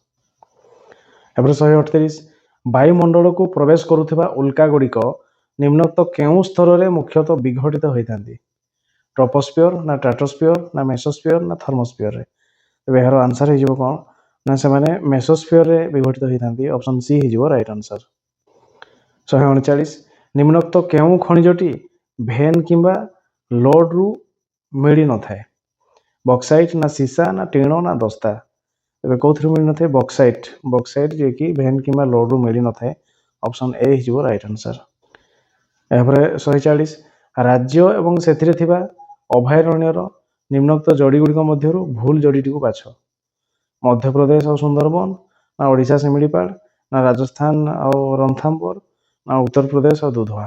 एवरे 138 वायुमंडल को प्रवेश करुथिबा उल्का गुड़िक निम्नोक्त केउ स्तर रे मुख्यतः विघटित होइथांती? ट्रोपोस्फियर ना स्ट्रेटोस्फियर ना मेसोस्फियर ना थर्मोस्फियर रे? तेबे यार आंसर हिजिवो कोन ना से माने मेसोस्फियर रे विघटित होइथांती। ऑप्शन सी हिजिवो राइट आंसर। 139 निम्नोक्त केउ खनिजटी भेन किंबा लोड रु मिली न थाए? बॉक्साइट ना सीसा ना टीण ना दस्ता? तेबे कोथरु मिली न थाए? बॉक्साइट जे कि भेन किंबा लोड रु मिली न थाए। ऑप्शन ए हिजिवो राइट आंसर। एहापरे 140 राज्य एवं सेथिरे थिबा अभयारण्यर निम्नोक्त जड़ी गुड़िक मध्यरु भूल जड़ीटी को बाछ? मध्य प्रदेश और सुंदरबन ना ओडिशा शिमिलीपाल ना राजस्थान और रणथंबोर ना उत्तर प्रदेश और दुधवा?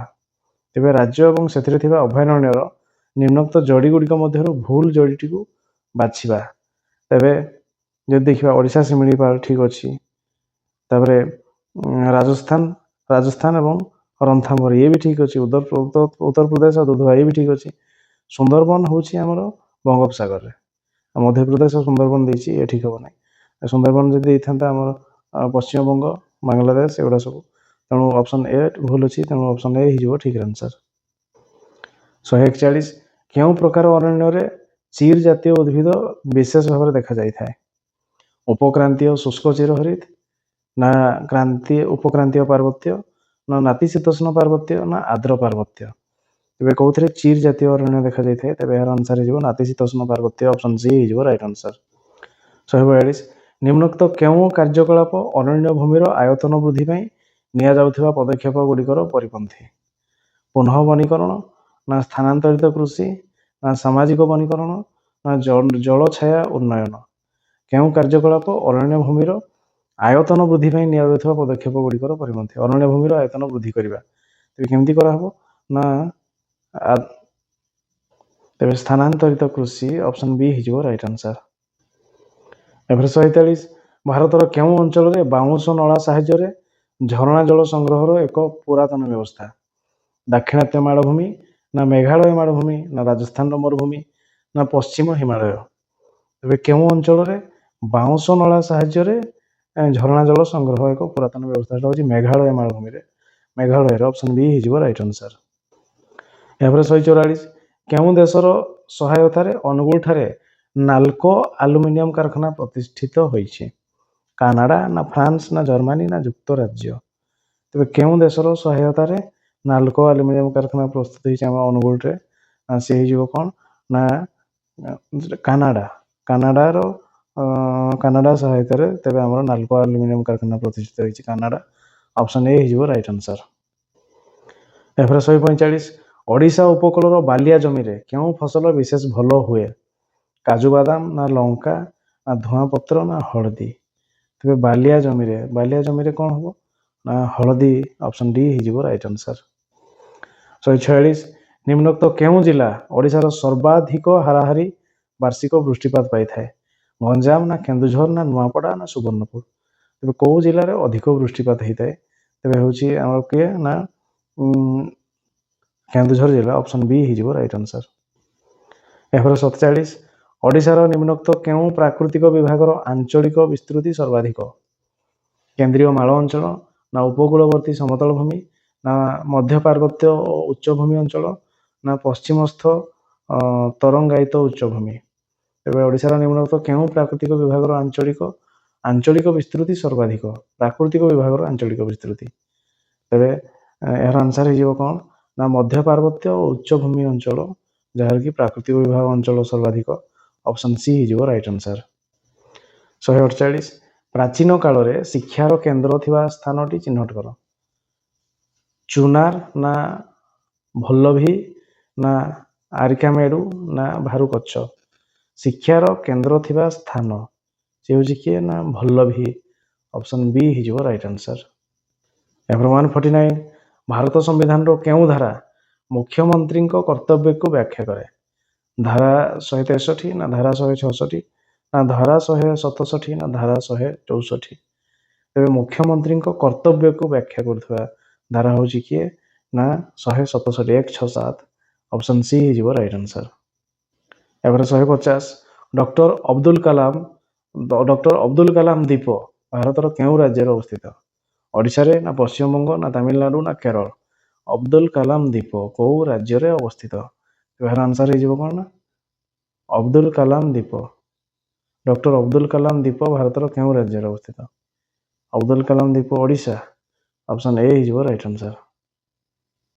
तेबे राज्य एवं सेथिरे थिबा अभयारण्यर निम्नोक्त जड़ी गुड़िक मध्यरु भूल जड़ीटी को बाछिबा? तेबे जे देखिबा ओडिशा शिमिलीपाल ठीक अछि तापरे राजस्थान एवं रणथंबोर ये भी ठीक अछि। उत्तर प्रदेश और दुधवा ये भी ठीक अछि। सुंदरबन होछि हमर बंगोपसागर रे मध्य प्रदेश और सुंदरबन देछि ये ठीक हो नाही। सुंदरबन जदि देइथांता हमर पश्चिम बंग बांग्लादेश एगुड़ा सब तेणु ऑप्शन ए भूल अछि तेणु ऑप्शन ए हिजिवो ठीक आंसर। 141 केउ प्रकार अरण्य रे चीर जातीय उद्भिद विशेष भाव देखा जाय थाए? उपक्रांतीय शुष्क चिरहरित ना उपक्रांतीय पार्वत्य ना नातिशीतोष्ण पार्वत्य ना आर्द्र पार्वत्य? ତେବେ କୋଉଥିରେ ଚିର୍ ଜାତୀୟ ଅରଣ୍ୟ ଦେଖାଯାଇଥାଏ? ତେବେ ଏହାର ଆନ୍ସର ହେଇଯିବ ନାତିଶୀତୋଷ୍ଣ ପାର୍ବତ୍ୟ, ଅପସନ୍ ସି ହେଇଯିବ ରାଇଟ୍ ଆନ୍ସର। 142 ନିମ୍ନୋକ୍ତ କେଉଁ କାର୍ଯ୍ୟକଳାପ ଅରଣ୍ୟ ଭୂମିର ଆୟତନ ବୃଦ୍ଧି ପାଇଁ ନିଆଯାଉଥିବା ପଦକ୍ଷେପ ଗୁଡ଼ିକର ପରିପନ୍ଥୀ? ପୁନଃ ବନୀକରଣ, ନା ସ୍ଥାନାନ୍ତରିତ କୃଷି, ନା ସାମାଜିକ ବନୀକରଣ, ନା ଜଳଛାୟା ଉନ୍ନୟନ? କେଉଁ କାର୍ଯ୍ୟକଳାପ ଅରଣ୍ୟ ଭୂମିର ଆୟତନ ବୃଦ୍ଧି ପାଇଁ ନିଆଯାଉଥିବା ପଦକ୍ଷେପ ଗୁଡ଼ିକର ପରିପନ୍ଥୀ? ଅରଣ୍ୟ ଭୂମିର ଆୟତନ ବୃଦ୍ଧି କରିବା, ତେବେ କେମିତି କରାହବ? ନା ତେବେ ସ୍ଥାନାନ୍ତରିତ କୃଷି, ଅପସନ୍ ବି ହେଇଯିବ ରାଇଟ୍ ଆନ୍ସର। ଏଭରେ 143 ଭାରତର କେଉଁ ଅଞ୍ଚଳରେ ବାଉଁଶ ନଳା ସାହାଯ୍ୟରେ ଝରଣା ଜଳ ସଂଗ୍ରହର ଏକ ପୁରାତନ ବ୍ୟବସ୍ଥା? ଦାକ୍ଷିଣାତ୍ୟ ମାଳଭୂମି, ନା ମେଘାଳୟ ମାଳଭୂମି, ନା ରାଜସ୍ଥାନର ମରୁଭୂମି, ନା ପଶ୍ଚିମ ହିମାଳୟ? ତେବେ କେଉଁ ଅଞ୍ଚଳରେ ବାଉଁଶ ନଳା ସାହାଯ୍ୟରେ ଝରଣା ଜଳ ସଂଗ୍ରହ ଏକ ପୁରାତନ ବ୍ୟବସ୍ଥା? ସେଟା ହେଉଛି ମେଘାଳୟ ମାଳଭୂମିରେ, ମେଘାଳୟରେ, ଅପସନ୍ ବି ହେଇଯିବ ରାଇଟ୍ ଆନ୍ସର। ଏହାପରେ 144 କେଉଁ ଦେଶର ସହାୟତାରେ ଅନୁଗୁଳଠାରେ ନାଲ୍କୋ ଆଲୁମିନିୟମ କାରଖାନା ପ୍ରତିଷ୍ଠିତ ହୋଇଛି? କାନାଡା, ନା ଫ୍ରାନ୍ସ, ନା ଜର୍ମାନୀ, ନା ଯୁକ୍ତରାଜ୍ୟ? ତେବେ କେଉଁ ଦେଶର ସହାୟତାରେ ନାଲ୍କୋ ଆଲୁମିନିୟମ କାରଖାନା ପ୍ରସ୍ତୁତ ହେଇଛି ଆମ ଅନୁଗୁଳରେ? ସେ ହେଇଯିବ କ'ଣ? ନା କାନାଡା। କାନାଡା ସହାୟତାରେ ତେବେ ଆମର ନାଲ୍କୋ ଆଲୁମିନିୟମ କାରଖାନା ପ୍ରତିଷ୍ଠିତ ହେଇଛି କାନାଡା, ଅପସନ୍ ଏ ହେଇଯିବ ରାଇଟ୍ ଆନ୍ସର। ଏହାପରେ 145 ଓଡ଼ିଶା ଉପକୂଳର ବାଲିଆ ଜମିରେ କେଉଁ ଫସଲ ବିଶେଷ ଭଲ ହୁଏ? କାଜୁ ବାଦାମ, ନା ଲଙ୍କା, ନା ଧୂଆଁପତ୍ର, ନା ହଳଦୀ? ତେବେ ବାଲିଆ ଜମିରେ କ'ଣ ହବ? ନା ହଳଦୀ, ଅପସନ୍ ଡି ହେଇଯିବ ରାଇଟ୍ ଆନ୍ସର। 146 ନିମ୍ନୋକ୍ତ କେଉଁ ଜିଲ୍ଲା ଓଡ଼ିଶାର ସର୍ବାଧିକ ହାରାହାରି ବାର୍ଷିକ ବୃଷ୍ଟିପାତ ପାଇଥାଏ? ଗଞ୍ଜାମ, ନା କେନ୍ଦୁଝର, ନା ନୂଆପଡ଼ା, ନା ସୁବର୍ଣ୍ଣପୁର? ତେବେ କେଉଁ ଜିଲ୍ଲାରେ ଅଧିକ ବୃଷ୍ଟିପାତ ହେଇଥାଏ? ତେବେ ହେଉଛି ଆମର କିଏ? ନା କେନ୍ଦୁଝର ଜିଲ୍ଲା, ଅପସନ୍ ବି ହେଇଯିବ ରାଇଟ୍ ଆନ୍ସର। ଏହାପରେ 47 ଓଡ଼ିଶାର ନିମ୍ନୋକ୍ତ କେଉଁ ପ୍ରାକୃତିକ ବିଭାଗର ଆଞ୍ଚଳିକ ବିସ୍ତୃତି ସର୍ବାଧିକ? କେନ୍ଦ୍ରୀୟ ମାଳ ଅଞ୍ଚଳ, ନା ଉପକୂଳବର୍ତ୍ତୀ ସମତଳ ଭୂମି, ନା ମଧ୍ୟ ପାର୍ବତ୍ୟ ଓ ଉଚ୍ଚଭୂମି ଅଞ୍ଚଳ, ନା ପଶ୍ଚିମସ୍ଥ ତରଙ୍ଗାୟିତ ଉଚ୍ଚଭୂମି? ତେବେ ଓଡ଼ିଶାର ନିମ୍ନୋକ୍ତ କେଉଁ ପ୍ରାକୃତିକ ବିଭାଗର ଆଞ୍ଚଳିକ ବିସ୍ତୃତି ସର୍ବାଧିକ? ପ୍ରାକୃତିକ ବିଭାଗର ଆଞ୍ଚଳିକ ବିସ୍ତୃତି। ତେବେ ଏହାର ଆନ୍ସର ହେଇଯିବ କ'ଣ? ନା ମଧ୍ୟ ପାର୍ବତ୍ୟ ଓ ଉଚ୍ଚଭୂମି ଅଞ୍ଚଳ, ଯାହାକି ପ୍ରାକୃତିକ ବିଭାଗ ଅଞ୍ଚଳ ସର୍ବାଧିକ, ଅପସନ୍ ସି ହେଇଯିବ ରାଇଟ୍ ଆନ୍ସର। 148 ପ୍ରାଚୀନ କାଳରେ ଶିକ୍ଷାର କେନ୍ଦ୍ର ଥିବା ସ୍ଥାନଟି ଚିହ୍ନଟ କର। ଚୁନାର, ନା ଭଲ୍ଲଭୀ, ନା ଆରିକାମେଡୁ, ନା ଭାରୁକଚ୍ଛ? ଶିକ୍ଷାର କେନ୍ଦ୍ର ଥିବା ସ୍ଥାନ ସେ ହେଉଛି କିଏ? ନା ଭଲ୍ଲଭୀ, ଅପସନ୍ ବି ହେଇଯିବ ରାଇଟ୍ ଆନ୍ସର। ଏହାପରେ 149 ଭାରତ ସମ୍ବିଧାନର କେଉଁ ଧାରା ମୁଖ୍ୟମନ୍ତ୍ରୀଙ୍କ କର୍ତ୍ତବ୍ୟକୁ ବ୍ୟାଖ୍ୟା କରେ? ଧାରା 163, ନା ଧାରା 166, ନା ଧାରା 167, ନା ଧାରା 164? ତେବେ ମୁଖ୍ୟମନ୍ତ୍ରୀଙ୍କ କର୍ତ୍ତବ୍ୟକୁ ବ୍ୟାଖ୍ୟା କରୁଥିବା ଧାରା ହେଉଛି କିଏ? ନା 167, 167, ଅପସନ୍ ସି ହେଇଯିବ ରାଇଟ୍ ଆନ୍ସର। ଏହାପରେ 150 ଡକ୍ଟର ଅବଦୁଲ କାଲାମ ଦ୍ୱୀପ ଭାରତର କେଉଁ ରାଜ୍ୟରେ ଅବସ୍ଥିତ? ଓଡ଼ିଶାରେ, ନା ପଶ୍ଚିମବଙ୍ଗ, ନା ତାମିଲନାଡୁ, ନା କେରଳ? ଅବଦୁଲ କାଲାମ ଦ୍ୱୀପ କେଉଁ ରାଜ୍ୟରେ ଅବସ୍ଥିତ? ଏହାର ଆନ୍ସର ହେଇଯିବ କ'ଣ? ନା ଅବଦୁଲ କାଲାମ ଦ୍ୱୀପ। ଡକ୍ଟର ଅବଦୁଲ କାଲାମ ଦ୍ୱୀପ ଭାରତର କେଉଁ ରାଜ୍ୟରେ ଅବସ୍ଥିତ? ଅବଦୁଲ କାଲାମ ଦ୍ୱୀପ ଓଡ଼ିଶା, ଅପସନ୍ ଏ ହେଇଯିବ ରାଇଟ୍ ଆନ୍ସର।